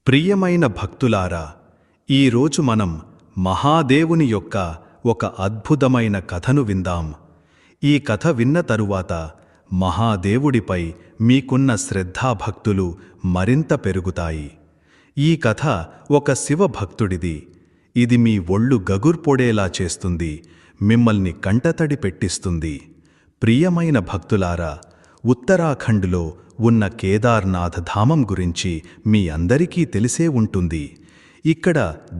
ప్రియమైన భక్తులారా, ఈరోజు మనం మహాదేవుని యొక్క ఒక అద్భుతమైన కథను విందాం. ఈ కథ విన్న తరువాత మహాదేవుడిపై మీకున్న శ్రద్ధాభక్తులు మరింత పెరుగుతాయి. ఈ కథ ఒక శివభక్తుడిది. ఇది మీ ఒళ్ళు గగుర్పొడేలా చేస్తుంది, మిమ్మల్ని కంటతడి పెట్టిస్తుంది. ప్రియమైన భక్తులారా, ఉత్తరాఖండ్లో ఉన్న కేదార్నాథ్ ధామం గురించి మీ అందరికీ తెలిసే ఉంటుంది. ఇక్కడ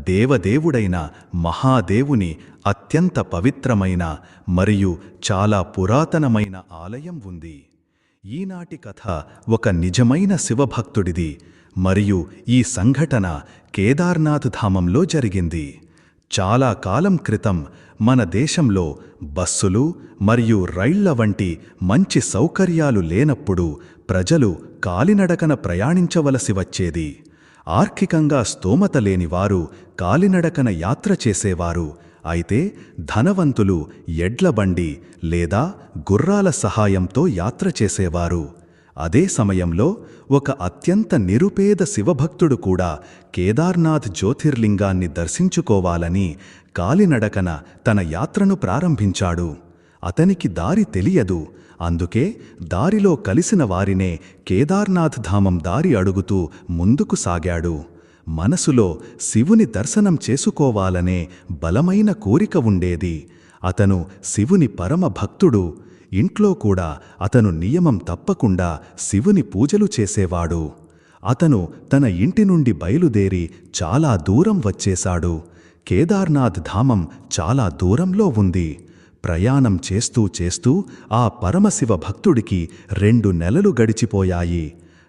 దేవదేవుడైన మహాదేవుని అత్యంత పవిత్రమైన మరియు చాలా పురాతనమైన ఆలయం ఉంది. ఈనాటి కథ ఒక నిజమైన శివభక్తుడిది మరియు ఈ సంఘటన కేదార్నాథ్ ధామంలో జరిగింది. చాలా కాలం క్రితం మన దేశంలో బస్సులు మరియు రైళ్ల వంటి మంచి సౌకర్యాలు లేనప్పుడు ప్రజలు కాలినడకన ప్రయాణించవలసి వచ్చేది. ఆర్థికంగా స్తోమత లేనివారు కాలినడకన యాత్ర చేసేవారు. అయితే ధనవంతులు ఎడ్లబండి లేదా గుర్రాల సహాయంతో యాత్ర చేసేవారు. అదే సమయంలో ఒక అత్యంత నిరుపేద శివభక్తుడు కూడా కేదార్నాథ్ జ్యోతిర్లింగాన్ని దర్శించుకోవాలని కాలినడకన తన యాత్రను ప్రారంభించాడు. అతనికి దారి తెలియదు. అందుకే దారిలో కలిసిన వారినే కేదార్నాథ్ ధామం దారి అడుగుతూ ముందుకు సాగాడు. మనసులో శివుని దర్శనం చేసుకోవాలనే బలమైన కోరిక ఉండేది. అతను శివుని పరమ భక్తుడు. ఇంట్లో కూడా అతను నియమం తప్పకుండా శివుని పూజలు చేసేవాడు. అతను తన ఇంటి నుండి బయలుదేరి చాలా దూరం వచ్చేశాడు. కేదార్నాథ్ ధామం చాలా దూరంలో ఉంది. ప్రయాణం చేస్తూ చేస్తూ ఆ పరమశివ భక్తుడికి 2 నెలలు గడిచిపోయాయి.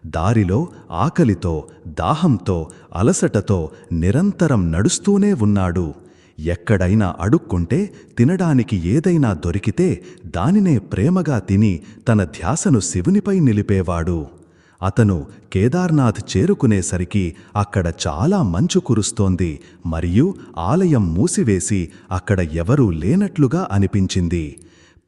దారిలో ఆకలితో, దాహంతో, అలసటతో నిరంతరం నడుస్తూనే ఉన్నాడు. ఎక్కడైనా అడుక్కుంటే, తినడానికి ఏదైనా దొరికితే దానినే ప్రేమగా తిని తన ధ్యాసను శివునిపై నిలిపేవాడు. అతను కేదార్నాథ్ చేరుకునేసరికి అక్కడ చాలా మంచు కురుస్తోంది మరియు ఆలయం మూసివేసి అక్కడ ఎవరూ లేనట్లుగా అనిపించింది.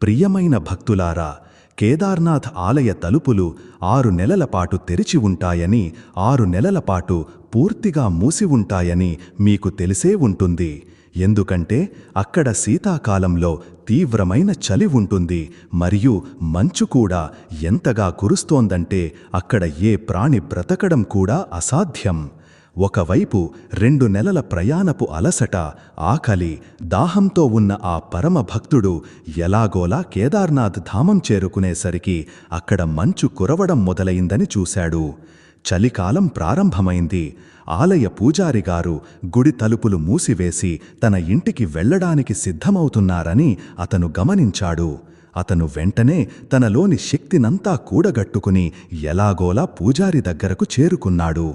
ప్రియమైన భక్తులారా, కేదార్నాథ్ ఆలయ తలుపులు 6 నెలల పాటు తెరిచి ఉంటాయని, 6 నెలల పాటు పూర్తిగా మూసి ఉంటాయని మీకు తెలిసే ఉంటుంది. ఎందుకంటే అక్కడ శీతాకాలంలో తీవ్రమైన చలి ఉంటుంది మరియు మంచు కూడా ఎంతగా కురుస్తోందంటే అక్కడ ఏ ప్రాణి బ్రతకడం కూడా అసాధ్యం. ఒకవైపు 2 నెలల ప్రయాణపు అలసట, ఆకలి, దాహంతో ఉన్న ఆ పరమ భక్తుడు ఎలాగోలా కేదార్నాథ్ ధామం చేరుకునేసరికి అక్కడ మంచు కురవడం మొదలైందని చూశాడు. చలికాలం ప్రారంభమైంది. ఆలయ పూజారిగారు గుడి తలుపులు మూసివేసి తన ఇంటికి వెళ్లడానికి సిద్ధమవుతున్నారని అతను గమనించాడు. అతను వెంటనే తనలోని శక్తినంతా కూడగట్టుకుని ఎలాగోలా పూజారి దగ్గరకు చేరుకున్నాడు.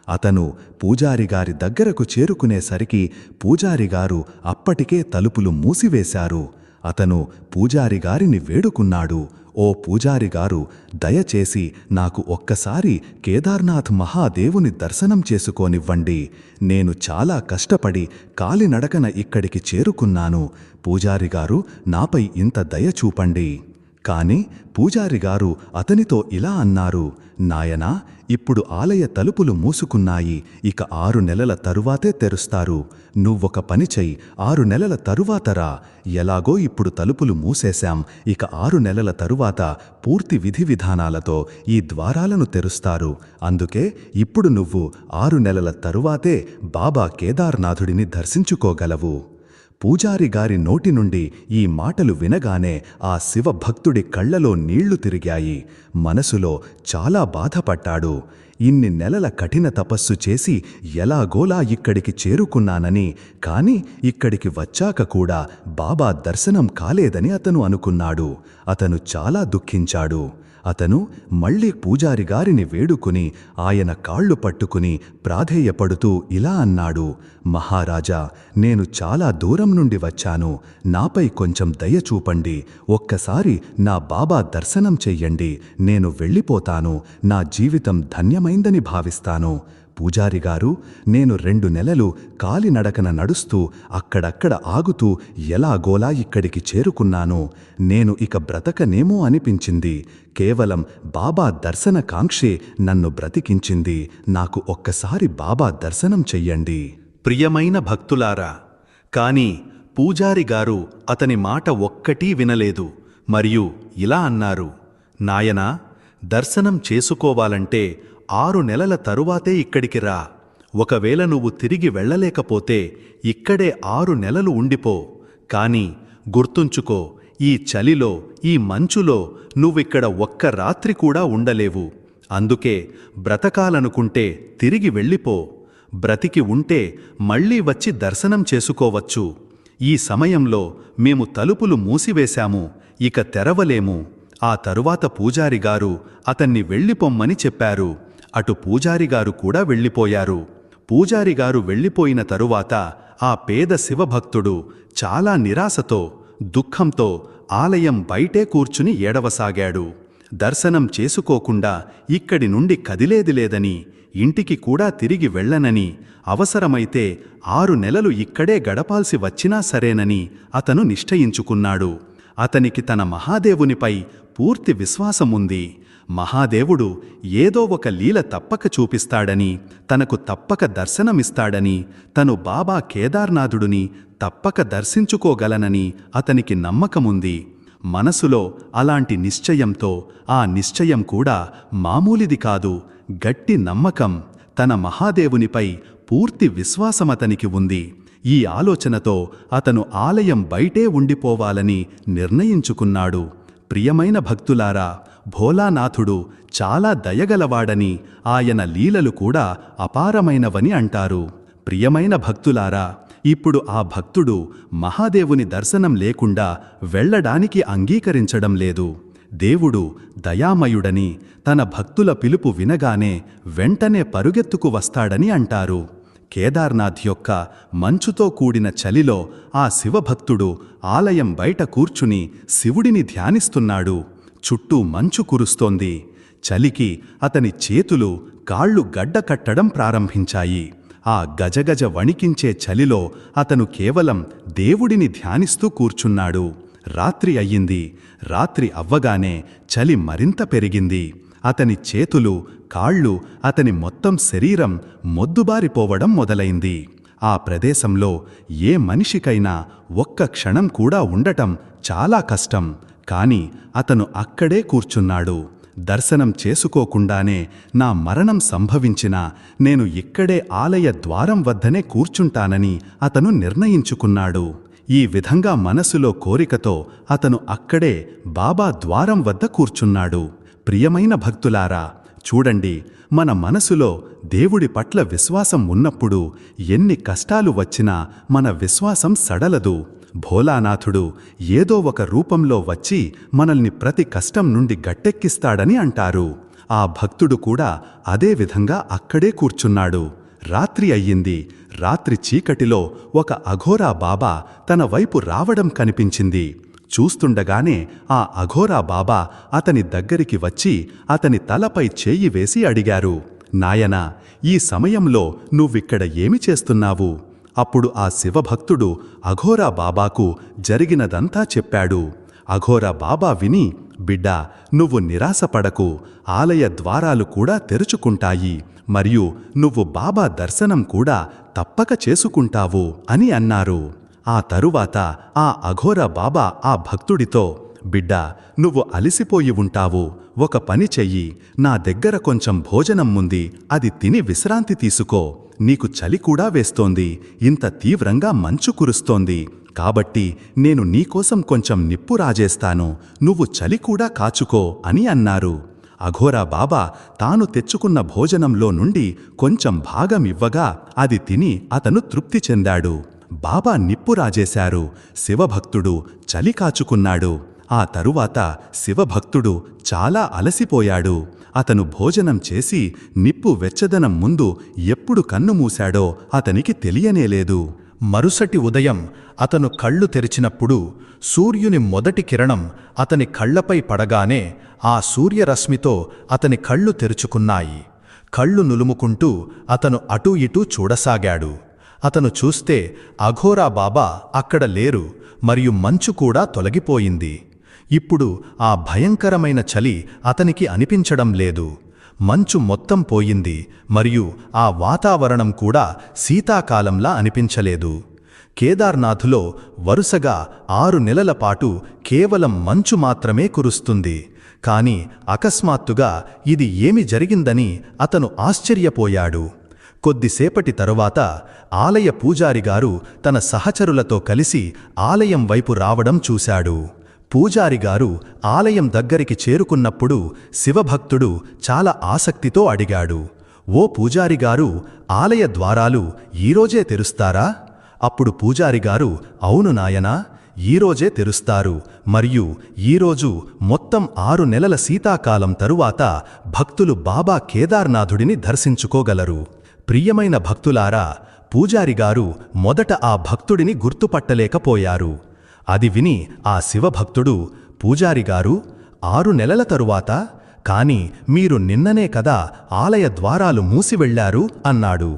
అతను పూజారిగారి దగ్గరకు చేరుకునేసరికి పూజారిగారు అప్పటికే తలుపులు మూసివేశారు. అతను పూజారిగారిని వేడుకున్నాడు, "ఓ పూజారిగారు, దయచేసి నాకు ఒక్కసారి కేదార్నాథ్ మహాదేవుని దర్శనం చేసుకోనివ్వండి. నేను చాలా కష్టపడి కాలినడకన ఇక్కడికి చేరుకున్నాను. పూజారిగారు నాపై ఇంత దయ చూపండి." కాని పూజారిగారు అతనితో ఇలా అన్నారు, "నాయనా, ఇప్పుడు ఆలయ తలుపులు మూసుకున్నాయి. ఇక 6 నెలల తరువాతే తెరుస్తారు. నువ్వొక పని చెయ్యి, 6 నెలల తరువాత రా. ఎలాగో ఇప్పుడు తలుపులు మూసేశాం. ఇక 6 నెలల తరువాత పూర్తి విధి విధానాలతో ఈ ద్వారాలను తెరుస్తారు. అందుకే ఇప్పుడు నువ్వు 6 నెలల తరువాతే బాబా కేదార్నాథుడిని దర్శించుకోగలవు." పూజారి గారి నోటి నుండి ఈ మాటలు వినగానే ఆ శివభక్తుడి కళ్లలో నీళ్లు తిరిగాయి. మనసులో చాలా బాధపడ్డాడు. ఇన్ని నెలల కఠిన తపస్సు చేసి ఎలాగోలా ఇక్కడికి చేరుకున్నానని, కాని ఇక్కడికి వచ్చాక కూడా బాబా దర్శనం కాలేదని అతను అనుకున్నాడు. అతను చాలా దుఃఖించాడు. అతను మళ్ళీ పూజారి గారిని వేడుకుని ఆయన కాళ్ళు పట్టుకుని ప్రాధేయపడుతూ ఇలా అన్నాడు, "మహారాజా, నేను చాలా దూరం నుండి వచ్చాను. నాపై కొంచెం దయ చూపండి. ఒక్కసారి నా బాబా దర్శనం చెయ్యండి. నేను వెళ్ళిపోతాను. నా జీవితం ధన్యమైందని భావిస్తాను." పూజారిగారు, నేను 2 నెలలు కాలినడకన నడుస్తూ అక్కడక్కడ ఆగుతూ ఎలాగోలా ఇక్కడికి చేరుకున్నాను. నేను ఇక బ్రతకనేమో అనిపించింది. కేవలం బాబా దర్శన కాంక్షే నన్ను బ్రతికించింది. నాకు ఒక్కసారి బాబా దర్శనం చెయ్యండి. ప్రియమైన భక్తులారా, కాని పూజారిగారు అతని మాట ఒక్కటీ వినలేదు. మరియు ఇలా అన్నారు, నాయనా, దర్శనం చేసుకోవాలంటే 6 నెలల తరువాతే ఇక్కడికి రా. ఒకవేళ నువ్వు తిరిగి వెళ్ళలేకపోతే ఇక్కడే 6 నెలలు ఉండిపో. కాని గుర్తుంచుకో, ఈ చలిలో, ఈ మంచులో నువ్విక్కడ ఒక్క రాత్రి కూడా ఉండలేవు. అందుకే బ్రతకాలనుకుంటే తిరిగి వెళ్ళిపో. బ్రతికి ఉంటే మళ్ళీ వచ్చి దర్శనం చేసుకోవచ్చు. ఈ సమయంలో మేము తలుపులు మూసివేశాము, ఇక తెరవలేము. ఆ తరువాత పూజారిగారు అతన్ని వెళ్ళిపొమ్మని చెప్పారు. అటు పూజారిగారు కూడా వెళ్ళిపోయారు. పూజారిగారు వెళ్ళిపోయిన తరువాత ఆ పేద శివభక్తుడు చాలా నిరాశతో, దుఃఖంతో ఆలయం బయటే కూర్చుని ఏడవసాగాడు. దర్శనం చేసుకోకుండా ఇక్కడి నుండి కదిలేది లేదని, ఇంటికి కూడా తిరిగి వెళ్ళనని, అవసరమైతే 6 నెలలు ఇక్కడే గడపాల్సి వచ్చినా సరేనని అతను నిశ్చయించుకున్నాడు. అతనికి తన మహాదేవునిపై పూర్తి విశ్వాసముంది. మహాదేవుడు ఏదో ఒక లీల తప్పక చూపిస్తాడని, తనకు తప్పక దర్శనమిస్తాడని, తను బాబా కేదార్నాథుడిని తప్పక దర్శించుకోగలనని అతనికి నమ్మకముంది. మనసులో అలాంటి నిశ్చయంతో, ఆ నిశ్చయం కూడా మామూలిది కాదు, గట్టి నమ్మకం, తన మహాదేవునిపై పూర్తి విశ్వాసమతనికి ఉంది. ఈ ఆలోచనతో అతను ఆలయం బయటే ఉండిపోవాలని నిర్ణయించుకున్నాడు. ప్రియమైన భక్తులారా, భోలానాథుడు చాలా దయగలవాడని, ఆయన లీలలు కూడా అపారమైనవని అంటారు. ప్రియమైన భక్తులారా, ఇప్పుడు ఆ భక్తుడు మహాదేవుని దర్శనం లేకుండా వెళ్ళడానికి అంగీకరించడం లేదు. దేవుడు దయామయుడని, తన భక్తుల పిలుపు వినగానే వెంటనే పరుగెత్తుకు వస్తాడని అంటారు. కేదార్నాథ్ యొక్క మంచుతో కూడిన చలిలో ఆ శివభక్తుడు ఆలయం బయట కూర్చుని శివుడిని ధ్యానిస్తున్నాడు. చుట్టూ మంచు కురుస్తోంది. చలికి అతని చేతులు, కాళ్ళు గడ్డకట్టడం ప్రారంభించాయి. ఆ గజగజ వణికించే చలిలో అతను కేవలం దేవుడిని ధ్యానిస్తూ కూర్చున్నాడు. రాత్రి అయ్యింది. రాత్రి అవ్వగానే చలి మరింత పెరిగింది. అతని చేతులు, కాళ్ళు, అతని మొత్తం శరీరం మొద్దుబారిపోవడం మొదలైంది. ఆ ప్రదేశంలో ఏ మనిషికైనా ఒక్క క్షణం కూడా ఉండటం చాలా కష్టం. కాని అతను అక్కడే కూర్చున్నాడు. దర్శనం చేసుకోకుండానే నా మరణం సంభవించినా నేను ఇక్కడే ఆలయ ద్వారం వద్దనే కూర్చుంటానని అతను నిర్ణయించుకున్నాడు. ఈ విధంగా మనసులో కోరికతో అతను అక్కడే బాబా ద్వారం వద్ద కూర్చున్నాడు. ప్రియమైన భక్తులారా, చూడండి, మన మనసులో దేవుడి పట్ల విశ్వాసం ఉన్నప్పుడు ఎన్ని కష్టాలు వచ్చినా మన విశ్వాసం సడలదు. భోలానాథుడు ఏదో ఒక రూపంలో వచ్చి మనల్ని ప్రతి కష్టం నుండి గట్టెక్కిస్తాడని అంటారు. ఆ భక్తుడు కూడా అదే విధంగా అక్కడే కూర్చున్నాడు. రాత్రి అయ్యింది. రాత్రి చీకటిలో ఒక అఘోరా బాబా తన వైపు రావడం కనిపించింది. చూస్తుండగానే ఆ అఘోరా బాబా అతని దగ్గరికి వచ్చి అతని తలపై చేయి వేసి అడిగారు, నాయనా, ఈ సమయంలో నువ్విక్కడ ఏమి చేస్తున్నావు? అప్పుడు ఆ శివభక్తుడు అఘోరా బాబాకు జరిగినదంతా చెప్పాడు. అఘోరా బాబా విని, బిడ్డా, నువ్వు నిరాశపడకు, ఆలయ ద్వారాలు కూడా తెరుచుకుంటాయి, మరియు నువ్వు బాబా దర్శనం కూడా తప్పక చేసుకుంటావు అని అన్నారు. ఆ తరువాత ఆ అఘోరా బాబా ఆ భక్తుడితో, బిడ్డా, నువ్వు అలిసిపోయి ఉంటావు, ఒక పని చెయ్యి, నా దగ్గర కొంచెం భోజనం ఉంది, అది తిని విశ్రాంతి తీసుకో. నీకు చలి కూడా వేస్తోంది, ఇంత తీవ్రంగా మంచు కురుస్తోంది, కాబట్టి నేను నీకోసం కొంచెం నిప్పు రాజేస్తాను, నువ్వు చలి కూడా కాచుకో అని అన్నారు. అఘోరా బాబా తాను తెచ్చుకున్న భోజనంలో నుండి కొంచెం భాగమివ్వగా అది తిని అతను తృప్తి చెందాడు. బాబా నిప్పు రాజేశారు. శివభక్తుడు చలి కాచుకున్నాడు. ఆ తరువాత శివభక్తుడు చాలా అలసిపోయాడు. అతను భోజనం చేసి నిప్పు వెచ్చదనం ముందు ఎప్పుడు కన్ను మూశాడో అతనికి తెలియనేలేదు. మరుసటి ఉదయం అతను కళ్ళు తెరిచినప్పుడు సూర్యుని మొదటి కిరణం అతని కళ్లపై పడగానే ఆ సూర్యరశ్మితో అతని కళ్ళు తెరుచుకున్నాయి. కళ్ళు నులుముకుంటూ అతను అటూ ఇటూ చూడసాగాడు. అతను చూస్తే అఘోరా బాబా అక్కడ లేరు, మరియు మంచు కూడా తొలగిపోయింది. ఇప్పుడు ఆ భయంకరమైన చలి అతనికి అనిపించడం లేదు. మంచు మొత్తం పోయింది, మరియు ఆ వాతావరణం కూడా శీతాకాలంలా అనిపించలేదు. కేదార్నాథులో వరుసగా 6 నెలల పాటు కేవలం మంచు మాత్రమే కురుస్తుంది. కాని అకస్మాత్తుగా ఇది ఏమి జరిగిందని అతను ఆశ్చర్యపోయాడు. కొద్దిసేపటి తరువాత ఆలయ పూజారిగారు తన సహచరులతో కలిసి ఆలయం వైపు రావడం చూశాడు. పూజారిగారు ఆలయం దగ్గరికి చేరుకున్నప్పుడు శివభక్తుడు చాలా ఆసక్తితో అడిగాడు, "ఓ పూజారిగారు, ఆలయ ద్వారాలు ఈరోజే తెరుస్తారా?" అప్పుడు పూజారిగారు, "అవును నాయనా, ఈరోజే తెరుస్తారు, మరియు ఈరోజు మొత్తం 6 నెలల శీతాకాలం తరువాత భక్తులు బాబా కేదార్నాథుడిని దర్శించుకోగలరు." ప్రియమైన భక్తులారా, పూజారిగారు మొదట ఆ భక్తుడిని గుర్తుపట్టలేకపోయారు. అది విని ఆ శివభక్తుడు, "పూజారిగారు, 6 నెలల తరువాత? కాని మీరు నిన్ననే కదా ఆలయ ద్వారాలు మూసివెళ్లారు" అన్నాడు.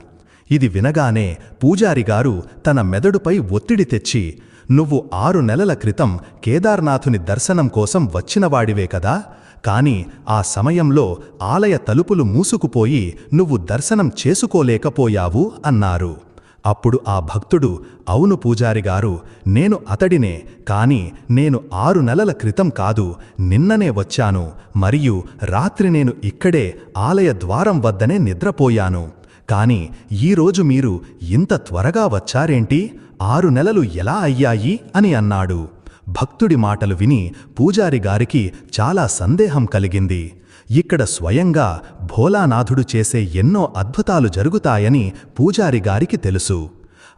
ఇది వినగానే పూజారిగారు తన మెదడుపై ఒత్తిడి తెచ్చి, "నువ్వు 6 నెలల క్రితం కేదార్నాథుని దర్శనం కోసం వచ్చినవాడివే కదా, కాని ఆ సమయంలో ఆలయ తలుపులు మూసుకుపోయి నువ్వు దర్శనం చేసుకోలేకపోయావు" అన్నారు. అప్పుడు ఆ భక్తుడు, "అవును పూజారిగారు, నేను అతడినే, కాని నేను 6 నెలల క్రితం కాదు, నిన్ననే వచ్చాను, మరియు రాత్రి నేను ఇక్కడే ఆలయ ద్వారం వద్దనే నిద్రపోయాను. కాని ఈరోజు మీరు ఇంత త్వరగా వచ్చారేంటి? 6 నెలలు ఎలా అయ్యాయి?" అని అన్నాడు. భక్తుడి మాటలు విని పూజారిగారికి చాలా సందేహం కలిగింది. ఇక్కడ స్వయంగా భోలానాథుడు చేసే ఎన్నో అద్భుతాలు జరుగుతాయని పూజారిగారికి తెలుసు.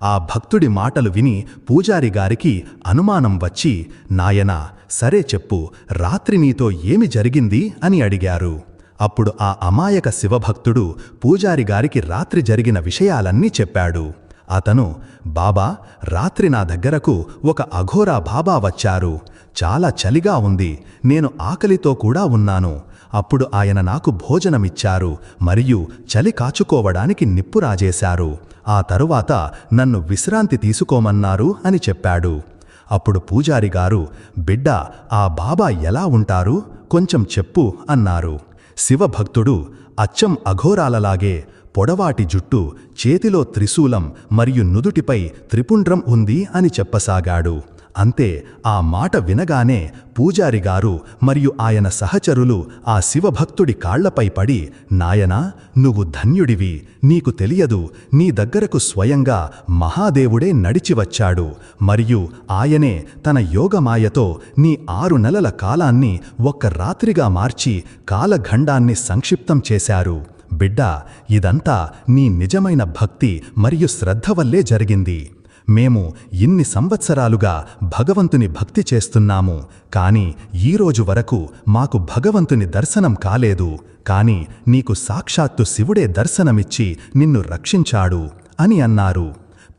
ఆ భక్తుడి మాటలు విని పూజారిగారికి అనుమానం వచ్చి, "నాయనా, సరే చెప్పు, రాత్రి నీతో ఏమి జరిగింది?" అని అడిగారు. అప్పుడు ఆ అమాయక శివభక్తుడు పూజారిగారికి రాత్రి జరిగిన విషయాలన్నీ చెప్పాడు. అతను, "బాబా, రాత్రి నా దగ్గరకు ఒక అఘోరా బాబా వచ్చారు. చాలా చలిగా ఉంది, నేను ఆకలితో కూడా ఉన్నాను. అప్పుడు ఆయన నాకు భోజనమిచ్చారు, మరియు చలి కాచుకోవడానికి నిప్పు రాజేశారు. ఆ తరువాత నన్ను విశ్రాంతి తీసుకోమన్నారు" అని చెప్పాడు. అప్పుడు పూజారిగారు, "బిడ్డా, ఆ బాబా ఎలా ఉంటారు? కొంచెం చెప్పు" అన్నారు. శివభక్తుడు, "అచ్చం అఘోరాలలాగే పొడవాటి జుట్టు, చేతిలో త్రిశూలం మరియు నుదుటిపై త్రిపుండ్రం ఉంది" అని చెప్పసాగాడు. అంతే, ఆ మాట వినగానే పూజారిగారు మరియు ఆయన సహచరులు ఆ శివభక్తుడి కాళ్లపై పడి, "నాయనా, నువ్వు ధన్యుడివి, నీకు తెలియదు, నీ దగ్గరకు స్వయంగా మహాదేవుడే నడిచి వచ్చాడు, మరియు ఆయనే తన యోగమాయతో నీ 6 నెలల కాలాన్ని ఒక్క రాత్రిగా మార్చి కాలఖండాన్ని సంక్షిప్తం చేశారు. బిడ్డా, ఇదంతా నీ నిజమైన భక్తి మరియు శ్రద్ధ వల్లే జరిగింది. మేము ఇన్ని సంవత్సరాలుగా భగవంతుని భక్తి చేస్తున్నాము, కాని ఈరోజు వరకు మాకు భగవంతుని దర్శనం కాలేదు. కాని నీకు సాక్షాత్తు శివుడే దర్శనమిచ్చి నిన్ను రక్షించాడు" అని అన్నారు.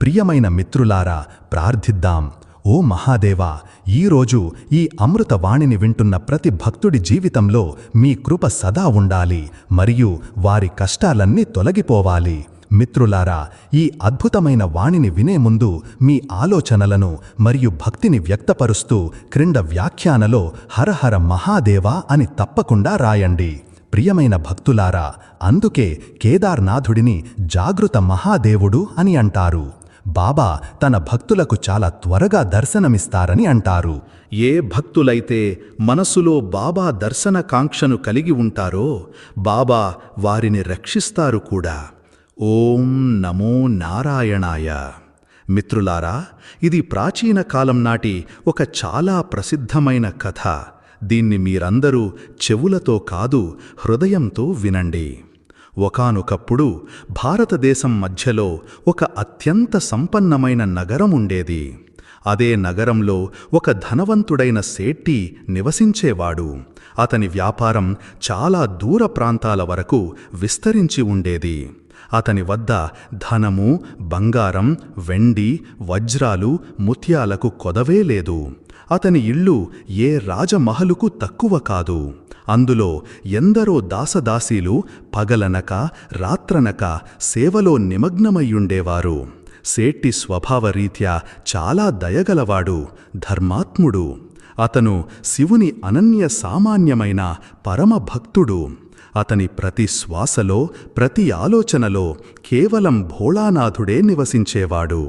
ప్రియమైన మిత్రులారా, ప్రార్థిద్దాం. ఓ మహాదేవా, ఈరోజు ఈ అమృతవాణిని వింటున్న ప్రతి భక్తుడి జీవితంలో మీ కృప సదా ఉండాలి, మరియు వారి కష్టాలన్నీ తొలగిపోవాలి. మిత్రులారా, ఈ అద్భుతమైన వాణిని వినే ముందు మీ ఆలోచనలను మరియు భక్తిని వ్యక్తపరుస్తూ క్రింద వ్యాఖ్యానలో హరహర మహాదేవా అని తప్పకుండా రాయండి. ప్రియమైన భక్తులారా, అందుకే కేదార్నాథుడిని జాగృత మహాదేవుడు అని అంటారు. బాబా తన భక్తులకు చాలా త్వరగా దర్శనమిస్తారని అంటారు. ఏ భక్తులైతే మనసులో బాబా దర్శన కాంక్షను కలిగి ఉంటారో బాబా వారిని రక్షిస్తారు కూడా. ఓం నమో నారాయణాయ. మిత్రులారా, ఇది ప్రాచీన కాలం నాటి ఒక చాలా ప్రసిద్ధమైన కథ. దీన్ని మీరందరూ చెవులతో కాదు, హృదయంతో వినండి. ఒకానొకప్పుడు భారతదేశం మధ్యలో ఒక అత్యంత సంపన్నమైన నగరం ఉండేది. అదే నగరంలో ఒక ధనవంతుడైన సేఠి నివసించేవాడు. అతని వ్యాపారం చాలా దూర ప్రాంతాల వరకు విస్తరించి ఉండేది. అతని వద్ద ధనము, బంగారం, వెండి, వజ్రాలు, ముత్యాలకు కొదవే లేదు. అతని ఇల్లు ఏ రాజమహలుకు తక్కువ కాదు. అందులో ఎందరో దాసదాసీలు పగలనక రాత్రనక సేవలో నిమగ్నమయ్యుండేవారు. సేట్టి స్వభావరీత్యా చాలా దయగలవాడు, ధర్మాత్ముడు. అతను శివుని అనన్య సామాన్యమైన పరమభక్తుడు. అతని ప్రతి శ్వాసలో, ప్రతి ఆలోచనలో కేవలం భోళానాథుడే నివసించేవాడు.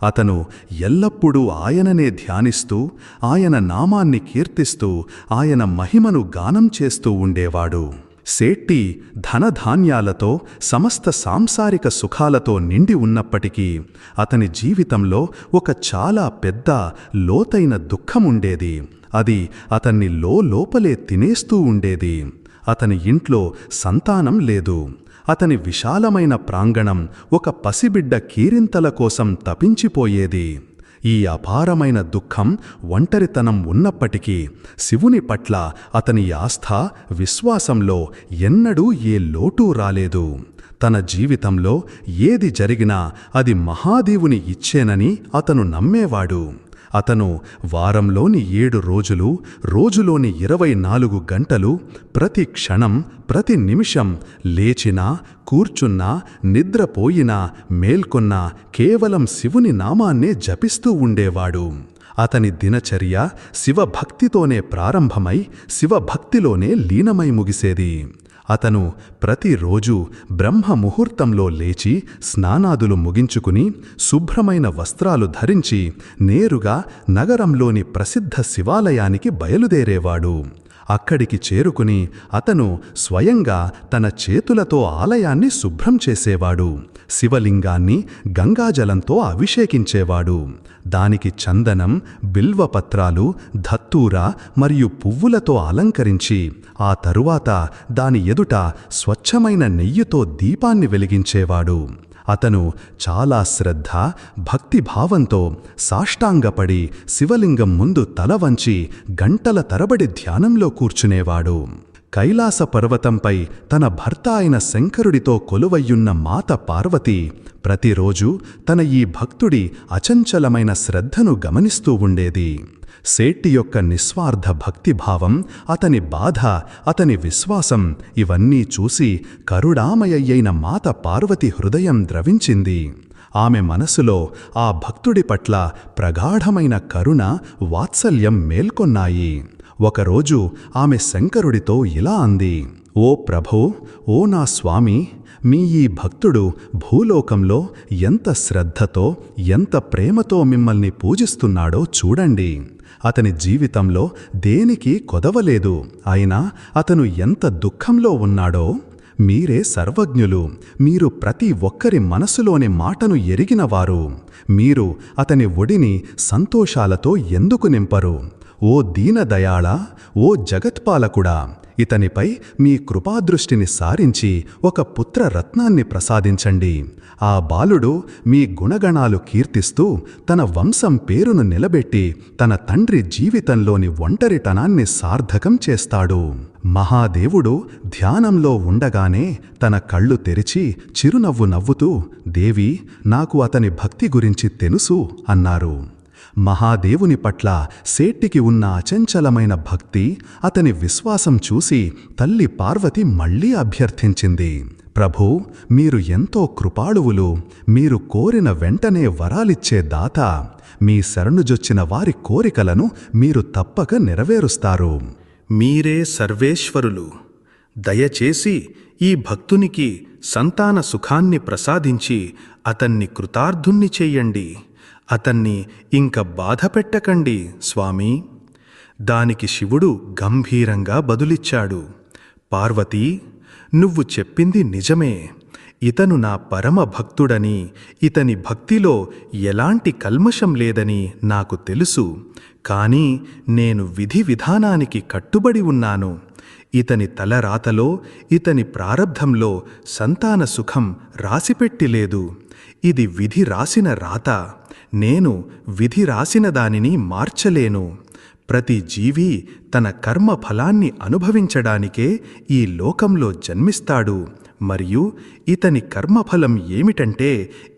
అతను ఎల్లప్పుడూ ఆయననే ధ్యానిస్తూ, ఆయన నామాన్ని కీర్తిస్తూ, ఆయన మహిమను గానం చేస్తూ ఉండేవాడు. సేట్టి ధనధాన్యాలతో, సమస్త సాంసారిక సుఖాలతో నిండి ఉన్నప్పటికీ అతని జీవితంలో ఒక చాలా పెద్ద, లోతైన దుఃఖముండేది. అది అతన్ని లోపలే తినేస్తూ ఉండేది. అతని ఇంట్లో సంతానం లేదు. అతని విశాలమైన ప్రాంగణం ఒక పసిబిడ్డ కీరింతల కోసం తపించిపోయేది. ఈ అపారమైన దుఃఖం, ఒంటరితనం ఉన్నప్పటికీ శివుని పట్ల అతని ఆస్థ, విశ్వాసంలో ఎన్నడూ ఏ లోటూ రాలేదు. తన జీవితంలో ఏది జరిగినా అది మహాదేవుని ఇచ్చేనని అతను నమ్మేవాడు. అతను వారంలోని 7 రోజులు, రోజులోని 24 గంటలు, ప్రతి క్షణం, ప్రతి నిమిషం లేచినా, కూర్చున్నా, నిద్రపోయినా, మేల్కొన్నా కేవలం శివుని నామాన్నే జపిస్తూ ఉండేవాడు. అతని దినచర్య శివభక్తితోనే ప్రారంభమై శివభక్తిలోనే లీనమై ముగిసేది. అతను ప్రతిరోజు బ్రహ్మ ముహూర్తంలో లేచి స్నానాదులు ముగించుకుని శుభ్రమైన వస్త్రాలు ధరించి నేరుగా నగరంలోని ప్రసిద్ధ శివాలయానికి బయలుదేరేవాడు. అక్కడికి చేరుకుని అతను స్వయంగా తన చేతులతో ఆలయాన్ని శుభ్రం చేసేవాడు. శివలింగాన్ని గంగాజలంతో అభిషేకించేవాడు. దానికి చందనం, బిల్వపత్రాలు, ధత్తూర మరియు పువ్వులతో అలంకరించి ఆ తరువాత దాని ఎదుట స్వచ్ఛమైన నెయ్యితో దీపాన్ని వెలిగించేవాడు. అతను చాలా శ్రద్ధ, భక్తిభావంతో సాష్టాంగపడి శివలింగం ముందు తల వంచి గంటల తరబడి ధ్యానంలో కూర్చునేవాడు. కైలాస పర్వతంపై తన భర్త అయిన శంకరుడితో కొలువయ్యున్న మాత పార్వతి ప్రతిరోజు తన ఈ భక్తుడి అచంచలమైన శ్రద్ధను గమనిస్తూ ఉండేది. సేట్టి యొక్క నిస్వార్థ భక్తిభావం, అతని బాధ, అతని విశ్వాసం ఇవన్నీ చూసి కరుణామయయ్యైన మాత పార్వతి హృదయం ద్రవించింది. ఆమె మనసులో ఆ భక్తుడి పట్ల ప్రగాఢమైన కరుణ, వాత్సల్యం మేల్కొన్నాయి. ఒకరోజు ఆమె శంకరుడితో ఇలా అంది: "ఓ ప్రభో, ఓ నా స్వామి, మీ ఈ భక్తుడు భూలోకంలో ఎంత శ్రద్ధతో, ఎంత ప్రేమతో మిమ్మల్ని పూజిస్తున్నాడో చూడండి. అతని జీవితంలో దేనికి కొదవలేదు. అయినా అతను ఎంత దుఃఖంలో ఉన్నాడో. మీరే సర్వజ్ఞులు. మీరు ప్రతి ఒక్కరి మనసులోని మాటను ఎరిగినవారు. మీరు అతని ఒడిని సంతోషాలతో ఎందుకు నింపరు? ఓ దీనదయాళ, ఓ జగత్పాలకుడా, ఇతనిపై మీ కృపాదృష్టిని సారించి ఒక పుత్రరత్నాన్ని ప్రసాదించండి. ఆ బాలుడు మీ గుణగణాలు కీర్తిస్తూ తన వంశం పేరును నిలబెట్టి తన తండ్రి జీవితంలోని ఒంటరితనాన్ని సార్థకం చేస్తాడు." మహాదేవుడు ధ్యానంలో ఉండగానే తన కళ్ళు తెరిచి చిరునవ్వు నవ్వుతూ, "దేవి, నాకు అతని భక్తి గురించి తెలుసు" అన్నారు. మహాదేవుని పట్ల సేట్టికి ఉన్న అచంచలమైన భక్తి, అతని విశ్వాసం చూసి తల్లి పార్వతి మళ్లీ అభ్యర్థించింది: "ప్రభూ, మీరు ఎంతో కృపాళువులు. మీరు కోరిన వెంటనే వరాలిచ్చే దాత. మీ శరణుజొచ్చిన వారి కోరికలను మీరు తప్పక నెరవేరుస్తారు. మీరే సర్వేశ్వరులు. దయచేసి ఈ భక్తునికి సంతాన సుఖాన్ని ప్రసాదించి అతన్ని కృతార్థుణ్ణి చెయ్యండి. అతన్ని ఇంక బాధపెట్టకండి స్వామీ." దానికి శివుడు గంభీరంగా బదులిచ్చాడు: "పార్వతీ, నువ్వు చెప్పింది నిజమే. ఇతను నా పరమ భక్తుడని, ఇతని భక్తిలో ఎలాంటి కల్మషం లేదని నాకు తెలుసు. కానీ నేను విధి విధానానికి కట్టుబడి ఉన్నాను. ఇతని తలరాతలో, ఇతని ప్రారబ్ధంలో సంతాన సుఖం రాసిపెట్టిలేదు. ఇది విధి రాసిన రాత. నేను విధి రాసిన దానిని మార్చలేను. ప్రతి జీవి తన కర్మ ఫలాన్ని అనుభవించడానికే ఈ లోకంలో జన్మిస్తాడు మరియు ఇతని కర్మఫలం ఏమిటంటే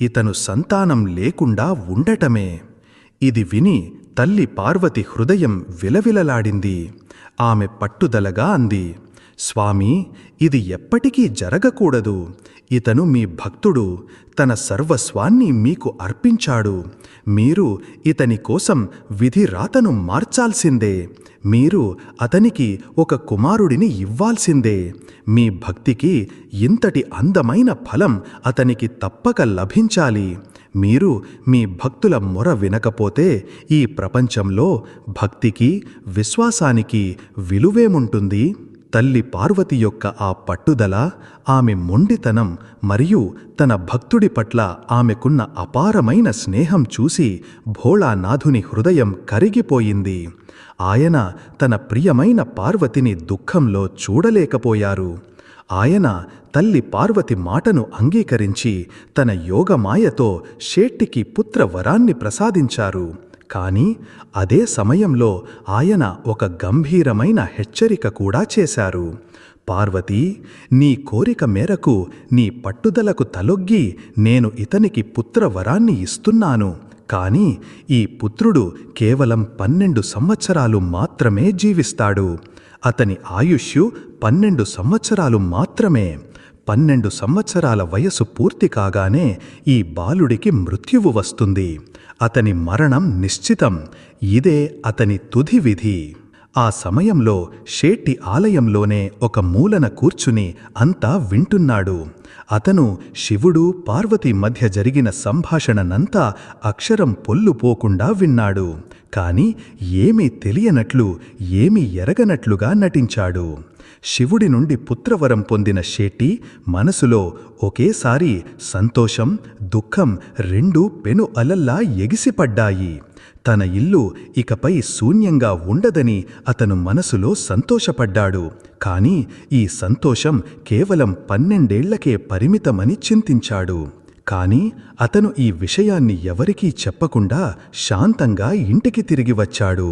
ఇతను సంతానం లేకుండా ఉండటమే. ఇది విని తల్లి పార్వతి హృదయం విలవిలలాడింది. ఆమె పట్టుదలగా అంది, స్వామీ, ఇది ఎప్పటికీ జరగకూడదు. ఇతను మీ భక్తుడు, తన సర్వస్వాన్ని మీకు అర్పించాడు. మీరు ఇతని కోసం విధి రాతను మార్చాల్సిందే. మీరు అతనికి ఒక కుమారుడిని ఇవ్వాల్సిందే. మీ భక్తికి ఇంతటి అందమైన ఫలం అతనికి తప్పక లభించాలి. మీరు మీ భక్తుల మొర వినకపోతే ఈ ప్రపంచంలో భక్తికి, విశ్వాసానికి విలువేముంటుంది? తల్లి పార్వతి యొక్క ఆ పట్టుదల, ఆమె మొండితనం మరియు తన భక్తుడి పట్ల ఆమెకున్న అపారమైన స్నేహం చూసి భోళానాథుని హృదయం కరిగిపోయింది. ఆయన తన ప్రియమైన పార్వతిని దుఃఖంలో చూడలేకపోయారు. ఆయన తల్లి పార్వతి మాటను అంగీకరించి తన యోగమాయతో షేట్టికి పుత్రవరాన్ని ప్రసాదించారు. కాని అదే సమయంలో ఆయన ఒక గంభీరమైన హెచ్చరిక కూడా చేశారు. పార్వతీ, నీ కోరిక మేరకు, నీ పట్టుదలకు తలొగ్గి నేను ఇతనికి పుత్రవరాన్ని ఇస్తున్నాను. కాని ఈ పుత్రుడు కేవలం 12 సంవత్సరాలు మాత్రమే జీవిస్తాడు. అతని ఆయుష్యు 12 సంవత్సరాలు మాత్రమే. 12 సంవత్సరాల వయసు పూర్తి కాగానే ఈ బాలుడికి మృత్యువు వస్తుంది. అతని మరణం నిశ్చితం. ఇదే అతని తుది విధి. ఆ సమయంలో షేట్టి ఆలయంలోనే ఒక మూలన కూర్చుని అంతా వింటున్నాడు. అతను శివుడు, పార్వతి మధ్య జరిగిన సంభాషణనంతా అక్షరం పొల్లుపోకుండా విన్నాడు. కాని ఏమీ తెలియనట్లు, ఏమీ ఎరగనట్లుగా నటించాడు. శివుడి నుండి పుత్రవరం పొందిన షేట్టి మనసులో ఒకేసారి సంతోషం, దుఃఖం రెండూ పెను అలల్లా ఎగిసిపడ్డాయి. తన ఇల్లు ఇకపై శూన్యంగా ఉండదని అతను మనసులో సంతోషపడ్డాడు. కాని ఈ సంతోషం కేవలం 12 ఏళ్లకే పరిమితమని చింతించాడు. కాని అతను ఈ విషయాన్ని ఎవరికీ చెప్పకుండా శాంతంగా ఇంటికి తిరిగి వచ్చాడు.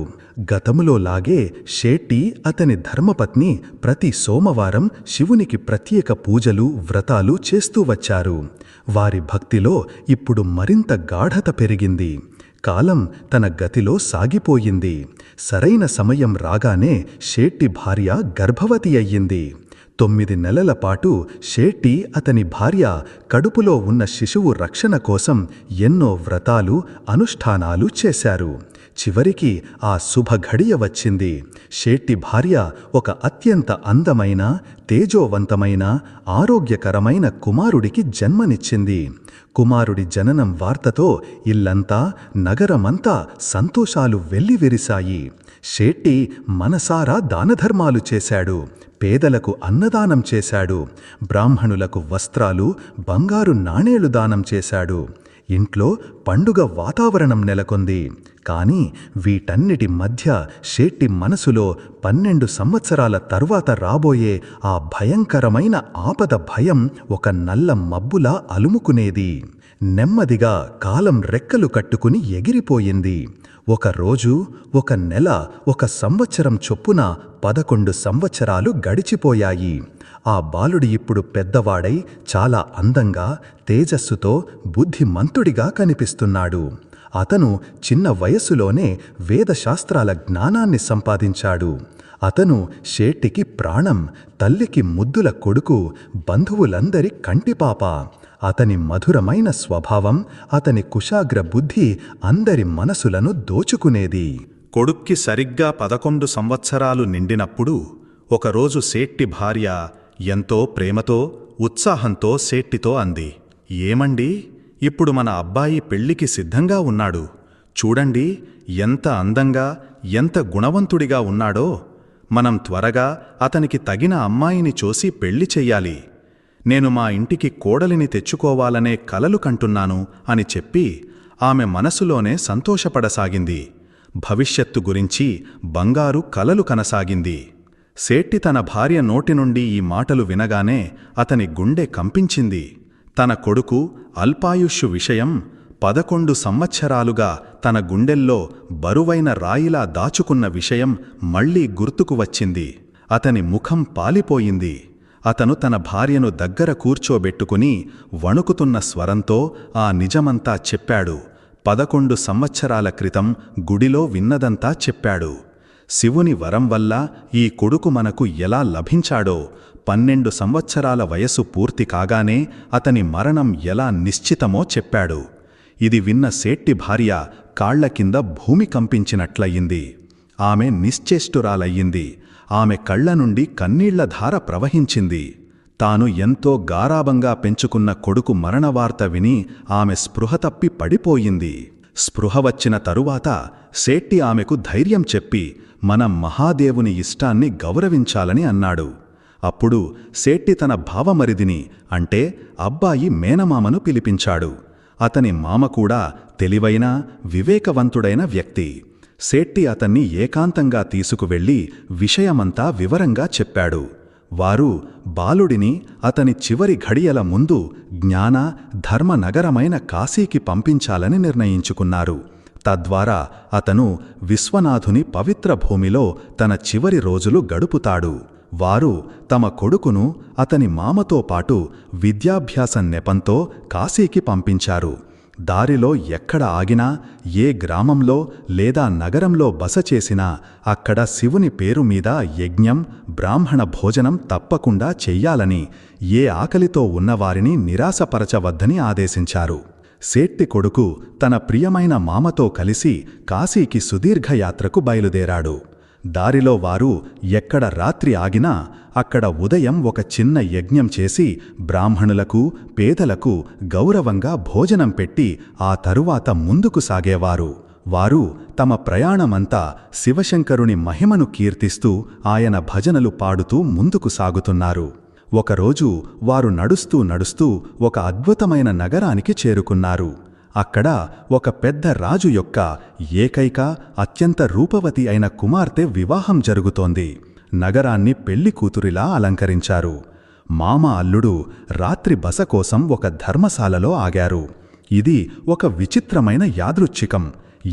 గతములోలాగే షేట్టి, అతని ధర్మపత్ని ప్రతి సోమవారం శివునికి ప్రత్యేక పూజలు, వ్రతాలు చేస్తూ వచ్చారు. వారి భక్తిలో ఇప్పుడు మరింత గాఢత పెరిగింది. కాలం తన గతిలో సాగిపోయింది. సరైన సమయం రాగానే షేట్టి భార్య గర్భవతి అయ్యింది. 9 నెలల పాటు షేట్టి, అతని భార్య కడుపులో ఉన్న శిశువు రక్షణ కోసం ఎన్నో వ్రతాలు, అనుష్ఠానాలు చేశారు. చివరికి ఆ శుభఘడియ వచ్చింది. షేట్టి భార్య ఒక అత్యంత అందమైన, తేజోవంతమైన, ఆరోగ్యకరమైన కుమారుడికి జన్మనిచ్చింది. కుమారుడి జననం వార్తతో ఇల్లంతా, నగరమంతా సంతోషాలు వెల్లివిరిశాయి. షేట్టి మనసారా దానధర్మాలు చేశాడు. పేదలకు అన్నదానం చేశాడు. బ్రాహ్మణులకు వస్త్రాలు, బంగారు నాణేలు దానం చేశాడు. ఇంట్లో పండుగ వాతావరణం నెలకొంది. కాని వీటన్నిటి మధ్య షేట్టి మనసులో 12 సంవత్సరాల తర్వాత రాబోయే ఆ భయంకరమైన ఆపద భయం ఒక నల్ల మబ్బులా అలుముకునేది. నెమ్మదిగా కాలం రెక్కలు కట్టుకుని ఎగిరిపోయింది. ఒక రోజు, ఒక నెల, ఒక సంవత్సరం చొప్పున 11 సంవత్సరాలు గడిచిపోయాయి. ఆ బాలుడు ఇప్పుడు పెద్దవాడై చాలా అందంగా, తేజస్సుతో, బుద్ధిమంతుడిగా కనిపిస్తున్నాడు. అతను చిన్న వయస్సులోనే వేదశాస్త్రాల జ్ఞానాన్ని సంపాదించాడు. అతను షేట్టికి ప్రాణం, తల్లికి ముద్దుల కొడుకు, బంధువులందరి కంటిపాప. అతని మధురమైన స్వభావం, అతని కుశాగ్ర బుద్ధి అందరి మనసులను దోచుకునేది. కొడుక్కి సరిగ్గా 11 సంవత్సరాలు నిండినప్పుడు ఒకరోజు సేట్టి భార్య ఎంతో ప్రేమతో, ఉత్సాహంతో సేట్టితో అంది, ఏమండి, ఇప్పుడు మన అబ్బాయి పెళ్లికి సిద్ధంగా ఉన్నాడు. చూడండి, ఎంత అందంగా, ఎంత గుణవంతుడిగా ఉన్నాడో. మనం త్వరగా అతనికి తగిన అమ్మాయిని చూసి పెళ్లి చెయ్యాలి. నేను మా ఇంటికి కోడలిని తెచ్చుకోవాలనే కలలు కంటున్నాను అని చెప్పి ఆమె మనసులోనే సంతోషపడసాగింది. భవిష్యత్తు గురించి బంగారు కలలు కనసాగింది. సేట్టి తన భార్య నోటి నుండి ఈ మాటలు వినగానే అతని గుండె కంపించింది. తన కొడుకు అల్పాయుష్షు విషయం 11 సంవత్సరాలుగా తన గుండెల్లో బరువైన రాయిలా దాచుకున్న విషయం మళ్లీ గుర్తుకు వచ్చింది. అతని ముఖం పాలిపోయింది. అతను తన భార్యను దగ్గర కూర్చోబెట్టుకుని వణుకుతున్న స్వరంతో ఆ నిజమంతా చెప్పాడు. 11 సంవత్సరాల క్రితం గుడిలో విన్నదంతా చెప్పాడు. శివుని వరం వల్ల ఈ కొడుకు మనకు ఎలా లభించాడో, 12 సంవత్సరాల వయసు పూర్తి కాగానే అతని మరణం ఎలా నిశ్చితమో చెప్పాడు. ఇది విన్న సేట్టి భార్య కాళ్ల కింద భూమి కంపించినట్లయింది. ఆమె నిశ్చేష్టురాలయ్యింది. ఆమె కళ్ల నుండి కన్నీళ్ల ధార ప్రవహించింది. తాను ఎంతో గారాబంగా పెంచుకున్న కొడుకు మరణవార్త విని ఆమె స్పృహ తప్పి పడిపోయింది. స్పృహ వచ్చిన తరువాత సేట్టి ఆమెకు ధైర్యం చెప్పి మనం మహాదేవుని ఇష్టాన్ని గౌరవించాలని అన్నాడు. అప్పుడు సేట్టి తన భావమరిదిని అంటే అబ్బాయి మేనమామను పిలిపించాడు. అతని మామ కూడా తెలివైన వివేకవంతుడైన వ్యక్తి. సేట్టి అతన్ని ఏకాంతంగా తీసుకువెళ్లి విషయమంతా వివరంగా చెప్పాడు. వారు బాలుడిని అతని చివరి ఘడియల ముందు జ్ఞాన ధర్మ నగరమైన కాశీకి పంపించాలని నిర్ణయించుకున్నారు. తద్వారా అతను విశ్వనాథుని పవిత్ర భూమిలో తన చివరి రోజులు గడుపుతాడు. వారు తమ కొడుకును అతని మామతో పాటు విద్యాభ్యాసం నెపంతో కాశీకి పంపించారు. దారిలో ఎక్కడ ఆగినా, ఏ గ్రామంలో లేదా నగరంలో బస చేసినా అక్కడ శివుని పేరు మీద యజ్ఞం, బ్రాహ్మణ భోజనం తప్పకుండా చెయ్యాలని, ఏ ఆకలితో ఉన్నవారిని నిరాశపరచవద్దని ఆదేశించారు. సేట్టి కొడుకు తన ప్రియమైన మామతో కలిసి కాశీకి సుదీర్ఘయాత్రకు బయలుదేరాడు. దారిలో వారు ఎక్కడ రాత్రి ఆగినా అక్కడ ఉదయం ఒక చిన్న యజ్ఞం చేసి బ్రాహ్మణులకు, పేదలకు గౌరవంగా భోజనం పెట్టి ఆ తరువాత ముందుకు సాగేవారు. వారు తమ ప్రయాణమంతా శివశంకరుని మహిమను కీర్తిస్తూ ఆయన భజనలు పాడుతూ ముందుకు సాగుతున్నారు. ఒకరోజు వారు నడుస్తూ నడుస్తూ ఒక అద్భుతమైన నగరానికి చేరుకున్నారు. అక్కడ ఒక పెద్ద రాజు యొక్క ఏకైక అత్యంత రూపవతి అయిన కుమార్తె వివాహం జరుగుతోంది. నగరాన్ని పెళ్లి కూతురిలా అలంకరించారు. మామ అల్లుడు రాత్రి బస కోసం ఒక ధర్మశాలలో ఆగారు. ఇది ఒక విచిత్రమైన యాదృచ్ఛికం.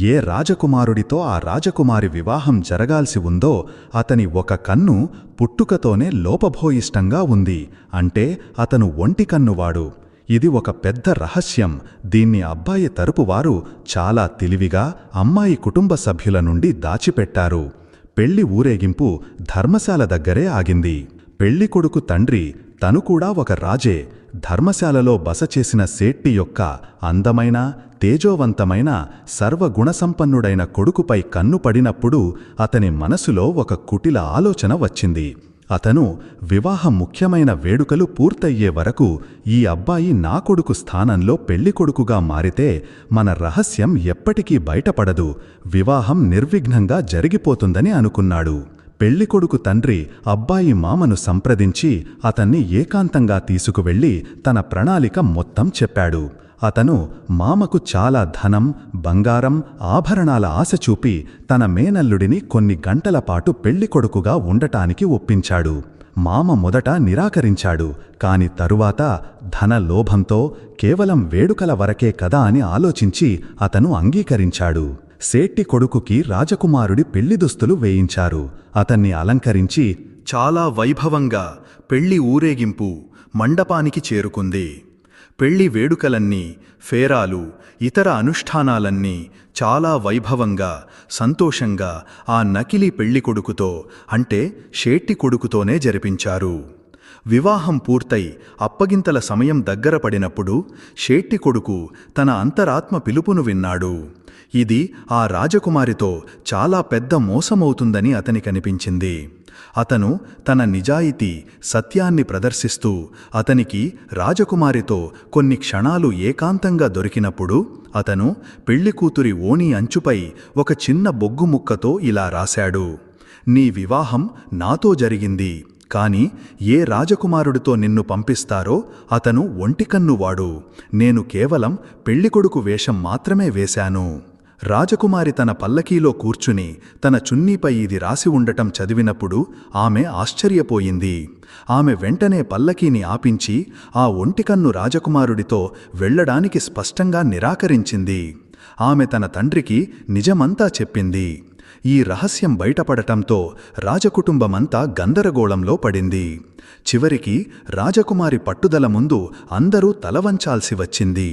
ఏ రాజకుమారుడితో ఆ రాజకుమారి వివాహం జరగాల్సి ఉందో అతని ఒక కన్ను పుట్టుకతోనే లోపభోయిష్టంగా ఉంది. అంటే అతను ఒంటి కన్నువాడు. ఇది ఒక పెద్ద రహస్యం. దీన్ని అబ్బాయి తరపువారు చాలా తెలివిగా అమ్మాయి కుటుంబ సభ్యుల నుండి దాచిపెట్టారు. పెళ్లి ఊరేగింపు ధర్మశాల దగ్గరే ఆగింది. పెళ్లికొడుకు తండ్రి తను కూడా ఒక రాజే. ధర్మశాలలో బస చేసిన సేట్టి యొక్క అందమైన, తేజోవంతమైన, సర్వగుణసంపన్నుడైన కొడుకుపై కన్ను పడినప్పుడు అతని మనసులో ఒక కుటిల ఆలోచన వచ్చింది. అతను వివాహ ముఖ్యమైన వేడుకలు పూర్తయ్యే వరకు ఈ అబ్బాయి నా కొడుకు స్థానంలో పెళ్లికొడుకుగా మారితే మన రహస్యం ఎప్పటికీ బయటపడదు, వివాహం నిర్విఘ్నంగా జరిగిపోతుందని అనుకున్నాడు. పెళ్లికొడుకు తండ్రి అబ్బాయి మామను సంప్రదించి అతన్ని ఏకాంతంగా తీసుకువెళ్లి తన ప్రణాళిక మొత్తం చెప్పాడు. అతను మామకు చాలా ధనం, బంగారం, ఆభరణాల ఆశ చూపి తన మేనల్లుడిని కొన్ని గంటల పాటు పెళ్లికొడుకుగా ఉండటానికి ఒప్పించాడు. మామ మొదట నిరాకరించాడు. కాని తరువాత ధన లోభంతో కేవలం వేడుకల వరకే కదా అని ఆలోచించి అతను అంగీకరించాడు. సేట్టి కొడుకుకి రాజకుమారుడి పెళ్లి దుస్తులు వేయించారు. అతన్ని అలంకరించి చాలా వైభవంగా పెళ్లి ఊరేగింపు మండపానికి చేరుకుంది. పెళ్లి వేడుకలన్నీ, ఫేరాలు, ఇతర అనుష్ఠానాలన్నీ చాలా వైభవంగా, సంతోషంగా ఆ నకిలీ పెళ్లికొడుకుతో అంటే షేట్టి కొడుకుతోనే జరిపించారు. వివాహం పూర్తయి అప్పగింతల సమయం దగ్గర పడినప్పుడు షేట్టి కొడుకు తన అంతరాత్మ పిలుపును విన్నాడు. ఇది ఆ రాజకుమారితో చాలా పెద్ద మోసమవుతుందని అతనికనిపించింది. అతను తన నిజాయితీ, సత్యాన్ని ప్రదర్శిస్తూ అతనికి రాజకుమారితో కొన్ని క్షణాలు ఏకాంతంగా దొరికినప్పుడు అతను పెళ్లికూతురి ఓణి అంచుపై ఒక చిన్న బొగ్గు ముక్కతో ఇలా రాశాడు: నీ వివాహం నాతో జరిగింది, కాని ఏ రాజకుమారుడితో నిన్ను పంపిస్తారో అతను ఒంటికన్నువాడు. నేను కేవలం పెళ్లికొడుకు వేషం మాత్రమే వేశాను. రాజకుమారి తన పల్లకీలో కూర్చుని తన చున్నీపై ఇది రాసి ఉండటం చదివినప్పుడు ఆమె ఆశ్చర్యపోయింది. ఆమె వెంటనే పల్లకీని ఆపించి ఆ ఒంటికన్ను రాజకుమారుడితో వెళ్లడానికి స్పష్టంగా నిరాకరించింది. ఆమె తన తండ్రికి నిజమంతా చెప్పింది. ఈ రహస్యం బయటపడటంతో రాజకుటుంబమంతా గందరగోళంలో పడింది. చివరికి రాజకుమారి పట్టుదల ముందు అందరూ తలవంచాల్సి వచ్చింది.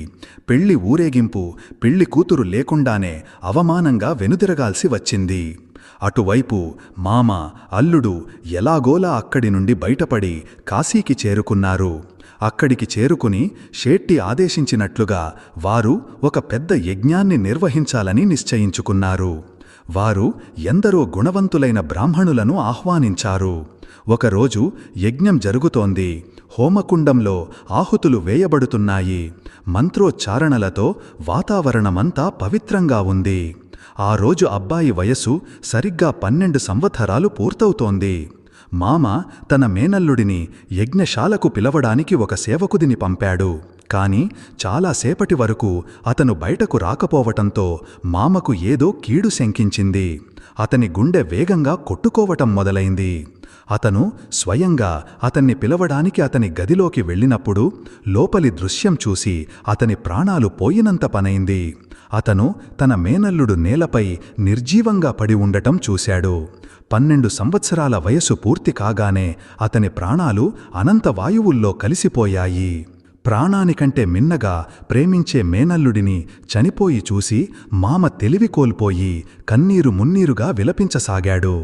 పెళ్లి ఊరేగింపు, పెళ్లి కూతురు లేకుండానే అవమానంగా వెనుదిరగాల్సి వచ్చింది. అటువైపు మామ, అల్లుడు ఎలాగోలా అక్కడి నుండి బయటపడి కాశీకి చేరుకున్నారు. అక్కడికి చేరుకుని షేట్టి ఆదేశించినట్లుగా వారు ఒక పెద్ద యజ్ఞాన్ని నిర్వహించాలని నిశ్చయించుకున్నారు. వారు ఎందరో గుణవంతులైన బ్రాహ్మణులను ఆహ్వానించారు. ఒకరోజు యజ్ఞం జరుగుతోంది. హోమకుండంలో ఆహుతులు వేయబడుతున్నాయి. మంత్రోచ్చారణలతో వాతావరణమంతా పవిత్రంగా ఉంది. ఆ రోజు అబ్బాయి వయసు సరిగ్గా 12 సంవత్సరాలు పూర్తవుతోంది. మామ తన మేనల్లుడిని యజ్ఞశాలకు పిలవడానికి ఒక సేవకుడిని పంపాడు. కాని చాలాసేపటి వరకు అతను బయటకు రాకపోవటంతో మామకు ఏదో కీడు శంకించింది. అతని గుండె వేగంగా కొట్టుకోవటం మొదలైంది. అతను స్వయంగా అతన్ని పిలవడానికి అతని గదిలోకి వెళ్ళినప్పుడు లోపలి దృశ్యం చూసి అతని ప్రాణాలు పోయినంత పనైంది. అతను తన మేనల్లుడు నేలపై నిర్జీవంగా పడి ఉండటం చూశాడు. 12 సంవత్సరాల వయసు పూర్తి కాగానే అతని ప్రాణాలు అనంత వాయువుల్లో కలిసిపోయాయి. ప్రాణానికంటే మిన్నగా ప్రేమించే మేనల్లుడిని చనిపోయి చూసి మామ తెలివి కోల్పోయి కన్నీరు మున్నీరుగా విలపించసాగాడు.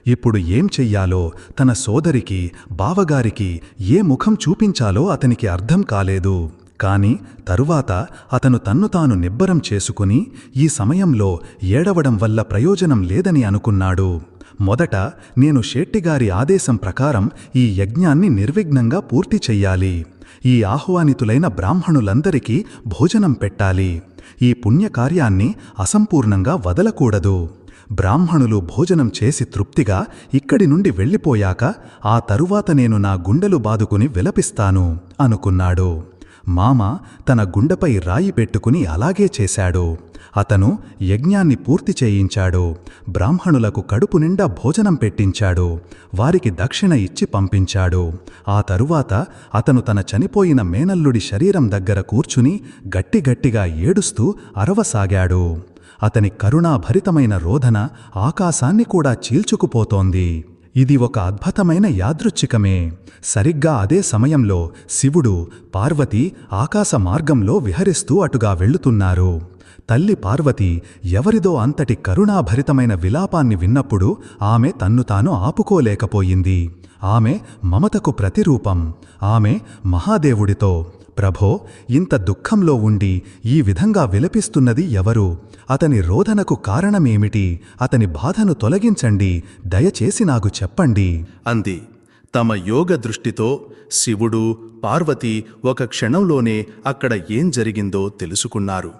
ఇప్పుడు ఏం చెయ్యాలో, తన సోదరికి, బావగారికి ఏ ముఖం చూపించాలో అతనికి అర్థం కాలేదు. కాని తరువాత అతను తన్ను తాను నిబ్బరం చేసుకుని ఈ సమయంలో ఏడవడం వల్ల ప్రయోజనం లేదని అనుకున్నాడు. మొదట నేను షెట్టిగారి ఆదేశం ప్రకారం ఈ యజ్ఞాన్ని నిర్విఘ్నంగా పూర్తి చెయ్యాలి. ఈ ఆహ్వానితులైన బ్రాహ్మణులందరికీ భోజనం పెట్టాలి. ఈ పుణ్యకార్యాన్ని అసంపూర్ణంగా వదలకూడదు. బ్రాహ్మణులు భోజనం చేసి తృప్తిగా ఇక్కడి నుండి వెళ్ళిపోయాక ఆ తరువాత నేను నా గుండెలు బాదుకుని విలపిస్తాను అనుకున్నాడు. మామ తన గుండెపై రాయి పెట్టుకుని అలాగే చేశాడు. అతను యజ్ఞాన్ని పూర్తి చేయించాడు. బ్రాహ్మణులకు కడుపు నిండా భోజనం పెట్టించాడు. వారికి దక్షిణ ఇచ్చి పంపించాడు. ఆ తరువాత అతను తన చనిపోయిన మేనల్లుడి శరీరం దగ్గర కూర్చుని గట్టిగట్టిగా ఏడుస్తూ అరవసాగాడు. అతని కరుణాభరితమైన రోదన ఆకాశాన్ని కూడా చీల్చుకుపోతోంది. ఇది ఒక అద్భుతమైన యాదృచ్ఛికమే. సరిగ్గా అదే సమయంలో శివుడు, పార్వతి ఆకాశ మార్గంలో విహరిస్తూ అటుగా వెళ్లుతున్నారు. తల్లి పార్వతి ఎవరిదో అంతటి కరుణాభరితమైన విలాపాన్ని విన్నప్పుడు ఆమె తన్ను తాను ఆపుకోలేకపోయింది. ఆమె మమతకు ప్రతిరూపం. ఆమె మహాదేవుడితో, ప్రభో, ఇంత దుఃఖంలో ఉండి ఈ విధంగా విలపిస్తున్నది ఎవరు? అతని రోదనకు కారణమేమిటి? అతని బాధను తొలగించండి, దయచేసి నాకు చెప్పండి అంది. తమ యోగ దృష్టితో శివుడు, పార్వతి ఒక క్షణంలోనే అక్కడ ఏం జరిగిందో తెలుసుకున్నారు.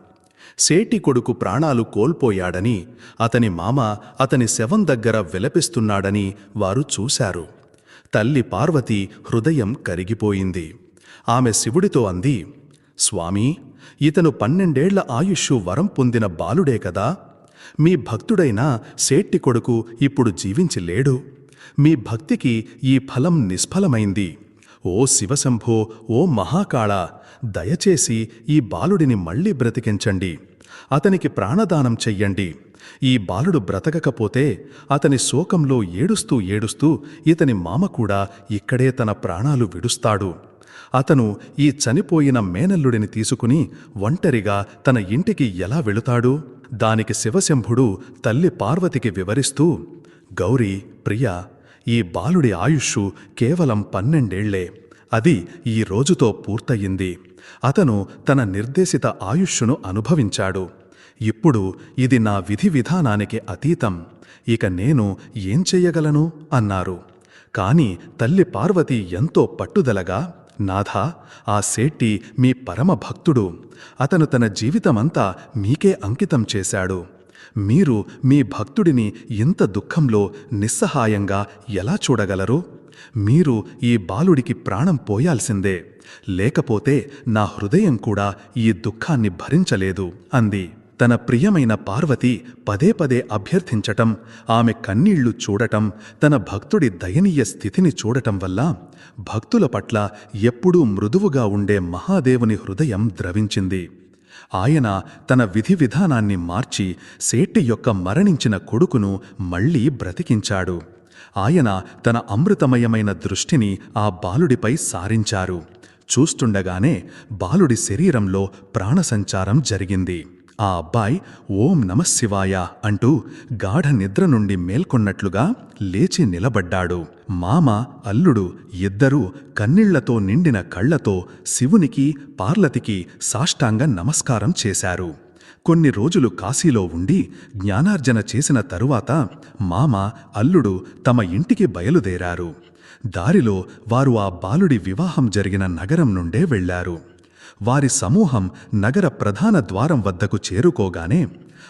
సేటి కొడుకు ప్రాణాలు కోల్పోయాడని, అతని మామ అతని శవం దగ్గర విలపిస్తున్నాడని వారు చూశారు. తల్లి పార్వతి హృదయం కరిగిపోయింది. ఆమె శివుడితో అంది, స్వామీ, ఇతను 12 ఆయుష్షు వరం పొందిన బాలుడే కదా. మీ భక్తుడైన సేట్టి కొడుకు ఇప్పుడు జీవించి లేడు. మీ భక్తికి ఈ ఫలం నిష్ఫలమైంది. ఓ శివశంభో, ఓ మహాకాళ, దయచేసి ఈ బాలుడిని మళ్లీ బ్రతికించండి. అతనికి ప్రాణదానం చెయ్యండి. ఈ బాలుడు బ్రతకకపోతే అతని శోకంలో ఏడుస్తూ ఏడుస్తూ ఇతని మామ కూడా ఇక్కడే తన ప్రాణాలు విడుస్తాడు. అతను ఈ చనిపోయిన మేనల్లుడిని తీసుకుని ఒంటరిగా తన ఇంటికి ఎలా వెళుతాడు? దానికి శివశంభుడు తల్లి పార్వతికి వివరిస్తూ, గౌరీ, ప్రియా, ఈ బాలుడి ఆయుష్షు కేవలం 12 అది ఈ రోజుతో పూర్తయింది. అతను తన నిర్దేశిత ఆయుష్షును అనుభవించాడు. ఇప్పుడు ఇది నా విధి విధానానికి అతీతం. ఇక నేను ఏం చెయ్యగలను అన్నారు. కాని తల్లి పార్వతి ఎంతో పట్టుదలగా, నాథా, ఆ సేట్టి మీ పరమ భక్తుడు. అతను తన జీవితమంతా మీకే అంకితం చేశాడు. మీరు మీ భక్తుడిని ఇంత దుఃఖంలో నిస్సహాయంగా ఎలా చూడగలరు? మీరు ఈ బాలుడికి ప్రాణం పోయాల్సిందే, లేకపోతే నా హృదయం కూడా ఈ దుఃఖాన్ని భరించలేదు అంది. తన ప్రియమైన పార్వతి పదే పదే అభ్యర్థించటం, ఆమె కన్నీళ్లు చూడటం, తన భక్తుడి దయనీయ స్థితిని చూడటం వల్ల భక్తుల పట్ల ఎప్పుడూ మృదువుగా ఉండే మహాదేవుని హృదయం ద్రవించింది. ఆయన తన విధి విధానాన్ని మార్చి సేట్టి యొక్క మరణించిన కొడుకును మళ్లీ బ్రతికించాడు. ఆయన తన అమృతమయమైన దృష్టిని ఆ బాలుడిపై సారించారు. చూస్తుండగానే బాలుడి శరీరంలో ప్రాణసంచారం జరిగింది. ఆ అబ్బాయి ఓం నమఃశివాయ అంటూ గాఢ నిద్ర నుండి మేల్కొన్నట్లుగా లేచి నిలబడ్డాడు. మామ, అల్లుడు ఇద్దరూ కన్నీళ్లతో నిండిన కళ్లతో శివునికి, పార్వతికి సాష్టాంగ నమస్కారం చేశారు. కొన్ని రోజులు కాశీలో ఉండి జ్ఞానార్జన చేసిన తరువాత మామ, అల్లుడు తమ ఇంటికి బయలుదేరారు. దారిలో వారు ఆ బాలుడి వివాహం జరిగిన నగరం నుండే వెళ్లారు. వారి సమూహం నగర ప్రధాన ద్వారం వద్దకు చేరుకోగానే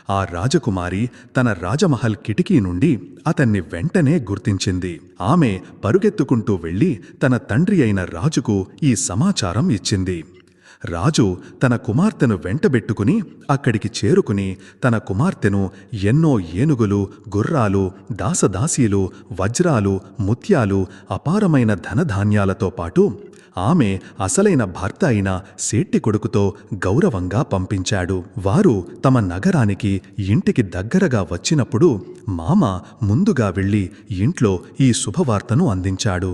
ఆ రాజకుమారి తన రాజమహల్ కిటికీ నుండి అతన్ని వెంటనే గుర్తించింది. ఆమె పరుగెత్తుకుంటూ వెళ్లి తన తండ్రి అయిన రాజుకు ఈ సమాచారం ఇచ్చింది. రాజు తన కుమార్తెను వెంటబెట్టుకుని అక్కడికి చేరుకుని తన కుమార్తెను ఎన్నో ఏనుగులు, గుర్రాలు, దాసదాసీలు, వజ్రాలు, ముత్యాలు, అపారమైన ధనధాన్యాలతో పాటు ఆమె అసలైన భర్త అయిన సేట్టి కొడుకుతో గౌరవంగా పంపించాడు. వారు తమ నగరానికి ఇంటికి దగ్గరగా వచ్చినప్పుడు మామ ముందుగా వెళ్లి ఇంట్లో ఈ శుభవార్తను అందించాడు.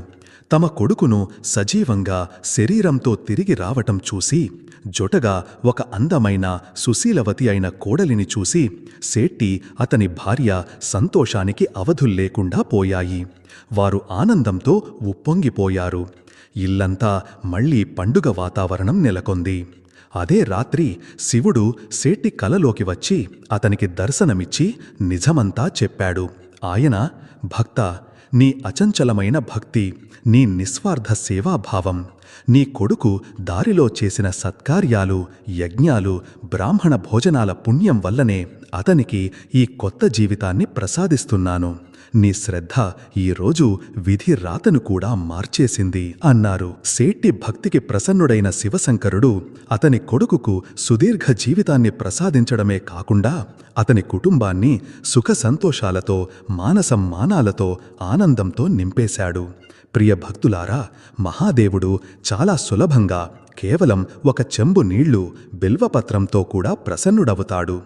తమ కొడుకును సజీవంగా శరీరంతో తిరిగి రావటం చూసి జొటగా ఒక అందమైన సుశీలవతి అయిన కోడలిని చూసి సేట్టి, అతని భార్య సంతోషానికి అవధుల్లేకుండా పోయాయి. వారు ఆనందంతో ఉప్పొంగిపోయారు. ఇల్లంతా మళ్లీ పండుగ వాతావరణం నెలకొంది. అదే రాత్రి శివుడు సేట్టి కలలోకి వచ్చి అతనికి దర్శనమిచ్చి నిజమంతా చెప్పాడు. ఆయన, భక్తా, నీ అచంచలమైన భక్తి, నీ నిస్వార్థ సేవాభావం, నీ కొడుకు దారిలో చేసిన సత్కార్యాలు, యజ్ఞాలు, బ్రాహ్మణ భోజనాల పుణ్యం వల్లనే అతనికి ఈ కొత్త జీవితాన్ని ప్రసాదిస్తున్నాను. నీ శ్రద్ధ ఈరోజు విధి రాతను కూడా మార్చేసింది అన్నారు. సేట్టి భక్తికి ప్రసన్నుడైన శివశంకరుడు అతని కొడుకుకు సుదీర్ఘ జీవితాన్ని ప్రసాదించడమే కాకుండా అతని కుటుంబాన్ని సుఖ సంతోషాలతో, మానసమ్మానాలతో, ఆనందంతో నింపేశాడు. ప్రియ భక్తులారా, మహాదేవుడు చాలా సులభంగా కేవలం ఒక చెంబు నీళ్లు, బిల్వపత్రంతో కూడా ప్రసన్నుడవుతాడు.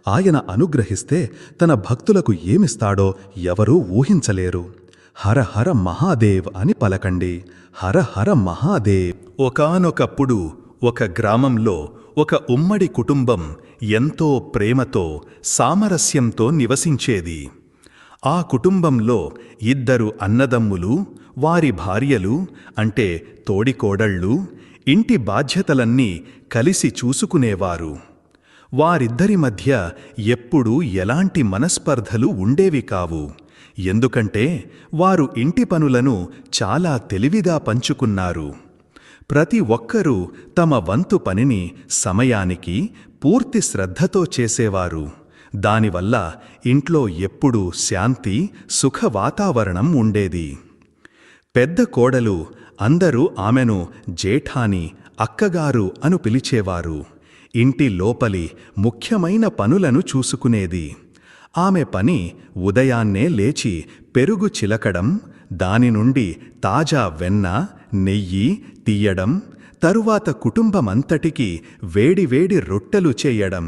ఆయన అనుగ్రహిస్తే తన భక్తులకు ఏమిస్తాడో ఎవరూ ఊహించలేరు. హర హర మహాదేవ్ అని పలకండి. హర హర మహాదేవ్. ఒకానొకప్పుడు ఒక గ్రామంలో ఒక ఉమ్మడి కుటుంబం ఎంతో ప్రేమతో, సామరస్యంతో నివసించేది. ఆ కుటుంబంలో 2 అన్నదమ్ములు, వారి భార్యలు అంటే తోడికోడళ్ళు ఇంటి బాధ్యతలన్నీ కలిసి చూసుకునేవారు. వారిద్దరి మధ్య ఎప్పుడూ ఎలాంటి మనస్పర్ధలు ఉండేవి కావు. ఎందుకంటే వారు ఇంటి పనులను చాలా తెలివిగా పంచుకున్నారు. ప్రతి ఒక్కరూ తమ వంతు పనిని సమయానికి, పూర్తి శ్రద్ధతో చేసేవారు. దానివల్ల ఇంట్లో ఎప్పుడూ శాంతి, సుఖ వాతావరణం ఉండేది. పెద్ద కోడలు అందరూ ఆమెను జేఠాని, అక్కగారు అను పిలిచేవారు. ఇంటి లోపలి ముఖ్యమైన పనులను చూసుకునేది. ఆమె పని ఉదయాన్నే లేచి పెరుగు చిలకడం, దాని నుండి తాజా వెన్న, నెయ్యి తీయడం, తరువాత కుటుంబమంతటికి వేడివేడి రొట్టెలు చేయడం.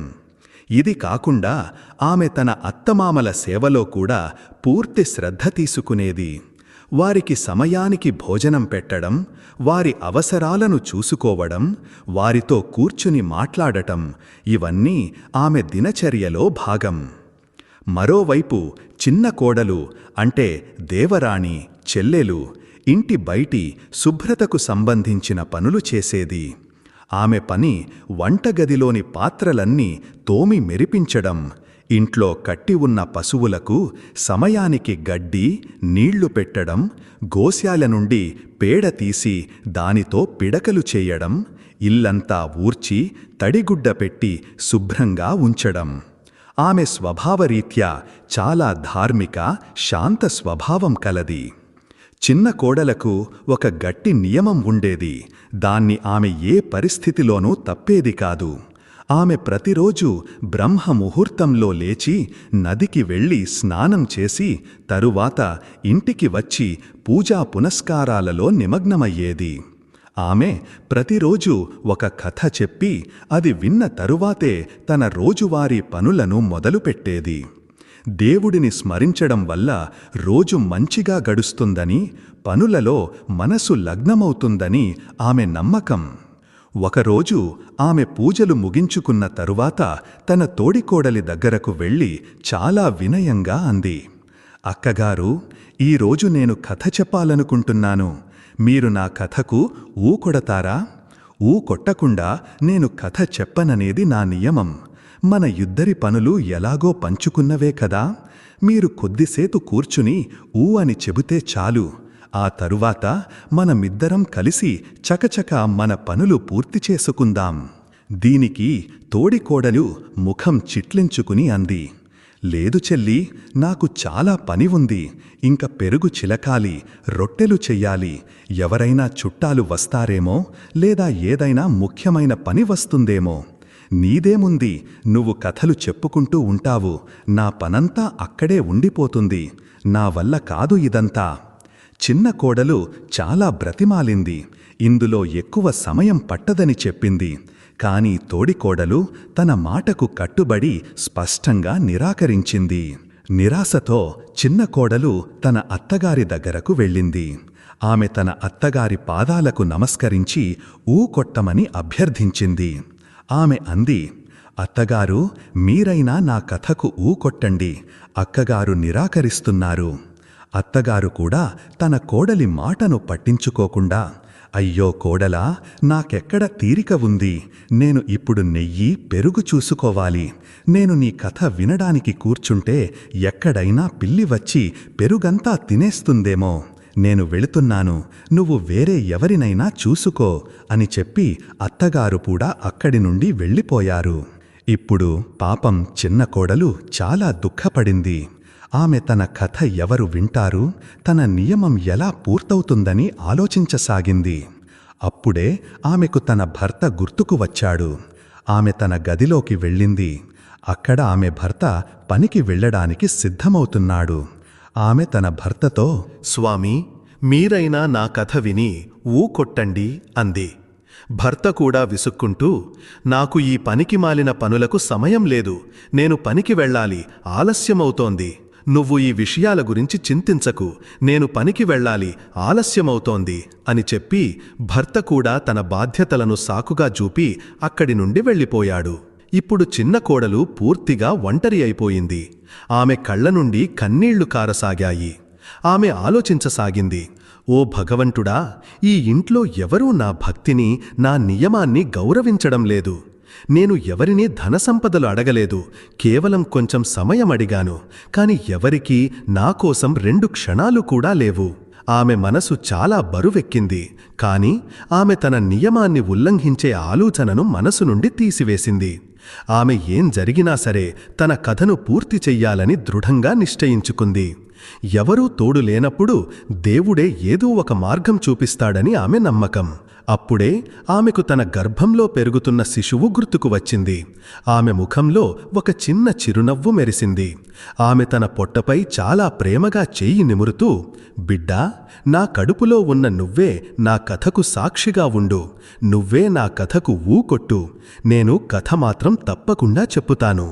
ఇది కాకుండా ఆమె తన అత్తమామల సేవలో కూడా పూర్తి శ్రద్ధ తీసుకునేది. వారికి సమయానికి భోజనం పెట్టడం, వారి అవసరాలను చూసుకోవడం, వారితో కూర్చుని మాట్లాడటం, ఇవన్నీ ఆమె దినచర్యలో భాగం. మరోవైపు చిన్న కోడలు అంటే దేవరాణి, చెల్లెలు ఇంటి బయటి శుభ్రతకు సంబంధించిన పనులు చేసేది. ఆమె పని వంటగదిలోని పాత్రలన్నీ తోమి మెరిపించడం, ఇంట్లో కట్టి ఉన్న పశువులకు సమయానికి గడ్డి, నీళ్లు పెట్టడం, గోశాల నుండి పేడ తీసి దానితో పిడకలు చేయడం, ఇల్లంతా ఊర్చి తడిగుడ్డ పెట్టి శుభ్రంగా ఉంచడం. ఆమె స్వభావరీత్యా చాలా ధార్మిక, శాంత స్వభావం కలది. చిన్న కోడలకు ఒక గట్టి నియమం ఉండేది. దాన్ని ఆమె ఏ పరిస్థితిలోనూ తప్పేది కాదు. ఆమె ప్రతిరోజు బ్రహ్మ ముహూర్తంలో లేచి నదికి వెళ్లి స్నానం చేసి తరువాత ఇంటికి వచ్చి పూజా పునస్కారాలలో నిమగ్నమయ్యేది. ఆమె ప్రతిరోజు ఒక కథ చెప్పి అది విన్న తరువాతే తన రోజువారీ పనులను మొదలుపెట్టేది. దేవుడిని స్మరించడం వల్ల రోజు మంచిగా గడుస్తుందని, పనులలో మనసు లగ్నమవుతుందని ఆమె నమ్మకం. ఒకరోజు ఆమె పూజలు ముగించుకున్న తరువాత తన తోడికోడలి దగ్గరకు వెళ్ళి చాలా వినయంగా అంది, అక్కగారు, ఈరోజు నేను కథ చెప్పాలనుకుంటున్నాను. మీరు నా కథకు కొడతారా? కొట్టకుండా నేను కథ చెప్పననేది నా నియమం. మన ఇద్దరి పనులు ఎలాగో పంచుకున్నవే కదా. మీరు కొద్దిసేపు కూర్చుని అని చెబితే చాలు. ఆ తరువాత మనమిద్దరం కలిసి చకచక మన పనులు పూర్తి చేసుకుందాం. దీనికి తోడికోడలు ముఖం చిట్లించుకుని అంది, లేదు చెల్లి, నాకు చాలా పని ఉంది. ఇంక పెరుగు చిలకాలి, రొట్టెలు చెయ్యాలి, ఎవరైనా చుట్టాలు వస్తారేమో, లేదా ఏదైనా ముఖ్యమైన పని వస్తుందేమో. నీదేముంది, నువ్వు కథలు చెప్పుకుంటూ ఉంటావు, నా పనంతా అక్కడే ఉండిపోతుంది. నా వల్ల కాదు ఇదంతా. చిన్న కోడలు చాలా బ్రతిమాలింది, ఇందులో ఎక్కువ సమయం పట్టదని చెప్పింది. కాని తోడికోడలు తన మాటకు కట్టుబడి స్పష్టంగా నిరాకరించింది. నిరాశతో చిన్న కోడలు తన అత్తగారి దగ్గరకు వెళ్ళింది. ఆమె తన అత్తగారి పాదాలకు నమస్కరించి కొట్టమని అభ్యర్థించింది. ఆమె అంది, అత్తగారు, మీరైనా నా కథకు కొట్టండి. అక్కగారు నిరాకరిస్తున్నారు. అత్తగారు కూడా తన కోడలి మాటను పట్టించుకోకుండా, అయ్యో కోడలా, నాకెక్కడ తీరిక ఉంది. నేను ఇప్పుడు నెయ్యి, పెరుగు చూసుకోవాలి. నేను నీ కథ వినడానికి కూర్చుంటే ఎక్కడైనా పిల్లి వచ్చి పెరుగంతా తినేస్తుందేమో. నేను వెళుతున్నాను, నువ్వు వేరే ఎవరినైనా చూసుకో అని చెప్పి అత్తగారు కూడా అక్కడి నుండి వెళ్ళిపోయారు. ఇప్పుడు పాపం చిన్న కోడలు చాలా దుఃఖపడింది. ఆమె తన కథ ఎవరు వింటారు, తన నియమం ఎలా పూర్తవుతుందని ఆలోచించసాగింది. అప్పుడే ఆమెకు తన భర్త గుర్తుకు వచ్చాడు. ఆమె తన గదిలోకి వెళ్ళింది. అక్కడ ఆమె భర్త పనికి వెళ్ళడానికి సిద్ధమవుతున్నాడు. ఆమె తన భర్తతో, స్వామీ, మీరైనా నా కథ విని కొట్టండి అంది. భర్త కూడా విసుక్కుంటూ, నాకు ఈ పనికి మాలిన పనులకు సమయం లేదు, నేను పనికి వెళ్ళాలి, ఆలస్యమవుతోంది. నువ్వు ఈ విషయాల గురించి చింతించకు, నేను పనికి వెళ్ళాలి, ఆలస్యమవుతోంది అని చెప్పి భర్త కూడా తన బాధ్యతలను సాకుగా చూపి అక్కడి నుండి వెళ్ళిపోయాడు. ఇప్పుడు చిన్న కోడలు పూర్తిగా ఒంటరి అయిపోయింది. ఆమె కళ్ళ నుండి కన్నీళ్లు కారసాగాయి. ఆమె ఆలోచించసాగింది, ఓ భగవంతుడా, ఈ ఇంట్లో ఎవరూ నా భక్తిని, నా నియమాన్ని గౌరవించడం లేదు. నేను ఎవరినీ ధనసంపదలు అడగలేదు, కేవలం కొంచెం సమయం అడిగాను. కాని ఎవరికీ నా కోసం 2 క్షణాలు కూడా లేవు. ఆమె మనసు చాలా బరువెక్కింది. కాని ఆమె తన నియమాన్ని ఉల్లంఘించే ఆలోచనను మనసు నుండి తీసివేసింది. ఆమె ఏం జరిగినా సరే తన కథను పూర్తి చెయ్యాలని దృఢంగా నిశ్చయించుకుంది. ఎవరూ తోడు లేనప్పుడు దేవుడే ఏదో ఒక మార్గం చూపిస్తాడని ఆమె నమ్మకం. అప్పుడే ఆమెకు తన గర్భంలో పెరుగుతున్న శిశువు గుర్తుకు వచ్చింది. ఆమె ముఖంలో ఒక చిన్న చిరునవ్వు మెరిసింది. ఆమె తన పొట్టపై చాలా ప్రేమగా చెయ్యి నిమురుతూ, బిడ్డా, నా కడుపులో ఉన్న నువ్వే నా కథకు సాక్షిగా ఉండు. నువ్వే నా కథకు కొట్టు. నేను కథ మాత్రం తప్పకుండా చెప్పుతాను.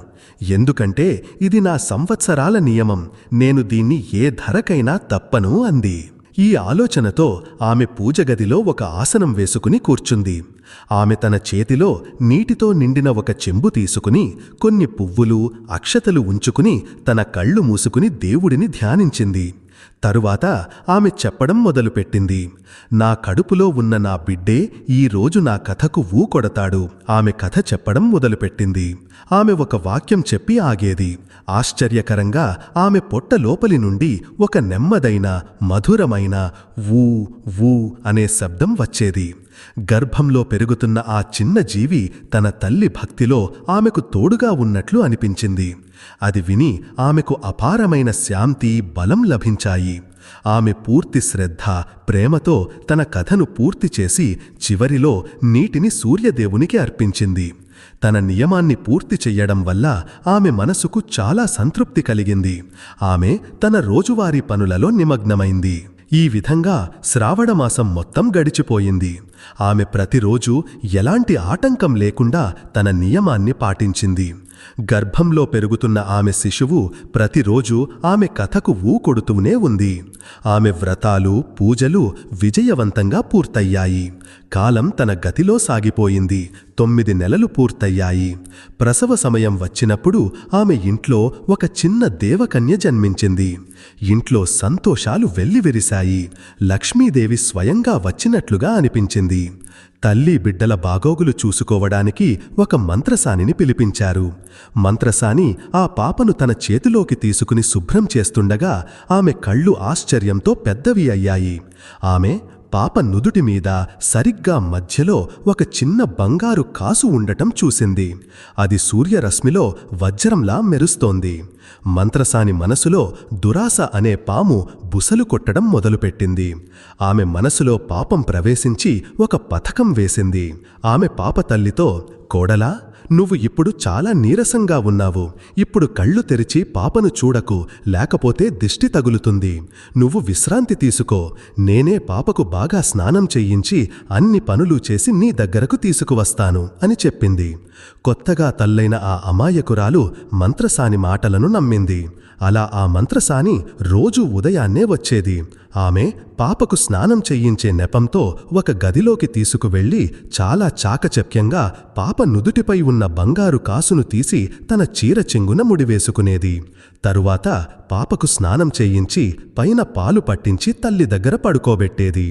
ఎందుకంటే ఇది నా సంవత్సరాల నియమం. నేను దీన్ని ఏ ధరకైనా తప్పను అంది. ఈ ఆలోచనతో ఆమె పూజగదిలో ఒక ఆసనం వేసుకుని కూర్చుంది. ఆమె తన చేతిలో నీటితో నిండిన ఒక చెంబు తీసుకుని కొన్ని పువ్వులు, అక్షతలు ఉంచుకుని తన కళ్ళు మూసుకుని దేవుడిని ధ్యానించింది. తరువాత ఆమె చెప్పడం మొదలుపెట్టింది, నా కడుపులో ఉన్న నా బిడ్డే ఈరోజు నా కథకు కొడతాడు. ఆమె కథ చెప్పడం మొదలుపెట్టింది. ఆమె ఒక వాక్యం చెప్పి ఆగేది. ఆశ్చర్యకరంగా ఆమె పొట్ట లోపలి నుండి ఒక నెమ్మదైన, మధురమైన వూ వూ అనే శబ్దం వచ్చేది. గర్భంలో పెరుగుతున్న ఆ చిన్న జీవి తన తల్లి భక్తిలో ఆమెకు తోడుగా ఉన్నట్లు అనిపించింది. అది విని ఆమెకు అపారమైన శాంతి, బలం లభించాయి. ఆమె పూర్తి శ్రద్ధ, ప్రేమతో తన కథను పూర్తి చేసి చివరిలో నీటిని సూర్యదేవునికి అర్పించింది. తన నియమాన్ని పూర్తి చెయ్యడం వల్ల ఆమె మనసుకు చాలా సంతృప్తి కలిగింది. ఆమె తన రోజువారీ పనులలో నిమగ్నమైంది. ఈ విధంగా శ్రావణమాసం మొత్తం గడిచిపోయింది. ఆమె ప్రతిరోజూ ఎలాంటి ఆటంకం లేకుండా తన నియమాన్ని పాటించింది. గర్భంలో పెరుగుతున్న ఆమె శిశువు ప్రతిరోజు ఆమె కథకు ఊకొడుతూనే ఉంది. ఆమె వ్రతాలు, పూజలు విజయవంతంగా పూర్తయ్యాయి. కాలం తన గతిలో సాగిపోయింది. 9 నెలలు పూర్తయ్యాయి. ప్రసవ సమయం వచ్చినప్పుడు ఆమె ఇంట్లో ఒక చిన్న దేవకన్య జన్మించింది. ఇంట్లో సంతోషాలు వెల్లివిరిశాయి. లక్ష్మీదేవి స్వయంగా వచ్చినట్లుగా అనిపించింది. తల్లి బిడ్డల బాగోగులు చూసుకోవడానికి ఒక మంత్రసానిని పిలిపించారు. మంత్రసాని ఆ పాపను తన చేతిలోకి తీసుకుని శుభ్రం చేస్తుండగా ఆమె కళ్ళు ఆశ్చర్యంతో పెద్దవి అయ్యాయి. ఆమె పాప నుదుటి మీద సరిగ్గా మధ్యలో ఒక చిన్న బంగారు కాసు ఉండటం చూసింది. అది సూర్యరశ్మిలో వజ్రంలా మెరుస్తోంది. మంత్రసాని మనసులో దురాశ అనే పాము బుసలు కొట్టడం మొదలుపెట్టింది. ఆమె మనసులో పాపం ప్రవేశించి ఒక పథకం వేసింది. ఆమె పాప తల్లితో, కోడలా, నువ్వు ఇప్పుడు చాలా నీరసంగా ఉన్నావు. ఇప్పుడు కళ్ళు తెరిచి పాపను చూడకు, లేకపోతే దిష్టి తగులుతుంది. నువ్వు విశ్రాంతి తీసుకో. నేనే పాపకు బాగా స్నానం చెయ్యించి అన్ని పనులు చేసి నీ దగ్గరకు తీసుకువస్తాను అని చెప్పింది. కొత్తగా తల్లైన ఆ అమాయకురాలు మంత్రసాని మాటలను నమ్మింది. అలా ఆ మంత్రసాని రోజూ ఉదయాన్నే వచ్చేది. ఆమె పాపకు స్నానం చెయ్యించే నెపంతో ఒక గదిలోకి తీసుకువెళ్లి చాలా చాకచక్యంగా పాప నుదుటిపై ఉన్న బంగారు కాసును తీసి తన చీర చెంగున ముడివేసుకునేది. తరువాత పాపకు స్నానం చేయించి పైన పాలు పట్టించి తల్లి దగ్గర పడుకోబెట్టేది.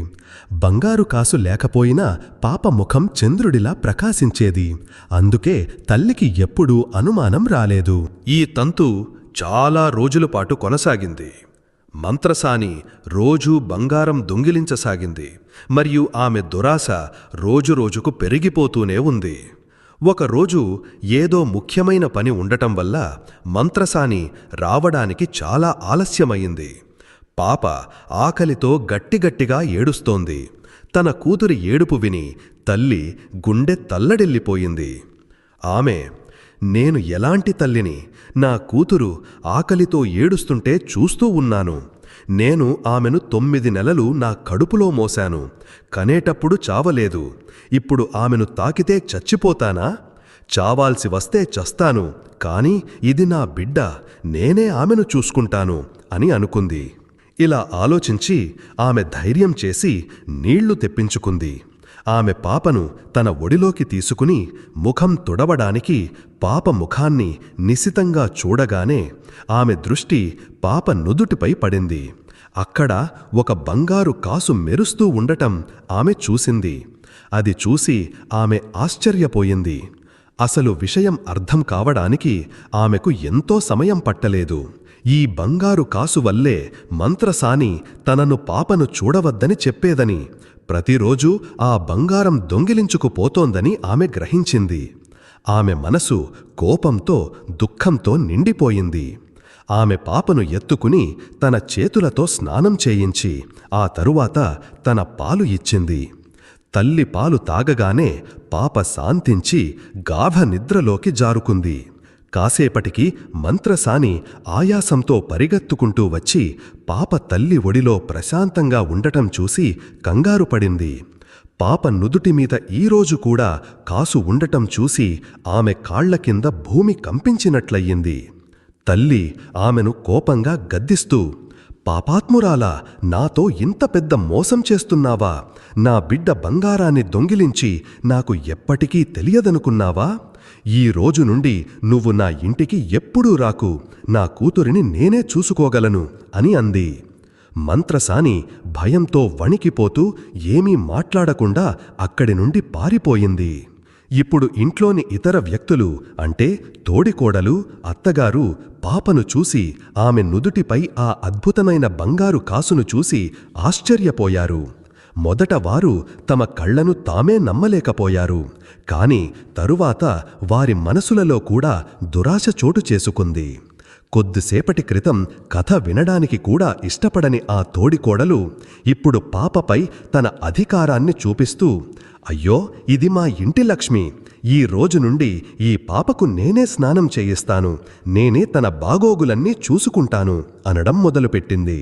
బంగారు కాసు లేకపోయినా పాప ముఖం చంద్రుడిలా ప్రకాశించేది. అందుకే తల్లికి ఎప్పుడూ అనుమానం రాలేదు. ఈ తంతు చాలా రోజుల పాటు కొనసాగింది. మంత్రసాని రోజూ బంగారం దొంగిలించసాగింది. మరియు ఆమె దురాశ రోజురోజుకు పెరిగిపోతూనే ఉంది. ఒకరోజు ఏదో ముఖ్యమైన పని ఉండటం వల్ల మంత్రసాని రావడానికి చాలా ఆలస్యమయింది. పాప ఆకలితో గట్టిగట్టిగా ఏడుస్తోంది. తన కూతురి ఏడుపు విని తల్లి గుండె తల్లడిల్లిపోయింది. ఆమె, నేను ఎలాంటి తల్లిని? నా కూతురు ఆకలితో ఏడుస్తుంటే చూస్తూ ఉన్నాను. నేను ఆమెను 9 నెలలు నా కడుపులో మోశాను. కనేటప్పుడు చావలేదు. ఇప్పుడు ఆమెను తాకితే చచ్చిపోతానా? చావాల్సి వస్తే చస్తాను. కాని ఇది నా బిడ్డ, నేనే ఆమెను చూసుకుంటాను అని అనుకుంది. ఇలా ఆలోచించి ఆమె ధైర్యం చేసి నీళ్లు తెప్పించుకుంది. ఆమె పాపను తన ఒడిలోకి తీసుకుని ముఖం తుడవడానికి పాప ముఖాన్ని నిశితంగా చూడగానే ఆమె దృష్టి పాప నుదుటిపై పడింది. అక్కడ ఒక బంగారు కాసు మెరుస్తూ ఉండటం ఆమె చూసింది. అది చూసి ఆమె ఆశ్చర్యపోయింది. అసలు విషయం అర్థం కావడానికి ఆమెకు ఎంతో సమయం పట్టలేదు. ఈ బంగారు కాసు వల్లే మంత్రసాని తనను పాపను చూడవద్దని చెప్పేదని, ప్రతిరోజూ ఆ బంగారం దొంగిలించుకుపోతోందని ఆమె గ్రహించింది. ఆమె మనసు కోపంతో, దుఃఖంతో నిండిపోయింది. ఆమె పాపను ఎత్తుకుని తన చేతులతో స్నానం చేయించి ఆ తరువాత తన పాలు ఇచ్చింది. తల్లి పాలు తాగగానే పాప శాంతించి గాఢ నిద్రలోకి జారుకుంది. కాసేపటికి మంత్రసాని ఆయాసంతో పరిగెత్తుకుంటూ వచ్చి పాప తల్లి ఒడిలో ప్రశాంతంగా ఉండటం చూసి కంగారు పడింది. పాప నుదుటి మీద ఈరోజు కూడా కాసు ఉండటం చూసి ఆమె కాళ్ల కింద భూమి కంపించినట్లయింది. తల్లి ఆమెను కోపంగా గద్దిస్తూ, పాపాత్మురాలా, నాతో ఇంత పెద్ద మోసం చేస్తున్నావా? నా బిడ్డ బంగారాన్ని దొంగిలించి నాకు ఎప్పటికీ తెలియదనుకున్నావా? ఈ రోజు నుండి నువ్వు నా ఇంటికి ఎప్పుడూ రాకు. నా కూతురిని నేనే చూసుకోగలను అని అంది. మంత్రసాని భయంతో వణికిపోతూ ఏమీ మాట్లాడకుండా అక్కడి నుండి పారిపోయింది. ఇప్పుడు ఇంట్లోని ఇతర వ్యక్తులు అంటే తోడికోడలు, అత్తగారు పాపను చూసి ఆమె నుదుటిపై ఆ అద్భుతమైన బంగారు కాసును చూసి ఆశ్చర్యపోయారు. మొదట వారు తమ కళ్లను తామే నమ్మలేకపోయారు. కాని తరువాత వారి మనసులలో కూడా దురాశ చోటు చేసుకుంది. కొద్దిసేపటి క్రితం కథ వినడానికి కూడా ఇష్టపడని ఆ తోడికోడలు ఇప్పుడు పాపపై తన అధికారాన్ని చూపిస్తూ, అయ్యో, ఇది మా ఇంటి లక్ష్మి. ఈ రోజు నుండి ఈ పాపకు నేనే స్నానం చేయిస్తాను. నేనే తన బాగోగులన్నీ చూసుకుంటాను అనడం మొదలుపెట్టింది.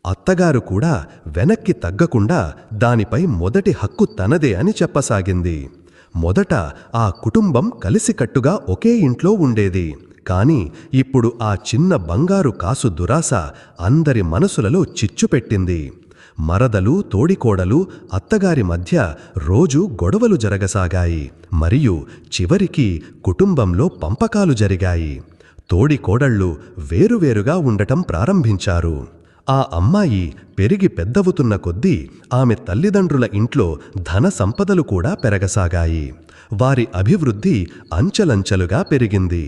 అత్తగారు కూడా వెనక్కి తగ్గకుండా దానిపై మొదటి హక్కు తనదే అని చెప్పసాగింది. మొదట ఆ కుటుంబం కలిసికట్టుగా ఒకే ఇంట్లో ఉండేది. కాని ఇప్పుడు ఆ చిన్న బంగారు కాసు దురాశ అందరి మనసులలో చిచ్చుపెట్టింది. మరదలు, తోడికోడలు, అత్తగారి మధ్య రోజూ గొడవలు జరగసాగాయి. మరియు చివరికి కుటుంబంలో పంపకాలు జరిగాయి. తోడికోడళ్ళు వేరువేరుగా ఉండటం ప్రారంభించారు. ఆ అమ్మాయి పెరిగి పెద్దవుతున్న కొద్దీ ఆమె తల్లిదండ్రుల ఇంట్లో ధన సంపదలు కూడా పెరగసాగాయి. వారి అభివృద్ధి అంచెలంచెలుగా పెరిగింది.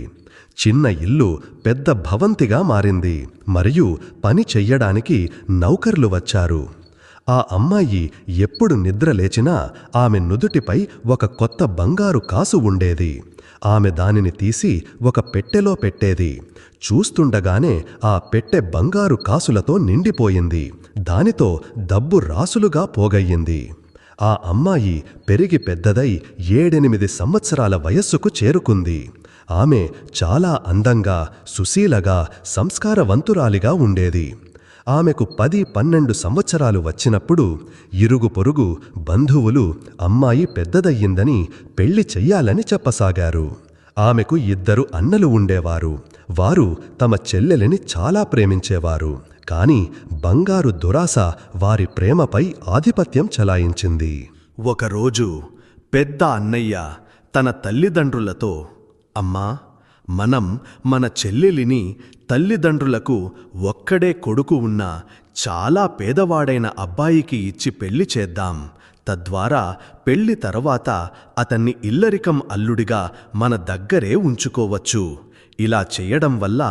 చిన్న ఇల్లు పెద్ద భవంతిగా మారింది. మరియు పని చెయ్యడానికి నౌకర్లు వచ్చారు. ఆ అమ్మాయి ఎప్పుడు నిద్ర లేచినా ఆమె నుదుటిపై ఒక కొత్త బంగారు కాసు ఉండేది. ఆమె దానిని తీసి ఒక పెట్టెలో పెట్టేది. చూస్తుండగానే ఆ పెట్టె బంగారు కాసులతో నిండిపోయింది. దానితో డబ్బు రాసులుగా పోగయ్యింది. ఆ అమ్మాయి పెరిగి పెద్దదై 7-8 సంవత్సరాల వయస్సుకు చేరుకుంది. ఆమె చాలా అందంగా, సుశీలగా, సంస్కారవంతురాలిగా ఉండేది. ఆమెకు 10-12 సంవత్సరాలు వచ్చినప్పుడు ఇరుగు పొరుగు బంధువులు అమ్మాయి పెద్దదయ్యిందని పెళ్లి చెయ్యాలని చెప్పసాగారు. ఆమెకు 2 అన్నలు ఉండేవారు. వారు తమ చెల్లెలిని చాలా ప్రేమించేవారు. కాని బంగారు దురాశ వారి ప్రేమపై ఆధిపత్యం చెలాయించింది. ఒకరోజు పెద్ద అన్నయ్య తన తల్లిదండ్రులతో, అమ్మా, మనం మన చెల్లెలిని తల్లిదండ్రులకు ఒక్కడే కొడుకు ఉన్న చాలా పేదవాడైన అబ్బాయికి ఇచ్చి పెళ్లి చేద్దాం. తద్వారా పెళ్లి తర్వాత అతన్ని ఇల్లరికం అల్లుడిగా మన దగ్గరే ఉంచుకోవచ్చు. ఇలా చేయడం వల్ల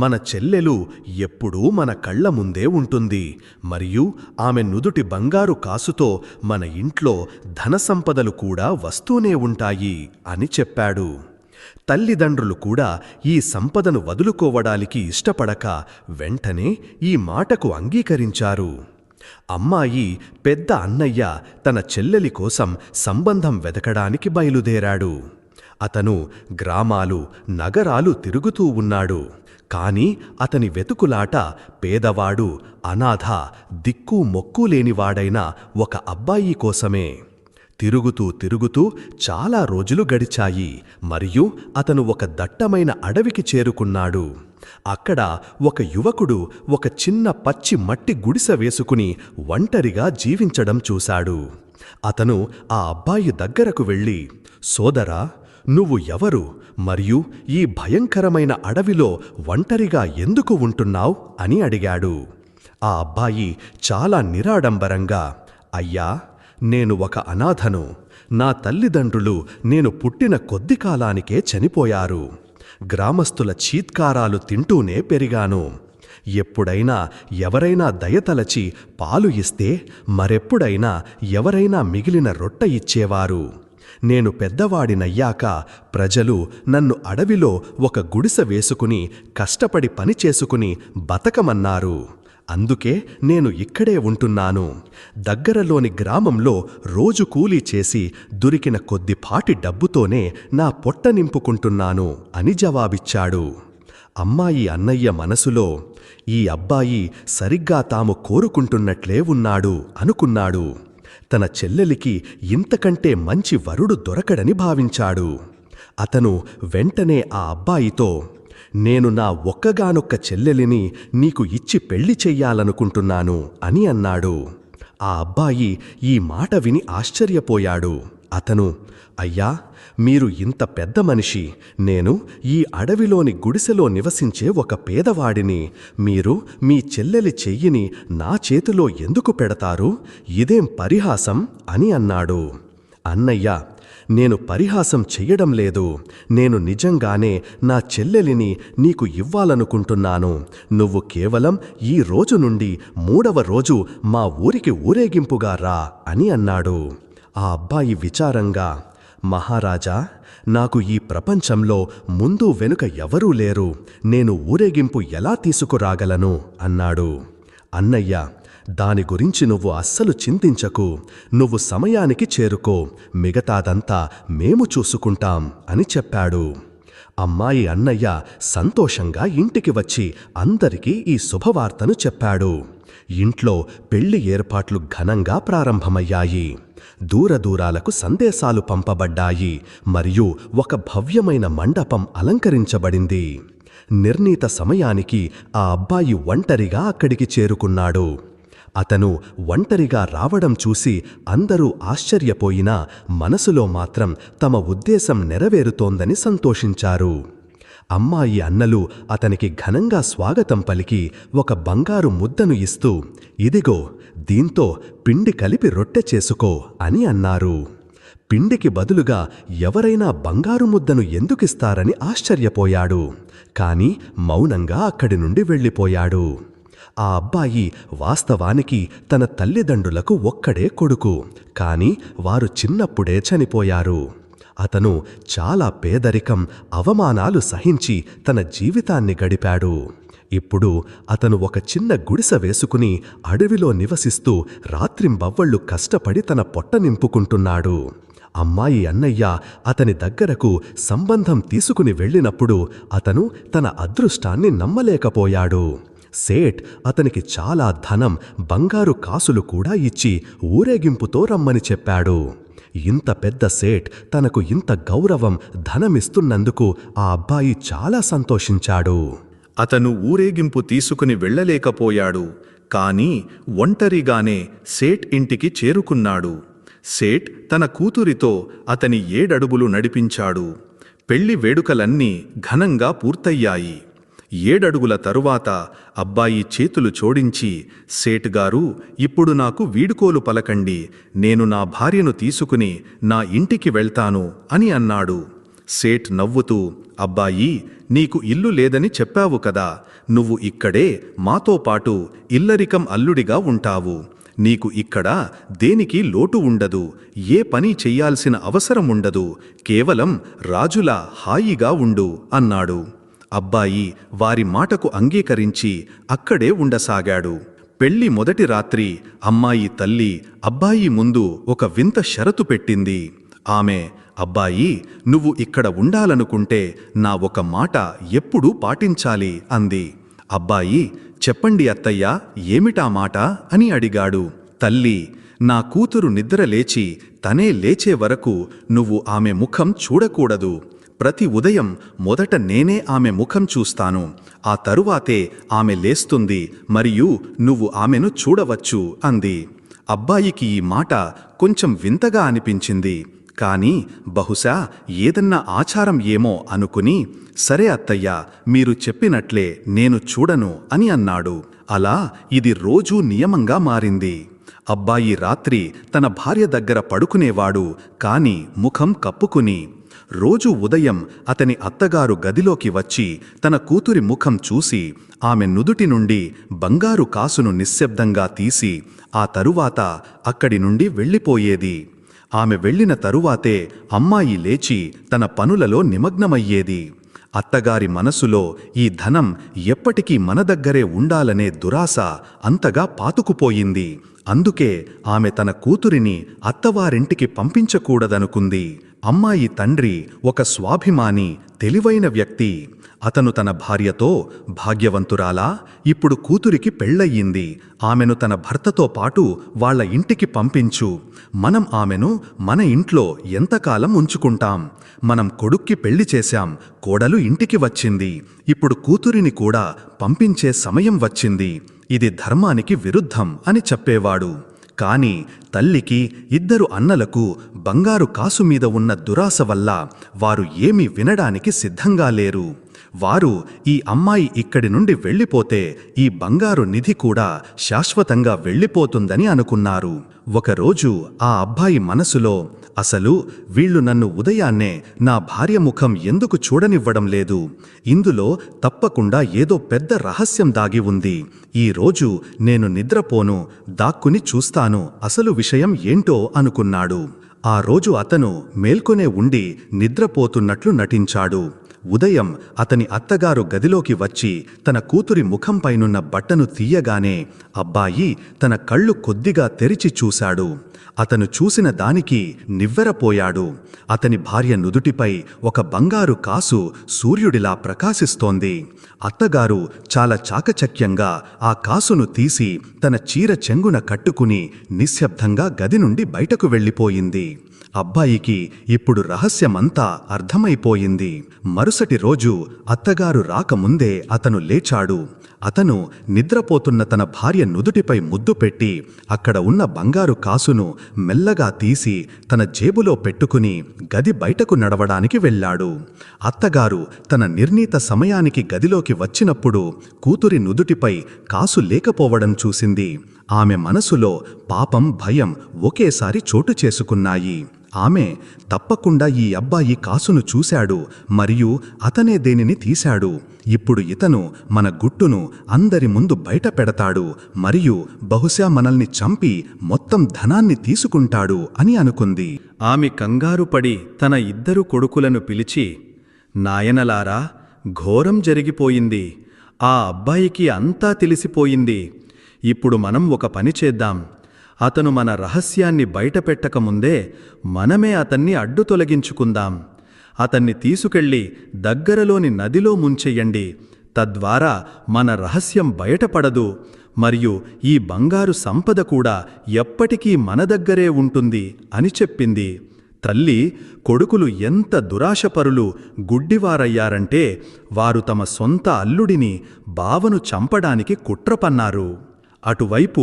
మన చెల్లెలు ఎప్పుడూ మన కళ్ల ముందే ఉంటుంది. మరియు ఆమె నుదుటి బంగారు కాసుతో మన ఇంట్లో ధనసంపదలు కూడా వస్తూనే ఉంటాయి అని చెప్పాడు. తల్లిదండ్రులు కూడా ఈ సంపదను వదులుకోవడానికి ఇష్టపడక వెంటనే ఈ మాటకు అంగీకరించారు. అమ్మాయి పెద్ద అన్నయ్య తన చెల్లెలి కోసం సంబంధం వెతకడానికి బయలుదేరాడు. అతను గ్రామాలు, నగరాలు తిరుగుతూ ఉన్నాడు. కాని అతని వెతుకులాట పేదవాడు, అనాథ, దిక్కు మొక్కు లేనివాడైన ఒక అబ్బాయి కోసమే. తిరుగుతూ తిరుగుతూ చాలా రోజులు గడిచాయి. మరియు అతను ఒక దట్టమైన అడవికి చేరుకున్నాడు. అక్కడ ఒక యువకుడు ఒక చిన్న పచ్చి మట్టి గుడిసె వేసుకుని ఒంటరిగా జీవించడం చూశాడు. అతను ఆ అబ్బాయి దగ్గరకు వెళ్ళి, సోదరా, నువ్వు ఎవరు? మరియు ఈ భయంకరమైన అడవిలో ఒంటరిగా ఎందుకు ఉంటున్నావ్ అని అడిగాడు. ఆ అబ్బాయి చాలా నిరాడంబరంగా, అయ్యా, నేను ఒక అనాథను. నా తల్లిదండ్రులు నేను పుట్టిన కొద్ది కాలానికే చనిపోయారు. గ్రామస్తుల చీత్కారాలు తింటూనే పెరిగాను. ఎప్పుడైనా ఎవరైనా దయతలచి పాలు ఇస్తే మరెప్పుడైనా ఎవరైనా మిగిలిన రొట్టె ఇచ్చేవారు. నేను పెద్దవాడినయ్యాక ప్రజలు నన్ను అడవిలో ఒక గుడిసె వేసుకుని కష్టపడి పని చేసుకుని బతకమన్నారు. అందుకే నేను ఇక్కడే ఉంటున్నాను. దగ్గరలోని గ్రామంలో రోజు కూలీ చేసి దొరికిన కొద్దిపాటి డబ్బుతోనే నా పొట్ట నింపుకుంటున్నాను అని జవాబిచ్చాడు. అమ్మాయి అన్నయ్య మనసులో, ఈ అబ్బాయి సరిగ్గా తాము కోరుకుంటున్నట్లే ఉన్నాడు అనుకున్నాడు. తన చెల్లెలికి ఇంతకంటే మంచి వరుడు దొరకడని భావించాడు. అతను వెంటనే ఆ అబ్బాయితో, నేను నా ఒక్కగానొక్క చెల్లెలిని నీకు ఇచ్చి పెళ్లి చెయ్యాలనుకుంటున్నాను అని అన్నాడు. ఆ అబ్బాయి ఈ మాట విని ఆశ్చర్యపోయాడు. అతను, అయ్యా, మీరు ఇంత పెద్ద మనిషి. నేను ఈ అడవిలోని గుడిసెలో నివసించే ఒక పేదవాడిని. మీరు మీ చెల్లెలి చెయ్యిని నా చేతిలో ఎందుకు పెడతారు? ఇదేం పరిహాసం అని అన్నాడు. అన్నయ్య, నేను పరిహాసం చెయ్యడం లేదు. నేను నిజంగానే నా చెల్లెలిని నీకు ఇవ్వాలనుకుంటున్నాను. నువ్వు కేవలం ఈ రోజు నుండి 3వ రోజు మా ఊరికి ఊరేగింపుగా రా అని అన్నాడు. ఆ అబ్బాయి విచారంగా, మహారాజా, నాకు ఈ ప్రపంచంలో ముందు వెనుక ఎవరూ లేరు. నేను ఊరేగింపు ఎలా తీసుకురాగలను అన్నాడు. అన్నయ్య, దాని గురించి నువ్వు అస్సలు చింతించకు. నువ్వు సమయానికి చేరుకో. మిగతాదంతా మేము చూసుకుంటాం అని చెప్పాడు. అమ్మాయి అన్నయ్య సంతోషంగా ఇంటికి వచ్చి అందరికీ ఈ శుభవార్తను చెప్పాడు. ఇంట్లో పెళ్లి ఏర్పాట్లు ఘనంగా ప్రారంభమయ్యాయి. దూరదూరాలకు సందేశాలు పంపబడ్డాయి మరియు ఒక భవ్యమైన మండపం అలంకరించబడింది. నిర్ణీత సమయానికి ఆ అబ్బాయి ఒంటరిగా అక్కడికి చేరుకున్నాడు. అతను ఒంటరిగా రావడం చూసి అందరూ ఆశ్చర్యపోయినా మనసులో మాత్రం తమ ఉద్దేశం నెరవేరుతోందని సంతోషించారు. అమ్మాయి అన్నలు అతనికి ఘనంగా స్వాగతం పలికి ఒక బంగారు ముద్దను ఇస్తూ, "ఇదిగో, దీంతో పిండి కలిపి రొట్టె చేసుకో" అని అన్నారు. పిండికి బదులుగా ఎవరైనా బంగారు ముద్దను ఎందుకిస్తారని ఆశ్చర్యపోయాడు. కాని మౌనంగా అక్కడి నుండి వెళ్ళిపోయాడు. ఆ అబ్బాయి వాస్తవానికి తన తల్లిదండ్రులకు ఒక్కడే కొడుకు, కాని వారు చిన్నప్పుడే చనిపోయారు. అతను చాలా పేదరికం, అవమానాలు సహించి తన జీవితాన్ని గడిపాడు. ఇప్పుడు అతను ఒక చిన్న గుడిసె వేసుకుని అడవిలో నివసిస్తూ రాత్రింబవ్వళ్ళు కష్టపడి తన పొట్ట నింపుకుంటున్నాడు. అమ్మాయి అన్నయ్య అతని దగ్గరకు సంబంధం తీసుకుని వెళ్ళినప్పుడు అతను తన అదృష్టాన్ని నమ్మలేకపోయాడు. సేట్ అతనికి చాలా ధనం, బంగారు కాసులు కూడా ఇచ్చి ఊరేగింపుతో రమ్మని చెప్పాడు. ఇంత పెద్ద సేట్ తనకు ఇంత గౌరవం, ధనమిస్తున్నందుకు ఆ అబ్బాయి చాలా సంతోషించాడు. అతను ఊరేగింపు తీసుకుని వెళ్ళలేకపోయాడు. కాని ఒంటరిగానే సేట్ ఇంటికి చేరుకున్నాడు. సేట్ తన కూతురితో అతని 7 అడుగులు నడిపించాడు. పెళ్లి వేడుకలన్నీ ఘనంగా పూర్తయ్యాయి. 7 అడుగుల తరువాత అబ్బాయి చేతులు జోడించి, "సేట్ గారు, ఇప్పుడు నాకు వీడుకోలు పలకండి. నేను నా భార్యను తీసుకుని నా ఇంటికి వెళ్తాను" అని అన్నాడు. సేట్ నవ్వుతూ, "అబ్బాయి, నీకు ఇల్లు లేదని చెప్పావు కదా. నువ్వు ఇక్కడే మాతో పాటు ఇల్లరికం అల్లుడిగా ఉంటావు. నీకు ఇక్కడ దేనికి లోటు ఉండదు. ఏ పని చెయ్యాల్సిన అవసరం ఉండదు. కేవలం రాజులా హాయిగా ఉండు" అన్నాడు. అబ్బాయి వారి మాటకు అంగీకరించి అక్కడే ఉండసాగాడు. పెళ్లి మొదటి రాత్రి అమ్మాయి తల్లి అబ్బాయి ముందు ఒక వింత షరతు పెట్టింది. ఆమె, "అబ్బాయి, నువ్వు ఇక్కడ ఉండాలనుకుంటే నా ఒక మాట ఎప్పుడూ పాటించాలి" అంది. అబ్బాయి, "చెప్పండి అత్తయ్యా, ఏమిటా మాట" అని అడిగాడు. తల్లి, "నా కూతురు నిద్ర లేచి తనే లేచే వరకు నువ్వు ఆమె ముఖం చూడకూడదు. ప్రతి ఉదయం మొదట నేనే ఆమె ముఖం చూస్తాను. ఆ తరువాతే ఆమె లేస్తుంది మరియు నువ్వు ఆమెను చూడవచ్చు" అంది. అబ్బాయికి ఈ మాట కొంచెం వింతగా అనిపించింది. కాని బహుశా ఏదన్నా ఆచారం ఏమో అనుకుని, "సరే అత్తయ్యా, మీరు చెప్పినట్లే నేను చూడను" అని అన్నాడు. అలా ఇది రోజూ నియమంగా మారింది. అబ్బాయి రాత్రి తన భార్య దగ్గర పడుకునేవాడు, కాని ముఖం కప్పుకుని. రోజు ఉదయం అతని అత్తగారు గదిలోకి వచ్చి తన కూతురి ముఖం చూసి ఆమె నుదుటి నుండి బంగారు కాసును నిశ్శబ్దంగా తీసి ఆ తరువాత అక్కడి నుండి వెళ్ళిపోయేది. ఆమె వెళ్ళిన తరువాతే అమ్మాయి లేచి తన పనులలో నిమగ్నమయ్యేది. అత్తగారి మనసులో ఈ ధనం ఎప్పటికీ మన దగ్గరే ఉండాలనే దురాశ అంతగా పాతుకుపోయింది. అందుకే ఆమె తన కూతురిని అత్తవారింటికి పంపించకూడదనుకుంది. అమ్మాయి తండ్రి ఒక స్వాభిమాని, తెలివైన వ్యక్తి. అతను తన భార్యతో, "భాగ్యవంతురాలా, ఇప్పుడు కూతురికి పెళ్ళయ్యింది. ఆమెను తన భర్తతో పాటు వాళ్ళ ఇంటికి పంపించు. మనం ఆమెను మన ఇంట్లో ఎంతకాలం ఉంచుకుంటాం? మనం కొడుక్కి పెళ్లి చేశాం, కోడలు ఇంటికి వచ్చింది. ఇప్పుడు కూతురిని కూడా పంపించే సమయం వచ్చింది. ఇది ధర్మానికి విరుద్ధం" అని చెప్పేవాడు. కాని తల్లికి, 2 అన్నలకు బంగారు కాసు మీద ఉన్న దురాశ వల్ల వారు ఏమీ వినడానికి సిద్ధంగా లేరు. వారు ఈ అమ్మాయి ఇక్కడి నుండి వెళ్ళిపోతే ఈ బంగారు నిధి కూడా శాశ్వతంగా వెళ్ళిపోతుందని అనుకున్నారు. ఒకరోజు ఆ అబ్బాయి మనసులో, "అసలు వీళ్ళు నన్ను ఉదయాన్నే నా భార్య ముఖం ఎందుకు చూడనివ్వడం లేదు? ఇందులో తప్పకుండా ఏదో పెద్ద రహస్యం దాగి ఉంది. ఈ రోజు నేను నిద్రపోను, దాక్కుని చూస్తాను అసలు విషయం ఏంటో" అనుకున్నాడు. ఆ రోజు అతను మేల్కొనే ఉండి నిద్రపోతున్నట్లు నటించాడు. ఉదయం అతని అత్తగారు గదిలోకి వచ్చి తన కూతురి ముఖంపైనున్న బట్టను తీయగానే అబ్బాయి తన కళ్ళు కొద్దిగా తెరిచి చూశాడు. అతను చూసిన దానికి నివ్వెరపోయాడు. అతని భార్య నుదుటిపై ఒక బంగారు కాసు సూర్యుడిలా ప్రకాశిస్తోంది. అత్తగారు చాలా చాకచక్యంగా ఆ కాసును తీసి తన చీర చెంగున కట్టుకుని నిశ్శబ్దంగా గది నుండి బయటకు వెళ్ళిపోయింది. అబ్బాయికి ఇప్పుడు రహస్యమంతా అర్థమైపోయింది. మరుసటి రోజు అత్తగారు రాకముందే అతను లేచాడు. అతను నిద్రపోతున్న తన భార్య నుదుటిపై ముద్దు పెట్టి అక్కడ ఉన్న బంగారు కాసును మెల్లగా తీసి తన జేబులో పెట్టుకుని గది బయటకు నడవడానికి వెళ్ళాడు. అత్తగారు తన నిర్ణీత సమయానికి గదిలోకి వచ్చినప్పుడు కూతురి నుదుటిపై కాసు లేకపోవడం చూసింది. ఆమె మనసులో పాపం, భయం ఒకేసారి చోటు చేసుకున్నాయి. ఆమె తప్పకుండా ఈ అబ్బాయి కాసును చూశాడు మరియు అతనే దేనిని తీశాడు. ఇప్పుడు ఇతను మన గుట్టును అందరి ముందు బయట పెడతాడు మరియు బహుశా మనల్ని చంపి మొత్తం ధనాన్ని తీసుకుంటాడు అని అనుకుంది. ఆమె కంగారుపడి తన ఇద్దరు కొడుకులను పిలిచి, నాయనలారా, ఘోరం జరిగిపోయింది. ఆ అబ్బాయికి అంతా తెలిసిపోయింది. ఇప్పుడు మనం ఒక పని చేద్దాం. అతను మన రహస్యాన్ని బయటపెట్టకముందే మనమే అతన్ని అడ్డు తొలగించుకుందాం. అతన్ని తీసుకెళ్ళి దగ్గరలోని నదిలో ముంచెయ్యండి. తద్వారా మన రహస్యం బయటపడదు మరియు ఈ బంగారు సంపద కూడా ఎప్పటికీ మన దగ్గరే ఉంటుంది అని చెప్పింది. తల్లి, కొడుకులు ఎంత దురాశపరులు, గుడ్డివారయ్యారంటే వారు తమ సొంత అల్లుడిని, బావను చంపడానికి కుట్ర పన్నారు. అటువైపు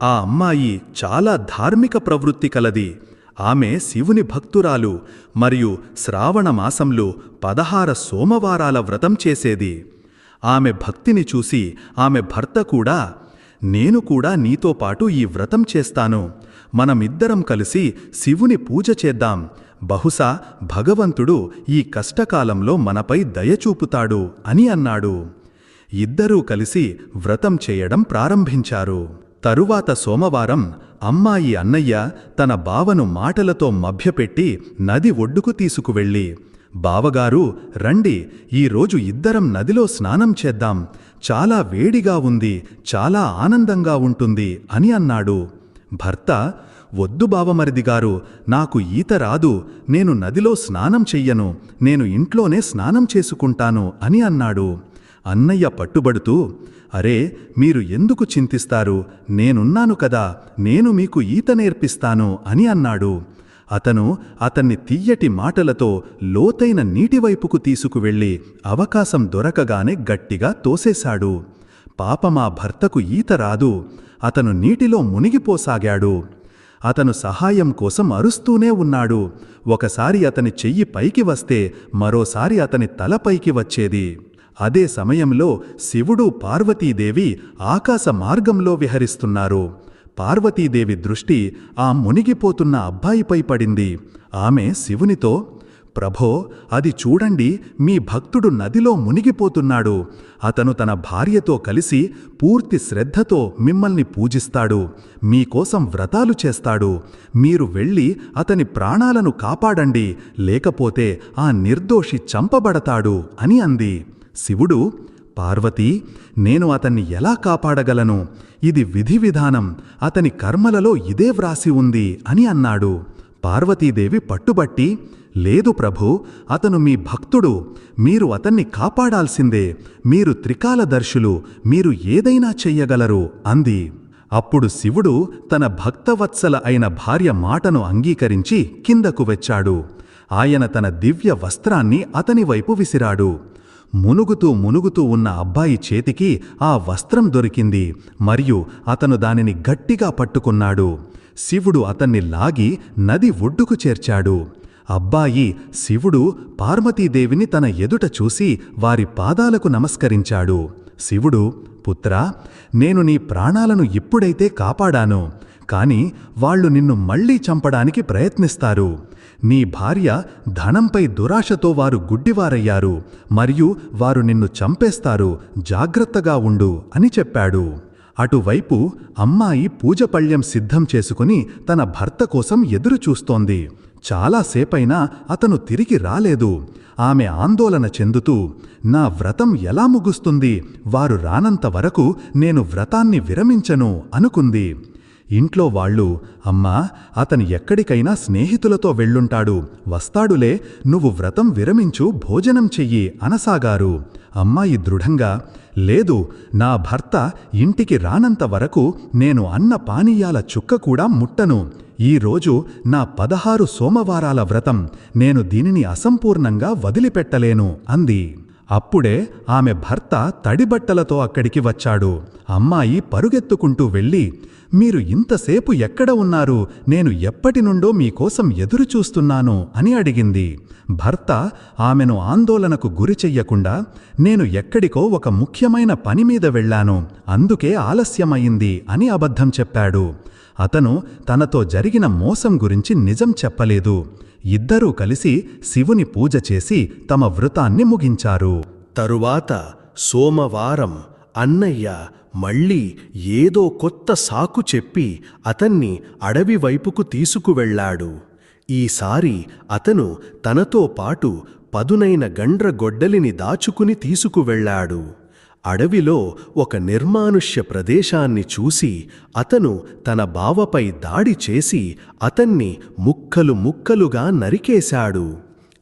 ఆ అమ్మాయి చాలా ధార్మిక ప్రవృత్తి కలది. ఆమె శివుని భక్తురాలు మరియు శ్రావణ మాసంలో 16 సోమవారాల వ్రతం చేసేది. ఆమె భక్తిని చూసి ఆమె భర్త కూడా, నేను కూడా నీతో పాటు ఈ వ్రతం చేస్తాను. మనమిద్దరం కలిసి శివుని పూజ చేద్దాం. బహుశా భగవంతుడు ఈ కష్టకాలంలో మనపై దయచూపుతాడు అని అన్నాడు. ఇద్దరూ కలిసి వ్రతం చేయడం ప్రారంభించారు. తరువాత సోమవారం అమ్మాయి అన్నయ్య తన బావను మాటలతో మభ్యపెట్టి నది ఒడ్డుకు తీసుకువెళ్ళి, బావగారు రండి, ఈరోజు ఇద్దరం నదిలో స్నానం చేద్దాం. చాలా వేడిగా ఉంది, చాలా ఆనందంగా ఉంటుంది అని అన్నాడు. భర్త, వద్దు బావమరిదిగారు, నాకు ఈత రాదు, నేను నదిలో స్నానం చెయ్యను, నేను ఇంట్లోనే స్నానం చేసుకుంటాను అని అన్నాడు. అన్నయ్య పట్టుబడుతూ, అరే, మీరు ఎందుకు చింతిస్తారు, నేనున్నాను కదా, నేను మీకు ఈత నేర్పిస్తాను అని అన్నాడు. అతను అతన్ని తియ్యటి మాటలతో లోతైన నీటివైపుకు తీసుకువెళ్ళి అవకాశం దొరకగానే గట్టిగా తోసేశాడు. పాపమా భర్తకు ఈత రాదు. అతను నీటిలో మునిగిపోసాగాడు. అతను సహాయం కోసం అరుస్తూనే ఉన్నాడు. ఒకసారి అతని చెయ్యి పైకి వస్తే మరోసారి అతని తల పైకి వచ్చేది. అదే సమయంలో శివుడు, పార్వతీదేవి ఆకాశ మార్గంలో విహరిస్తున్నారు. పార్వతీదేవి దృష్టి ఆ మునిగిపోతున్న అబ్బాయిపై పడింది. ఆమె శివునితో, ప్రభో, అది చూడండి, మీ భక్తుడు నదిలో మునిగిపోతున్నాడు. అతను తన భార్యతో కలిసి పూర్తి శ్రద్ధతో మిమ్మల్ని పూజిస్తాడు, మీకోసం వ్రతాలు చేస్తాడు. మీరు వెళ్ళి అతని ప్రాణాలను కాపాడండి, లేకపోతే ఆ నిర్దోషి చంపబడతాడు అని అంది. శివుడు, పార్వతీ, నేను అతన్ని ఎలా కాపాడగలను? ఇది విధి విధానం, అతని కర్మలలో ఇదే వ్రాసి ఉంది అని అన్నాడు. పార్వతీదేవి పట్టుబట్టి, లేదు ప్రభూ, అతను మీ భక్తుడు, మీరు అతన్ని కాపాడాల్సిందే, మీరు త్రికాలదర్శులు, మీరు ఏదైనా చెయ్యగలరు అంది. అప్పుడు శివుడు తన భక్తవత్సల అయిన భార్య మాటను అంగీకరించి కిందకు వచ్చాడు. ఆయన తన దివ్య వస్త్రాన్ని అతని వైపు విసిరాడు. మునుగుతూ ఉన్న అబ్బాయి చేతికి ఆ వస్త్రం దొరికింది మరియు అతను దానిని గట్టిగా పట్టుకున్నాడు. శివుడు అతన్ని లాగి నది ఒడ్డుకు చేర్చాడు. అబ్బాయి శివుడు పార్వతీదేవిని తన ఎదుట చూసి వారి పాదాలకు నమస్కరించాడు. శివుడు, పుత్రా, నేను నీ ప్రాణాలను ఇప్పుడైతే కాపాడాను, కాని వాళ్ళు నిన్ను మళ్లీ చంపడానికి ప్రయత్నిస్తారు. నీ భార్య ధనంపై దురాశతో వారు గుడ్డివారయ్యారు మరియు వారు నిన్ను చంపేస్తారు, జాగ్రత్తగా ఉండు అని చెప్పాడు. అటువైపు అమ్మాయి పూజపళ్యం సిద్ధం చేసుకుని తన భర్త కోసం ఎదురుచూస్తోంది. చాలాసేపైనా అతను తిరిగి రాలేదు. ఆమె ఆందోళన చెందుతూ, నా వ్రతం ఎలా ముగుస్తుంది? వారు రానంత వరకు నేను వ్రతాన్ని విరమించను అనుకుంది. ఇంట్లో వాళ్ళు, అమ్మా, అతను ఎక్కడికైనా స్నేహితులతో వెళ్ళుంటాడు, వస్తాడులే, నువ్వు వ్రతం విరమించు, భోజనం చెయ్యి అనసాగారు. అమ్మాయి దృఢంగా, లేదు, నా భర్త ఇంటికి రానంత వరకు నేను అన్న పానీయాల చుక్క కూడా ముట్టను. ఈరోజు నా 16 సోమవారాల వ్రతం, నేను దీనిని అసంపూర్ణంగా వదిలిపెట్టలేను అంది. అప్పుడే ఆమె భర్త తడిబట్టలతో అక్కడికి వచ్చాడు. అమ్మాయి పరుగెత్తుకుంటూ వెళ్ళి, మీరు ఇంతసేపు ఎక్కడ ఉన్నారు? నేను ఎప్పటినుండో మీకోసం ఎదురుచూస్తున్నాను అని అడిగింది. భర్త ఆమెను ఆందోళనకు గురిచెయ్యకుండా, నేను ఎక్కడికో ఒక ముఖ్యమైన పనిమీద వెళ్ళాను, అందుకే ఆలస్యమయింది అని అబద్ధం చెప్పాడు. అతను తనతో జరిగిన మోసం గురించి నిజం చెప్పలేదు. ఇద్దరూ కలిసి శివుని పూజ చేసి తమ వ్రతాన్ని ముగించారు. తరువాత సోమవారం అన్నయ్య మళ్ళీ ఏదో కొత్త సాకు చెప్పి అతన్ని అడవి వైపుకు తీసుకువెళ్ళాడు. ఈసారి అతను తనతో పాటు పదునైన గండ్రగొడ్డలిని దాచుకుని తీసుకువెళ్ళాడు. అడవిలో ఒక నిర్మానుష్య ప్రదేశాన్ని చూసి అతను తన బావపై దాడి చేసి అతన్ని ముక్కలు ముక్కలుగా నరికేశాడు.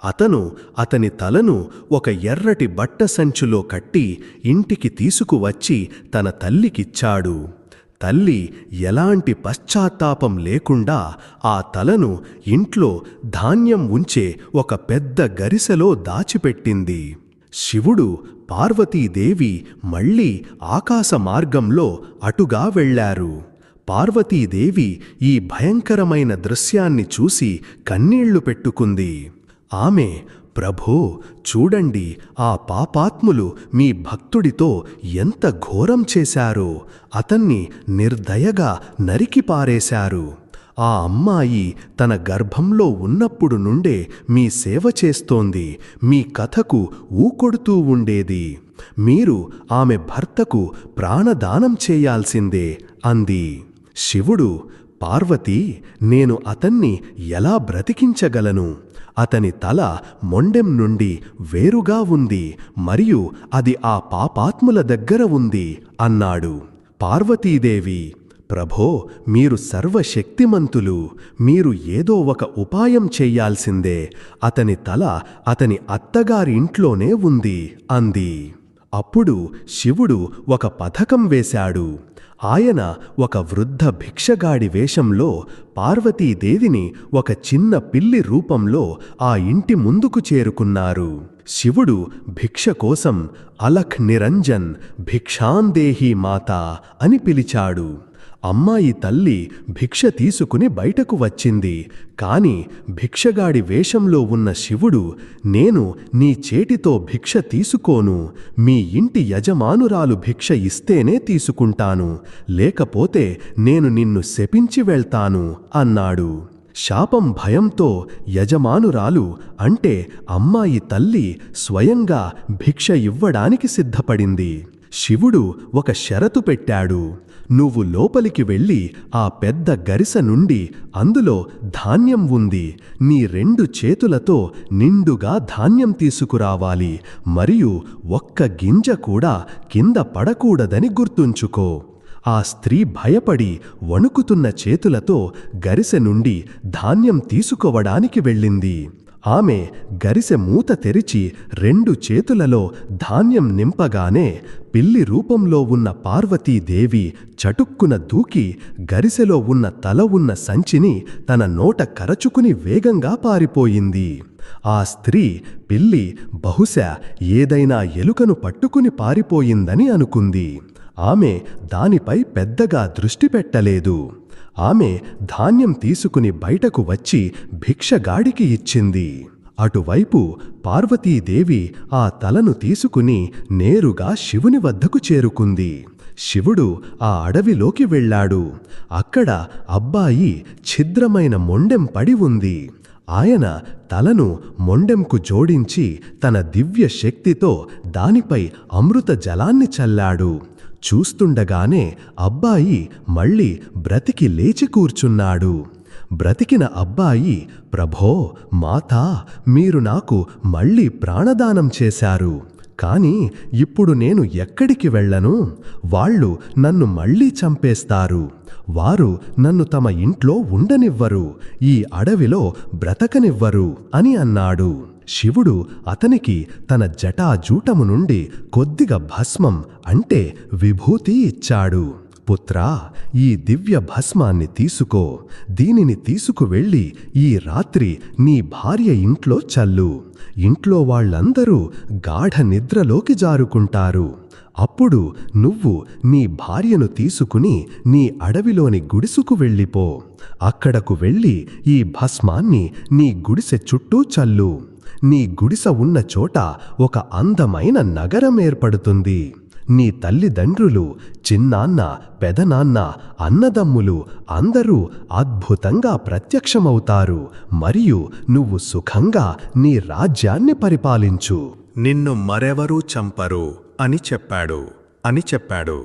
అతను అతని తలను ఒక ఎర్రటి బట్ట సంచులో కట్టి ఇంటికి తీసుకువచ్చి తన తల్లికిచ్చాడు. తల్లి ఎలాంటి పశ్చాత్తాపం లేకుండా ఆ తలను ఇంట్లో ధాన్యం ఉంచే ఒక పెద్ద గరిసెలో దాచిపెట్టింది. శివుడు, పార్వతీదేవి మళ్ళీ ఆకాశ మార్గంలో అటుగా వెళ్లారు. పార్వతీదేవి ఈ భయంకరమైన దృశ్యాన్ని చూసి కన్నీళ్లు పెట్టుకుంది. ఆమె, ప్రభో, చూడండి, ఆ పాపాత్ములు మీ భక్తుడితో ఎంత ఘోరం చేశారో, అతన్ని నిర్దయగా నరికిపారేశారు. ఆ అమ్మాయి తన గర్భంలో ఉన్నప్పుడు నుండే మీ సేవ చేస్తోంది, మీ కథకు ఊకొడుతూ ఉండేది. మీరు ఆమె భర్తకు ప్రాణదానం చేయాల్సిందే అంది. శివుడు, పార్వతీ, నేను అతన్ని ఎలా బ్రతికించగలను? అతని తల మొండెం నుండి వేరుగా ఉంది మరియు అది ఆ పాపాత్ముల దగ్గర ఉంది అన్నాడు. పార్వతీదేవి, ప్రభో, మీరు సర్వశక్తిమంతులు, మీరు ఏదో ఒక ఉపాయం చెయ్యాల్సిందే, అతని తల అతని అత్తగారి ఇంట్లోనే ఉంది అంది. అప్పుడు శివుడు ఒక పథకం వేశాడు. ఆయన ఒక వృద్ధ భిక్షగాడి వేషంలో పార్వతీదేవిని ఒక చిన్న పిల్లి రూపంలో ఆ ఇంటి ముందుకు చేరుకున్నారు. శివుడు భిక్ష కోసం అలఖ్ నిరంజన్ భిక్షాందేహి మాతా అని పిలిచాడు. అమ్మాయి తల్లి భిక్ష తీసుకుని బయటకు వచ్చింది. కాని భిక్షగాడి వేషంలో ఉన్న శివుడు, నేను నీ చేటితో భిక్ష తీసుకోను, మీ ఇంటి యజమానురాలు భిక్ష ఇస్తేనే తీసుకుంటాను, లేకపోతే నేను నిన్ను శపించి వెళ్తాను అన్నాడు. శాపం భయంతో యజమానురాలు అంటే అమ్మాయి తల్లి స్వయంగా భిక్ష ఇవ్వడానికి సిద్ధపడింది. శివుడు ఒక షరతు పెట్టాడు. నువ్వు లోపలికి వెళ్ళి ఆ పెద్ద గరిసె నుండి అందులో ధాన్యం ఉంది, నీ 2 చేతులతో నిండుగా ధాన్యం తీసుకురావాలి మరియు ఒక్క గింజ కూడా కింద పడకూడదని గుర్తుంచుకో. ఆ స్త్రీ భయపడి వణుకుతున్న చేతులతో గరిసె నుండి ధాన్యం తీసుకోవడానికి వెళ్ళింది. ఆమె గరిసె మూత తెరిచి 2 చేతులలో ధాన్యం నింపగానే పిల్లి రూపంలో ఉన్న పార్వతీదేవి చటుక్కున దూకి గరిసెలో ఉన్న తల ఉన్న సంచిని తన నోట కరచుకుని వేగంగా పారిపోయింది. ఆ స్త్రీ పిల్లి బహుశా ఏదైనా ఎలుకను పట్టుకుని పారిపోయిందని అనుకుంది. ఆమె దానిపై పెద్దగా దృష్టి పెట్టలేదు. ఆమె ధాన్యం తీసుకుని బయటకు వచ్చి భిక్షగాడికి ఇచ్చింది. అటువైపు పార్వతీదేవి ఆ తలను తీసుకుని నేరుగా శివుని వద్దకు చేరుకుంది. శివుడు ఆ అడవిలోకి వెళ్ళాడు. అక్కడ అబ్బాయి ఛిద్రమైన మొండెం పడి ఉంది. ఆయన తలను మొండెంకు జోడించి తన దివ్య శక్తితో దానిపై అమృత జలాన్ని చల్లాడు. చూస్తుండగానే అబ్బాయి మళ్ళీ బ్రతికి లేచి కూర్చున్నాడు. బ్రతికిన అబ్బాయి, ప్రభో, మాతా, మీరు నాకు మళ్ళీ ప్రాణదానం చేశారు. కాని ఇప్పుడు నేను ఎక్కడికి వెళ్ళను? వాళ్ళు నన్ను మళ్ళీ చంపేస్తారు. వారు నన్ను తమ ఇంట్లో ఉండనివ్వరు, ఈ అడవిలో బ్రతకనివ్వరు అని అన్నాడు. శివుడు అతనికి తన జటాజూటము నుండి కొద్దిగా భస్మం అంటే విభూతి ఇచ్చాడు. పుత్రా, ఈ దివ్య భస్మాన్ని తీసుకో. దీనిని తీసుకువెళ్ళి ఈ రాత్రి నీ భార్య ఇంట్లో చల్లు. ఇంట్లో వాళ్ళందరూ గాఢ నిద్రలోకి జారుకుంటారు. అప్పుడు నువ్వు నీ భార్యను తీసుకుని నీ అడవిలోని గుడిసుకు వెళ్ళిపో. అక్కడకు వెళ్ళి ఈ భస్మాన్ని నీ గుడిసె చుట్టూ చల్లు. నీ గుడిసె ఉన్న చోట ఒక అందమైన నగరం ఏర్పడుతుంది. నీ తల్లిదండ్రులు, చిన్నాన్న, పెదనాన్న, అన్నదమ్ములు అందరూ అద్భుతంగా ప్రత్యక్షమవుతారు. మరియు నువ్వు సుఖంగా నీ రాజ్యాన్ని పరిపాలించు. నిన్ను మరెవరూ చంపరు అని చెప్పాడు.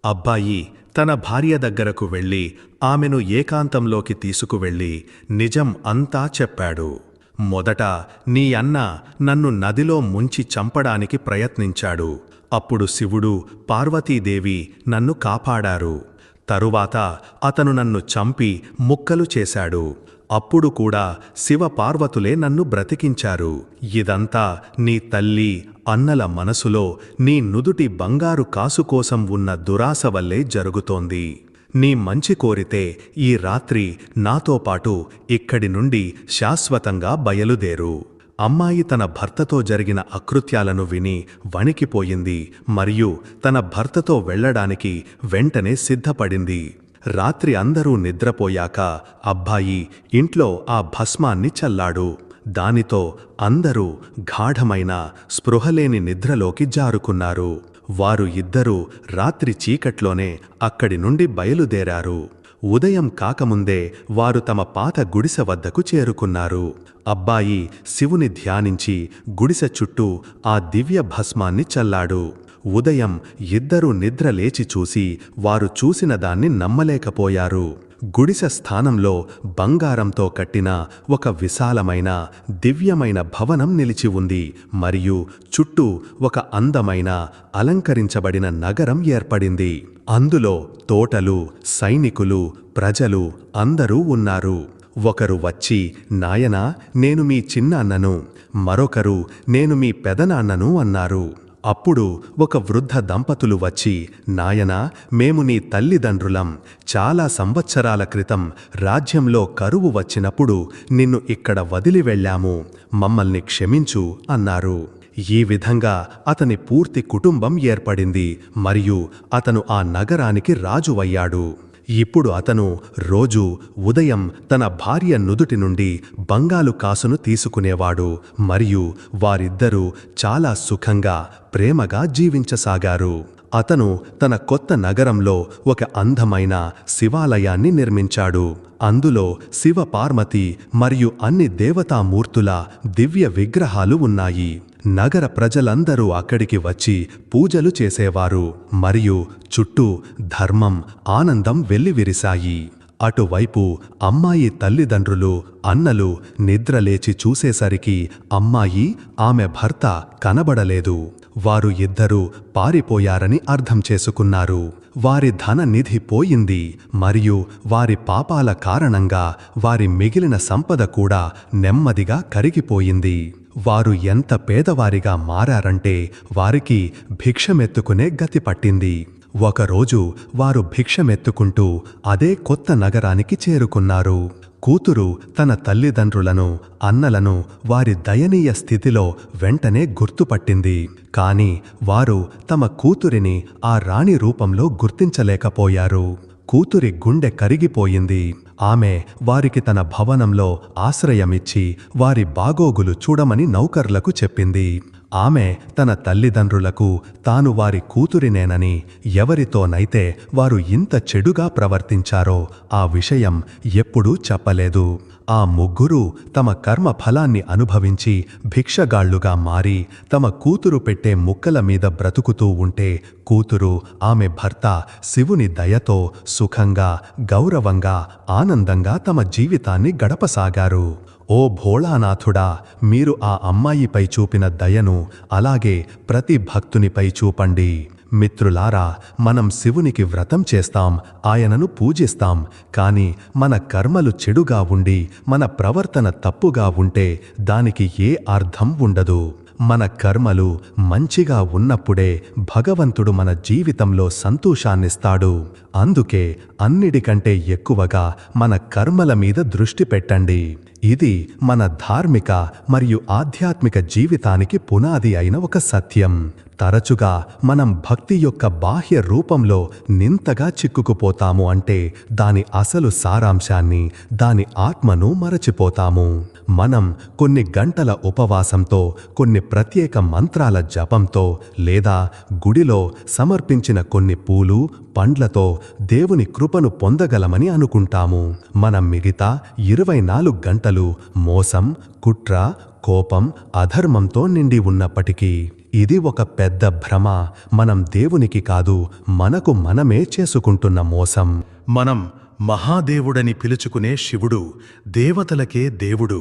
అబ్బాయి తన భార్య దగ్గరకు వెళ్ళి ఆమెను ఏకాంతంలోకి తీసుకువెళ్ళి నిజం అంతా చెప్పాడు. మొదట నీ అన్న నన్ను నదిలో ముంచి చంపడానికి ప్రయత్నించాడు. అప్పుడు శివుడు, పార్వతీదేవి నన్ను కాపాడారు. తరువాత అతను నన్ను చంపి ముక్కలు చేశాడు. అప్పుడు కూడా శివ పార్వతులే నన్ను బ్రతికించారు. ఇదంతా నీ తల్లి, అన్నల మనసులో నీ నుదుటి బంగారు కాసు కోసం ఉన్న దురాశ వల్లే జరుగుతోంది. నీ మంచి కోరితే ఈ రాత్రి నాతో పాటు ఇక్కడి నుండి శాశ్వతంగా బయలుదేరు. అమ్మాయి తన భర్తతో జరిగిన అకృత్యాలను విని వణికిపోయింది మరియు తన భర్తతో వెళ్లడానికి వెంటనే సిద్ధపడింది. రాత్రి అందరూ నిద్రపోయాక అబ్బాయి ఇంట్లో ఆ భస్మాన్ని చల్లాడు. దానితో అందరూ గాఢమైన స్పృహలేని నిద్రలోకి జారుకున్నారు. వారు ఇద్దరూ రాత్రి చీకట్లోనే అక్కడి నుండి బయలుదేరారు. ఉదయం కాకముందే వారు తమ పాత గుడిసె వద్దకు చేరుకున్నారు. అబ్బాయి శివుని ధ్యానించి గుడిసె చుట్టూ ఆ దివ్య భస్మాన్ని చల్లాడు. ఉదయం ఇద్దరూ నిద్ర లేచి చూసి వారు చూసిన దాన్ని నమ్మలేకపోయారు. గుడిసె స్థానంలో బంగారంతో కట్టిన ఒక విశాలమైన దివ్యమైన భవనం నిలిచి ఉంది మరియు చుట్టూ ఒక అందమైన అలంకరించబడిన నగరం ఏర్పడింది. అందులో తోటలు, సైనికులు, ప్రజలు అందరూ ఉన్నారు. ఒకరు వచ్చి, నాయనా, నేను మీ చిన్నాన్నను, మరొకరు, నేను మీ పెదనాన్నను అన్నారు. అప్పుడు ఒక వృద్ధ దంపతులు వచ్చి, నాయనా, మేము నీ తల్లిదండ్రులం. చాలా సంవత్సరాల క్రితం రాజ్యంలో కరువు వచ్చినప్పుడు నిన్ను ఇక్కడ వదిలి వెళ్ళాము. మమ్మల్ని క్షమించు అన్నారు. ఈ విధంగా అతని పూర్తి కుటుంబం ఏర్పడింది మరియు అతను ఆ నగరానికి రాజువయ్యాడు. ఇప్పుడు అతను రోజూ ఉదయం తన భార్య నుదుటి నుండి బంగారు కాసును తీసుకునేవాడు మరియు వారిద్దరూ చాలా సుఖంగా, ప్రేమగా జీవించసాగారు. అతను తన కొత్త నగరంలో ఒక అందమైన శివాలయాన్ని నిర్మించాడు. అందులో శివ, పార్వతి మరియు అన్ని దేవతామూర్తుల దివ్య విగ్రహాలు ఉన్నాయి. నగర ప్రజలందరూ అక్కడికి వచ్చి పూజలు చేసేవారు మరియు చుట్టూ ధర్మం, ఆనందం వెల్లివిరిశాయి. అటువైపు అమ్మాయి తల్లిదండ్రులు, అన్నలు నిద్రలేచి చూసేసరికి అమ్మాయి, ఆమె భర్త కనబడలేదు. వారు ఇద్దరూ పారిపోయారని అర్థం చేసుకున్నారు. వారి ధన నిధి పోయింది మరియు వారి పాపాల కారణంగా వారి మిగిలిన సంపద కూడా నెమ్మదిగా కరిగిపోయింది. వారు ఎంత పేదవారిగా మారారంటే వారికి భిక్షమెత్తుకునే గతి పట్టింది. ఒకరోజు వారు భిక్షమెత్తుకుంటూ అదే కొత్త నగరానికి చేరుకున్నారు. కూతురు తన తల్లిదండ్రులను, అన్నలను వారి దయనీయ స్థితిలో వెంటనే గుర్తుపట్టింది. కాని వారు తమ కూతురిని ఆ రాణి రూపంలో గుర్తించలేకపోయారు. కూతురి గుండె కరిగిపోయింది. ఆమె వారికి తన భవనంలో ఆశ్రయమిచ్చి వారి బాగోగులు చూడమని నౌకర్లకు చెప్పింది. ఆమె తన తల్లిదండ్రులకు తాను వారి కూతురినేనని, ఎవరితోనైతే వారు ఇంత చెడుగా ప్రవర్తించారో ఆ విషయం ఎప్పుడూ చెప్పలేదు. ఆ ముగ్గురూ తమ కర్మ ఫలాన్ని అనుభవించి భిక్షగాళ్లుగా మారి తమ కూతురు పెట్టే ముక్కల మీద బ్రతుకుతూ ఉంటే కూతురు, ఆమె భర్త శివుని దయతో సుఖంగా, గౌరవంగా, ఆనందంగా తమ జీవితాన్ని గడపసాగారు. ఓ భోళానాథుడా, మీరు ఆ అమ్మాయిపై చూపిన దయను అలాగే ప్రతి భక్తునిపై చూపండి. మిత్రులారా, మనం శివునికి వ్రతం చేస్తాం, ఆయనను పూజిస్తాం. కాని మన కర్మలు చెడుగా ఉండి మన ప్రవర్తన తప్పుగా ఉంటే దానికి ఏ అర్థం ఉండదు. మన కర్మలు మంచిగా ఉన్నప్పుడే భగవంతుడు మన జీవితంలో సంతోషాన్నిస్తాడు. అందుకే అన్నిటికంటే ఎక్కువగా మన కర్మల మీద దృష్టి పెట్టండి. ఇది మన ధార్మిక మరియు ఆధ్యాత్మిక జీవితానికి పునాది అయిన ఒక సత్యం. తరచుగా మనం భక్తి యొక్క బాహ్య రూపంలో నింతగా చిక్కుకుపోతాము అంటే దాని అసలు సారాంశాన్ని, దాని ఆత్మను మరచిపోతాము. మనం కొన్ని గంటల ఉపవాసంతో, కొన్ని ప్రత్యేక మంత్రాల జపంతో లేదా గుడిలో సమర్పించిన కొన్ని పూలు, పండ్లతో దేవుని కృపను పొందగలమని అనుకుంటాము. మనం మిగతా 24 గంటలు మోసం, కుట్ర, కోపం, అధర్మంతో నిండి ఉన్నప్పటికీ ఇది ఒక పెద్ద భ్రమ. మనం దేవునికి కాదు, మనకు మనమే చేసుకుంటున్న మోసం. మనం మహాదేవుడని పిలుచుకునే శివుడు దేవతలకే దేవుడు.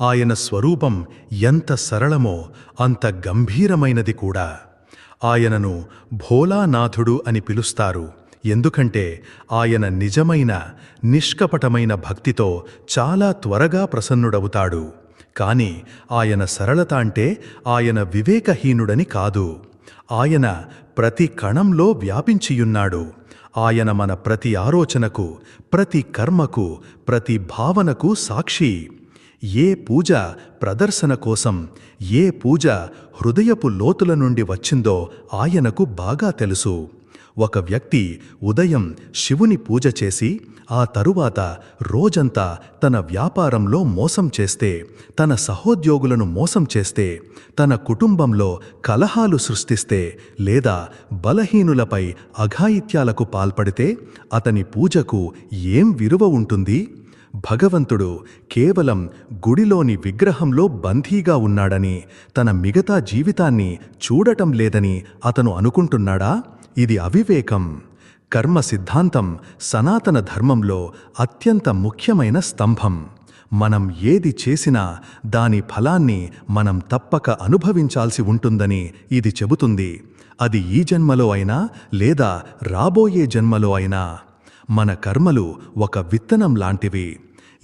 ఆయన స్వరూపం ఎంత సరళమో అంత గంభీరమైనది కూడా. ఆయనను భోలానాథుడు అని పిలుస్తారు. ఎందుకంటే ఆయన నిజమైన, నిష్కపటమైన భక్తితో చాలా త్వరగా ప్రసన్నుడవుతాడు. కాని ఆయన సరళత అంటే ఆయన వివేకహీనుడని కాదు. ఆయన ప్రతి కణంలో వ్యాపించియున్నాడు. ఆయన మన ప్రతి ఆలోచనకు, ప్రతి కర్మకు, ప్రతి భావనకు సాక్షి. ఏ పూజ ప్రదర్శన కోసం, ఏ పూజ హృదయపు లోతుల నుండి వచ్చిందో ఆయనకు బాగా తెలుసు. ఒక వ్యక్తి ఉదయం శివుని పూజ చేసి ఆ తరువాత రోజంతా తన వ్యాపారంలో మోసం చేస్తే, తన సహోద్యోగులను మోసం చేస్తే, తన కుటుంబంలో కలహాలు సృష్టిస్తే లేదా బలహీనులపై అఘాయిత్యాలకు పాల్పడితే అతని పూజకు ఏం విలువ ఉంటుంది? భగవంతుడు కేవలం గుడిలోని విగ్రహంలో బందీగా ఉన్నాడని, తన మిగతా జీవితాన్ని చూడటం లేదని అతను అనుకుంటున్నాడా? ఇది అవివేకం. కర్మ సిద్ధాంతం సనాతన ధర్మంలో అత్యంత ముఖ్యమైన స్తంభం. మనం ఏది చేసినా దాని ఫలాన్ని మనం తప్పక అనుభవించాల్సి ఉంటుందని ఇది చెబుతుంది. అది ఈ జన్మలో అయినా లేదా రాబోయే జన్మలో అయినా. మన కర్మలు ఒక విత్తనం లాంటివి.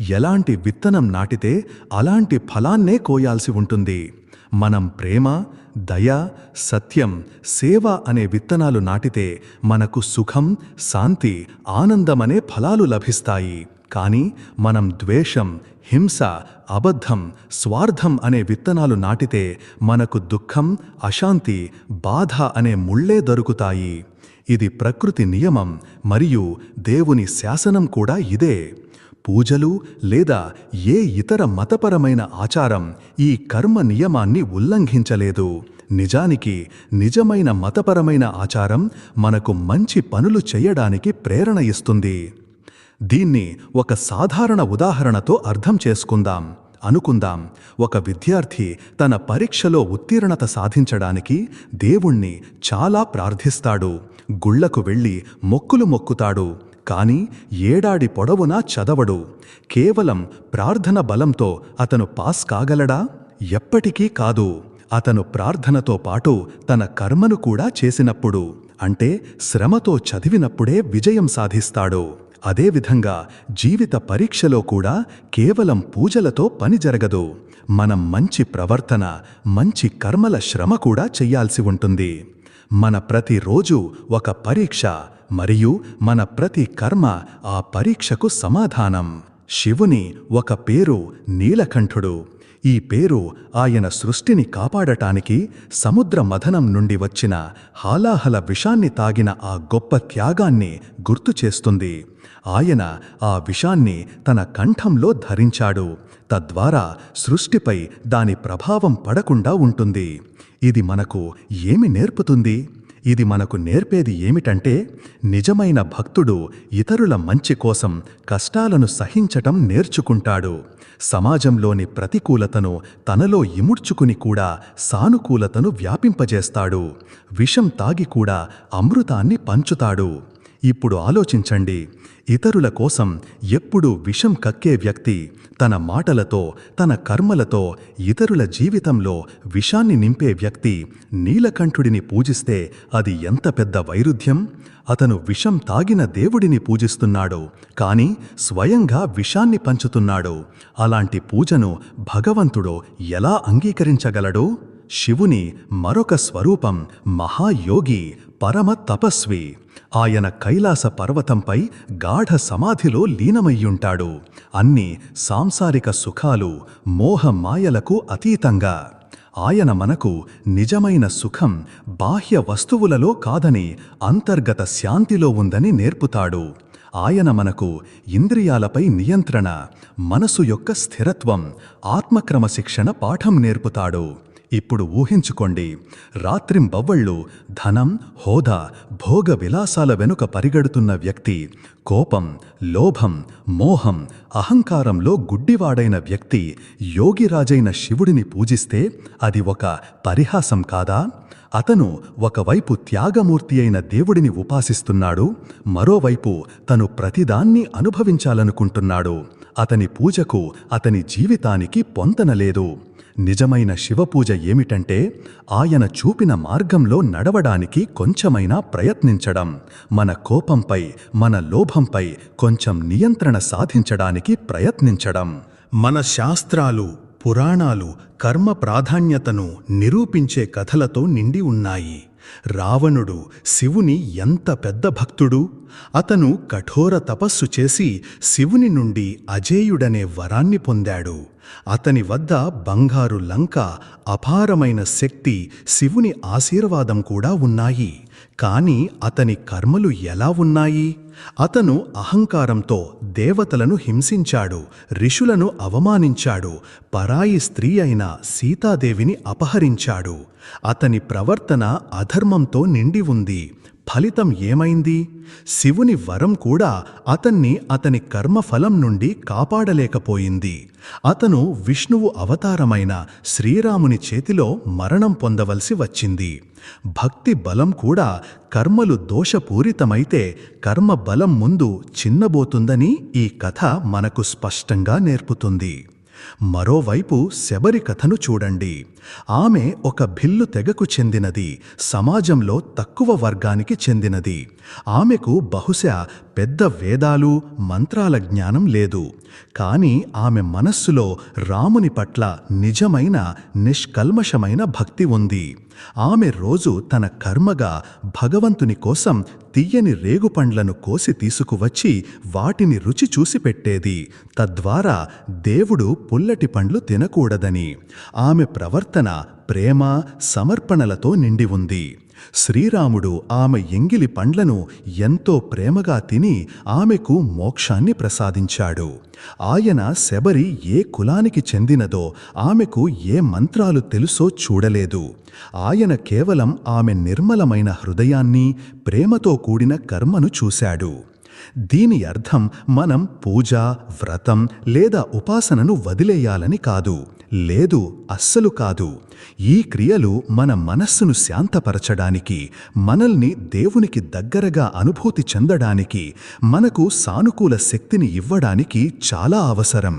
ఎలాంటి విత్తనం నాటితే అలాంటి ఫలాన్నే కోయాల్సి ఉంటుంది. మనం ప్రేమ, దయ, సత్యం, సేవ అనే విత్తనాలు నాటితే మనకు సుఖం, శాంతి, ఆనందమనే ఫలాలు లభిస్తాయి. కానీ మనం ద్వేషం, హింస, అబద్ధం, స్వార్థం అనే విత్తనాలు నాటితే మనకు దుఃఖం, అశాంతి, బాధ అనే ముళ్ళే దొరుకుతాయి. ఇది ప్రకృతి నియమం మరియు దేవుని శాసనం కూడా ఇదే. పూజలు లేదా ఏ ఇతర మతపరమైన ఆచారం ఈ కర్మ నియమాన్ని ఉల్లంఘించలేదు. నిజానికి నిజమైన మతపరమైన ఆచారం మనకు మంచి పనులు చేయడానికి ప్రేరణ ఇస్తుంది. దీన్ని ఒక సాధారణ ఉదాహరణతో అర్థం చేసుకుందాం. అనుకుందాం, ఒక విద్యార్థి తన పరీక్షలో ఉత్తీర్ణత సాధించడానికి దేవుణ్ణి చాలా ప్రార్థిస్తాడు, గుళ్లకు వెళ్ళి మొక్కులు మొక్కుతాడు. కాని ఏడాది పొడవునా చదవడు. కేవలం ప్రార్థన బలంతో అతను పాస్ కాగలడా? ఎప్పటికీ కాదు. అతను ప్రార్థనతో పాటు తన కర్మను కూడా చేసినప్పుడు, అంటే శ్రమతో చదివినప్పుడే విజయం సాధిస్తాడు. అదేవిధంగా జీవిత పరీక్షలో కూడా కేవలం పూజలతో పని జరగదు. మనం మంచి ప్రవర్తన, మంచి కర్మల శ్రమ కూడా చెయ్యాల్సి ఉంటుంది. మన ప్రతిరోజు ఒక పరీక్ష మరియు మన ప్రతి కర్మ ఆ పరీక్షకు సమాధానం. శివుని ఒక పేరు నీలకంఠుడు. ఈ పేరు ఆయన సృష్టిని కాపాడటానికి సముద్ర మథనం నుండి వచ్చిన హాలాహల విషాన్ని తాగిన ఆ గొప్ప త్యాగాన్ని గుర్తు చేస్తుంది. ఆయన ఆ విషాన్ని తన కంఠంలో ధరించాడు. తద్వారా సృష్టిపై దాని ప్రభావం పడకుండా ఉంటుంది. ఇది మనకు ఏమి నేర్పుతుంది? ఇది మనకు నేర్పేది ఏమిటంటే, నిజమైన భక్తుడు ఇతరుల మంచి కోసం కష్టాలను సహించటం నేర్చుకుంటాడు. సమాజంలోని ప్రతికూలతను తనలో ఇముడ్చుకుని కూడా సానుకూలతను వ్యాపింపజేస్తాడు. విషం తాగి కూడా అమృతాన్ని పంచుతాడు. ఇప్పుడు ఆలోచించండి, ఇతరుల కోసం ఎప్పుడూ విషం కక్కే వ్యక్తి తన మాటలతో, తన కర్మలతో ఇతరుల జీవితంలో విషాన్ని నింపే వ్యక్తి నీలకంఠుడిని పూజిస్తే అది ఎంత పెద్ద వైరుధ్యం! అతను విషం తాగిన దేవుడిని పూజిస్తున్నాడు, కానీ స్వయంగా విషాన్ని పంచుతున్నాడు. అలాంటి పూజను భగవంతుడు ఎలా అంగీకరించగలడు? శివుని మరొక స్వరూపం మహాయోగి, పరమ తపస్వి. ఆయన కైలాస పర్వతంపై గాఢ సమాధిలో లీనమయ్యుంటాడు. అన్ని సాంసారిక సుఖాలు, మోహమాయలకు అతీతంగా. ఆయన మనకు నిజమైన సుఖం బాహ్య వస్తువులలో కాదని, అంతర్గత శాంతిలో ఉందని నేర్పుతాడు. ఆయన మనకు ఇంద్రియాలపై నియంత్రణ, మనసు యొక్క స్థిరత్వం, ఆత్మక్రమశిక్షణ పాఠం నేర్పుతాడు. ఇప్పుడు ఊహించుకోండి, రాత్రింబవ్వళ్ళు ధనం, హోదా, భోగ విలాసాల వెనుక పరిగెడుతున్న వ్యక్తి, కోపం, లోభం, మోహం, అహంకారంలో గుడ్డివాడైన వ్యక్తి యోగిరాజైన శివుడిని పూజిస్తే అది ఒక పరిహాసం కాదా? అతను ఒకవైపు త్యాగమూర్తి అయిన దేవుడిని ఉపాసిస్తున్నాడు, మరోవైపు తను ప్రతిదాన్ని అనుభవించాలనుకుంటున్నాడు. అతని పూజకు, అతని జీవితానికి పొంతనలేదు. నిజమైన శివపూజ ఏమిటంటే, ఆయన చూపిన మార్గంలో నడవడానికి కొంచెమైనా ప్రయత్నించడం, మన కోపంపై, మన లోభంపై కొంచెం నియంత్రణ సాధించడానికి ప్రయత్నించడం. మన శాస్త్రాలు, పురాణాలు కర్మ ప్రాధాన్యతను నిరూపించే కథలతో నిండి ఉన్నాయి. రావణుడు శివుని ఎంత పెద్ద భక్తుడు! అతను కఠోర తపస్సు చేసి శివుని నుండి అజేయుడనే వరాన్ని పొందాడు. అతని వద్ద బంగారు లంక, అపారమైన శక్తి, శివుని ఆశీర్వాదం కూడా ఉన్నాయి. కాని అతని కర్మలు ఎలా ఉన్నాయి? అతను అహంకారంతో దేవతలను హింసించాడు, ఋషులను అవమానించాడు, పరాయి స్త్రీ అయిన సీతాదేవిని అపహరించాడు. అతని ప్రవర్తన అధర్మంతో నిండి ఉంది. ఫలితం ఏమైంది? శివుని వరం కూడా అతన్ని అతని కర్మఫలం నుండి కాపాడలేకపోయింది. అతను విష్ణువు అవతారమైన శ్రీరాముని చేతిలో మరణం పొందవలసి వచ్చింది. భక్తి బలం కూడా కర్మలు దోషపూరితమైతే కర్మ బలం ముందు చిన్నబోతుందని ఈ కథ మనకు స్పష్టంగా నేర్పుతుంది. మరోవైపు శబరి కథను చూడండి. ఆమె ఒక భిల్లు తెగకు చెందినది, సమాజంలో తక్కువ వర్గానికి చెందినది. ఆమెకు బహుశా పెద్ద వేదాలు, మంత్రాల జ్ఞానం లేదు. కాని ఆమె మనస్సులో రాముని పట్ల నిజమైన, నిష్కల్మషమైన భక్తి ఉంది. ఆమె రోజు తన కర్మగా భగవంతుని కోసం తియ్యని రేగుపండ్లను కోసి తీసుకువచ్చి వాటిని రుచి చూసి పెట్టేది, తద్వారా దేవుడు పుల్లటి పండ్లు తినకూడదని. ఆమె ప్రవర్తన ప్రేమ, సమర్పణలతో నిండి ఉంది. శ్రీరాముడు ఆమె ఎంగిలి పండ్లను ఎంతో ప్రేమగా తిని ఆమెకు మోక్షాన్ని ప్రసాదించాడు. ఆయన శబరి ఏ కులానికి చెందినదో, ఆమెకు ఏ మంత్రాలు తెలుసో చూడలేదు. ఆయన కేవలం ఆమె నిర్మలమైన హృదయాన్ని, ప్రేమతో కూడిన కర్మను చూశాడు. దీని అర్థం మనం పూజ, వ్రతం లేదా ఉపాసనను వదిలేయాలని కాదు. లేదు, అస్సలు కాదు. ఈ క్రియలు మన మనస్సును శాంతపరచడానికి, మనల్ని దేవునికి దగ్గరగా అనుభూతి చెందడానికి, మనకు సానుకూల శక్తిని ఇవ్వడానికి చాలా అవసరం.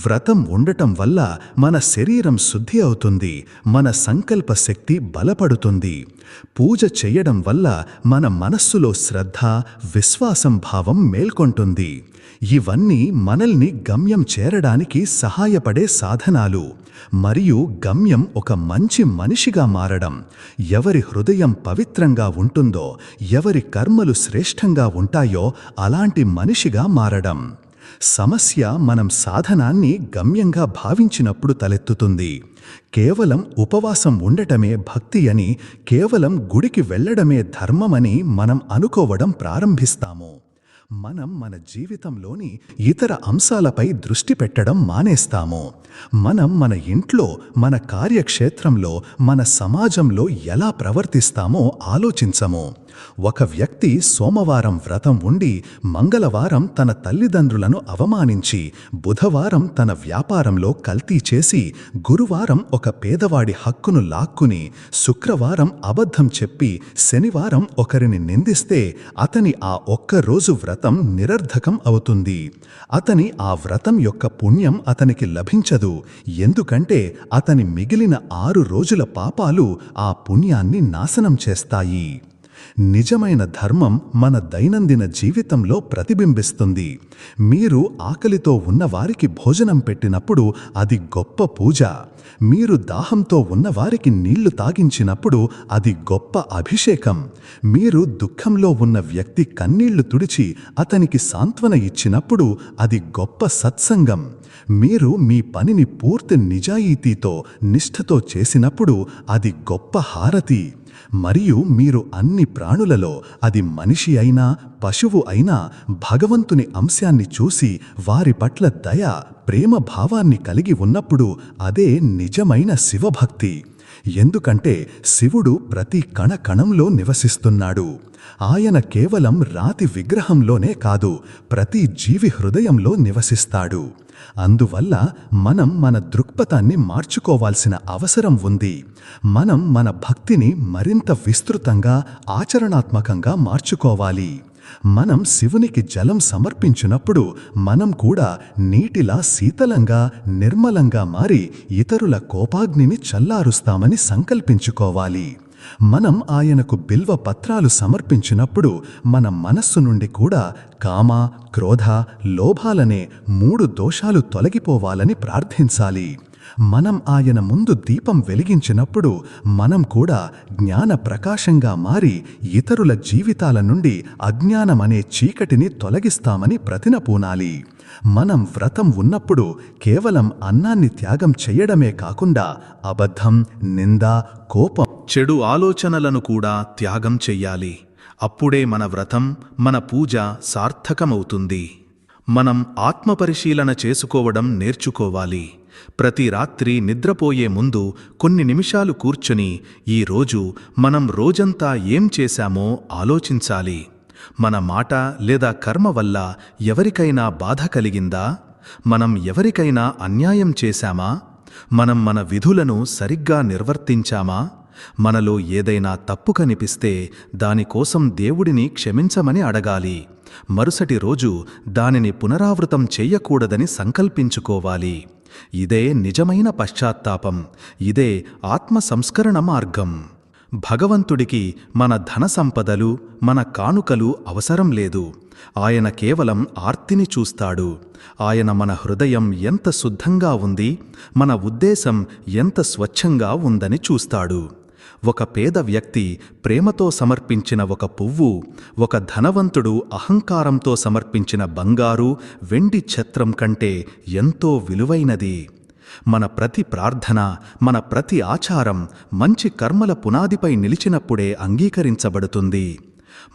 వ్రతం ఉండటం వల్ల మన శరీరం శుద్ధి అవుతుంది, మన సంకల్ప శక్తి బలపడుతుంది. పూజ చేయడం వల్ల మన మనస్సులో శ్రద్ధ, విశ్వాసం భావం మేల్కొంటుంది. ఇవన్నీ మనల్ని గమ్యం చేరడానికి సహాయపడే సాధనాలు. మరియు గమ్యం ఒక మంచి మనిషిగా మారడం. ఎవరి హృదయం పవిత్రంగా ఉంటుందో, ఎవరి కర్మలు శ్రేష్టంగా ఉంటాయో అలాంటి మనిషిగా మారడం. సమస్య మనం సాధనాన్ని గమ్యంగా భావించినప్పుడు తలెత్తుతుంది. కేవలం ఉపవాసం ఉండటమే భక్తి అని, కేవలం గుడికి వెళ్లడమే ధర్మమని మనం అనుకోవడం ప్రారంభిస్తాము. మనం మన జీవితంలోని ఇతర అంశాలపై దృష్టి పెట్టడం మానేస్తాము. మనం మన ఇంట్లో, మన కార్యక్షేత్రంలో, మన సమాజంలో ఎలా ప్రవర్తిస్తామో ఆలోచించము. ఒక వ్యక్తి సోమవారం వ్రతం ఉండి మంగళవారం తన తల్లిదండ్రులను అవమానించి, బుధవారం తన వ్యాపారంలో కల్తీ చేసి, గురువారం ఒక పేదవాడి హక్కును లాక్కుని, శుక్రవారం అబద్ధం చెప్పి, శనివారం ఒకరిని నిందిస్తే అతని ఆ ఒక్కరోజు వ్రతం నిరర్ధకం అవుతుంది. అతని ఆ వ్రతం యొక్క పుణ్యం అతనికి లభించదు. ఎందుకంటే అతని మిగిలిన 6 రోజుల పాపాలు ఆ పుణ్యాన్ని నాశనం చేస్తాయి. నిజమైన ధర్మం మన దైనందిన జీవితంలో ప్రతిబింబిస్తుంది. మీరు ఆకలితో ఉన్నవారికి భోజనం పెట్టినప్పుడు అది గొప్ప పూజ. మీరు దాహంతో ఉన్నవారికి నీళ్లు తాగించినప్పుడు అది గొప్ప అభిషేకం. మీరు దుఃఖంలో ఉన్న వ్యక్తి కన్నీళ్లు తుడిచి అతనికి సాంత్వన ఇచ్చినప్పుడు అది గొప్ప సత్సంగం. మీరు మీ పనిని పూర్తి నిజాయితీతో, నిష్ఠతో చేసినప్పుడు అది గొప్ప హారతి. మరియు మీరు అన్ని ప్రాణులలో, అది మనిషి అయినా పశువు అయినా, భగవంతుని అంశాన్ని చూసి వారి పట్ల దయ, ప్రేమ భావాన్ని కలిగి ఉన్నప్పుడు అదే నిజమైన శివభక్తి. ఎందుకంటే శివుడు ప్రతి కణకణంలో నివసిస్తున్నాడు. ఆయన కేవలం రాతి విగ్రహంలోనే కాదు, ప్రతి జీవి హృదయంలో నివసిస్తాడు. అందువల్ల మనం మన దృక్పథాన్ని మార్చుకోవాల్సిన అవసరం ఉంది. మనం మన భక్తిని మరింత విస్తృతంగా, ఆచరణాత్మకంగా మార్చుకోవాలి. మనం శివునికి జలం సమర్పించినప్పుడు మనం కూడా నీటిలా శీతలంగా, నిర్మలంగా మారి ఇతరుల కోపాగ్నిని చల్లారుస్తామని సంకల్పించుకోవాలి. మనం ఆయనకు బిల్వ పత్రాలు సమర్పించినప్పుడు మన మనస్సు నుండి కూడా కామ, క్రోధ, లోభాలనే 3 దోషాలు తొలగిపోవాలని ప్రార్థించాలి. మనం ఆయన ముందు దీపం వెలిగించినప్పుడు మనం కూడా జ్ఞాన ప్రకాశంగా మారి ఇతరుల జీవితాల నుండి అజ్ఞానమనే చీకటిని తొలగిస్తామని ప్రతినపూనాలి. మనం వ్రతం ఉన్నప్పుడు కేవలం అన్నాన్ని త్యాగం చెయ్యడమే కాకుండా అబద్ధం, నింద, కోపం, చెడు ఆలోచనలను కూడా త్యాగం చెయ్యాలి. అప్పుడే మన వ్రతం, మన పూజ సార్థకమవుతుంది. మనం ఆత్మపరిశీలన చేసుకోవడం నేర్చుకోవాలి. ప్రతి రాత్రి నిద్రపోయే ముందు కొన్ని నిమిషాలు కూర్చొని ఈరోజు మనం రోజంతా ఏం చేశామో ఆలోచించాలి. మన మాట లేదా కర్మ వల్ల ఎవరికైనా బాధ కలిగిందా? మనం ఎవరికైనా అన్యాయం చేశామా? మనం మన విధులను సరిగ్గా నిర్వర్తించామా? మనలో ఏదైనా తప్పు కనిపిస్తే దానికోసం దేవుడిని క్షమించమని అడగాలి. మరుసటి రోజు దానిని పునరావృతం చెయ్యకూడదని సంకల్పించుకోవాలి. ఇదే నిజమైన పశ్చాత్తాపం. ఇదే ఆత్మ సంస్కరణ మార్గం. భగవంతుడికి మన ధన సంపదలు, మన కానుకలు అవసరం లేదు. ఆయన కేవలం ఆర్తిని చూస్తాడు. ఆయన మన హృదయం ఎంత శుద్ధంగా ఉంది, మన ఉద్దేశం ఎంత స్వచ్ఛంగా ఉందని చూస్తాడు. ఒక పేద వ్యక్తి ప్రేమతో సమర్పించిన ఒక పువ్వు, ఒక ధనవంతుడు అహంకారంతో సమర్పించిన బంగారు, వెండి ఛత్రం కంటే ఎంతో విలువైనది. మన ప్రతి ప్రార్థన, మన ప్రతి ఆచారం మంచి కర్మల పునాదిపై నిలిచినప్పుడే అంగీకరించబడుతుంది.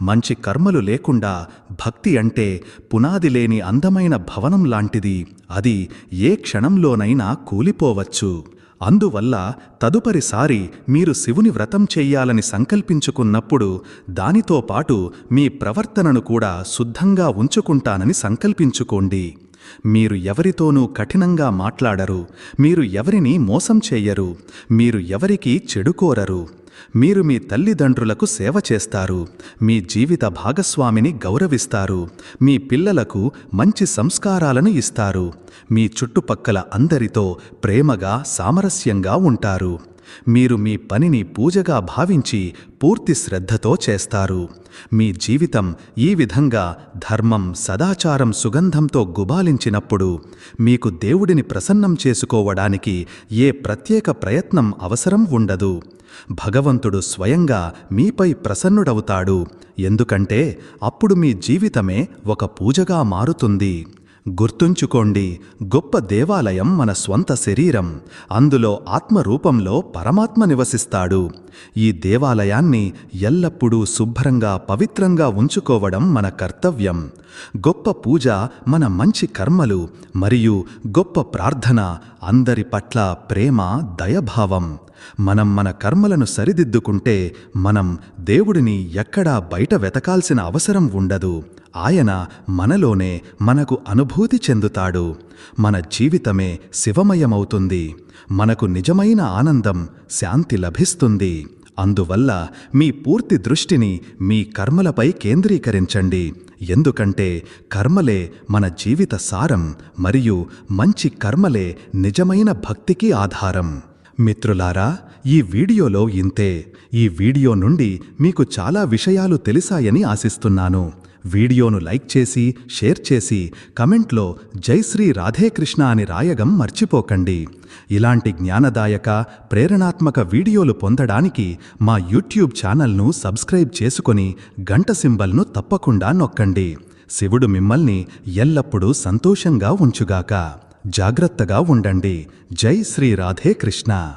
మంచి కర్మలు లేకుండా భక్తి అంటే పునాది లేని అందమైన భవనం లాంటిది. అది ఏ క్షణంలోనైనా కూలిపోవచ్చు. అందువల్ల తదుపరిసారి మీరు శివుని వ్రతం చెయ్యాలని సంకల్పించుకున్నప్పుడు దానితో పాటు మీ ప్రవర్తనను కూడా శుద్ధంగా ఉంచుకుంటానని సంకల్పించుకోండి. మీరు ఎవరితోనూ కఠినంగా మాట్లాడరు. మీరు ఎవరిని మోసం చెయ్యరు. మీరు ఎవరికీ చెడు కోరరు. మీరు మీ తల్లిదండ్రులకు సేవ చేస్తారు. మీ జీవిత భాగస్వామిని గౌరవిస్తారు. మీ పిల్లలకు మంచి సంస్కారాలను ఇస్తారు. మీ చుట్టుపక్కల అందరితో ప్రేమగా, సామరస్యంగా ఉంటారు. మీరు మీ పనిని పూజగా భావించి పూర్తి శ్రద్ధతో చేస్తారు. మీ జీవితం ఈ విధంగా ధర్మం, సదాచారం సుగంధంతో గుబాలించినప్పుడు మీకు దేవుడిని ప్రసన్నం చేసుకోవడానికి ఏ ప్రత్యేక ప్రయత్నం అవసరం ఉండదు. భగవంతుడు స్వయంగా మీపై ప్రసన్నుడవుతాడు. ఎందుకంటే అప్పుడు మీ జీవితమే ఒక పూజగా మారుతుంది. గుర్తుంచుకోండి, గొప్ప దేవాలయం మన స్వంత శరీరం. అందులో ఆత్మరూపంలో పరమాత్మ నివసిస్తాడు. ఈ దేవాలయాన్ని ఎల్లప్పుడూ శుభ్రంగా పవిత్రంగా ఉంచుకోవడం మన కర్తవ్యం. గొప్ప పూజ మన మంచి కర్మలు మరియు గొప్ప ప్రార్థన అందరి పట్ల ప్రేమ, దయభావం. మనం మన కర్మలను సరిదిద్దుకుంటే మనం దేవుడిని ఎక్కడా బయట వెతకాల్సిన అవసరం ఉండదు. ఆయన మనలోనే మనకు అనుభూతి చెందుతాడు. మన జీవితమే శివమయమవుతుంది. మనకు నిజమైన ఆనందం, శాంతి లభిస్తుంది. అందువల్ల మీ పూర్తి దృష్టిని మీ కర్మలపై కేంద్రీకరించండి. ఎందుకంటే కర్మలే మన జీవిత సారం మరియు మంచి కర్మలే నిజమైన భక్తికి ఆధారం. మిత్రులారా, ఈ వీడియోలో ఇంతే. ఈ వీడియో నుండి మీకు చాలా విషయాలు తెలిసాయని ఆశిస్తున్నాను. వీడియోను లైక్ చేసి, షేర్ చేసి, కమెంట్లో జై శ్రీ రాధేకృష్ణ అని రాయగం మర్చిపోకండి. ఇలాంటి జ్ఞానదాయక, ప్రేరణాత్మక వీడియోలు పొందడానికి మా యూట్యూబ్ ఛానల్ను సబ్స్క్రైబ్ చేసుకొని గంట సింబల్ను తప్పకుండా నొక్కండి. శివుడు మిమ్మల్ని ఎల్లప్పుడూ సంతోషంగా ఉంచుగాక. జాగ్రత్తగా ఉండండి. జై శ్రీ రాధేకృష్ణ.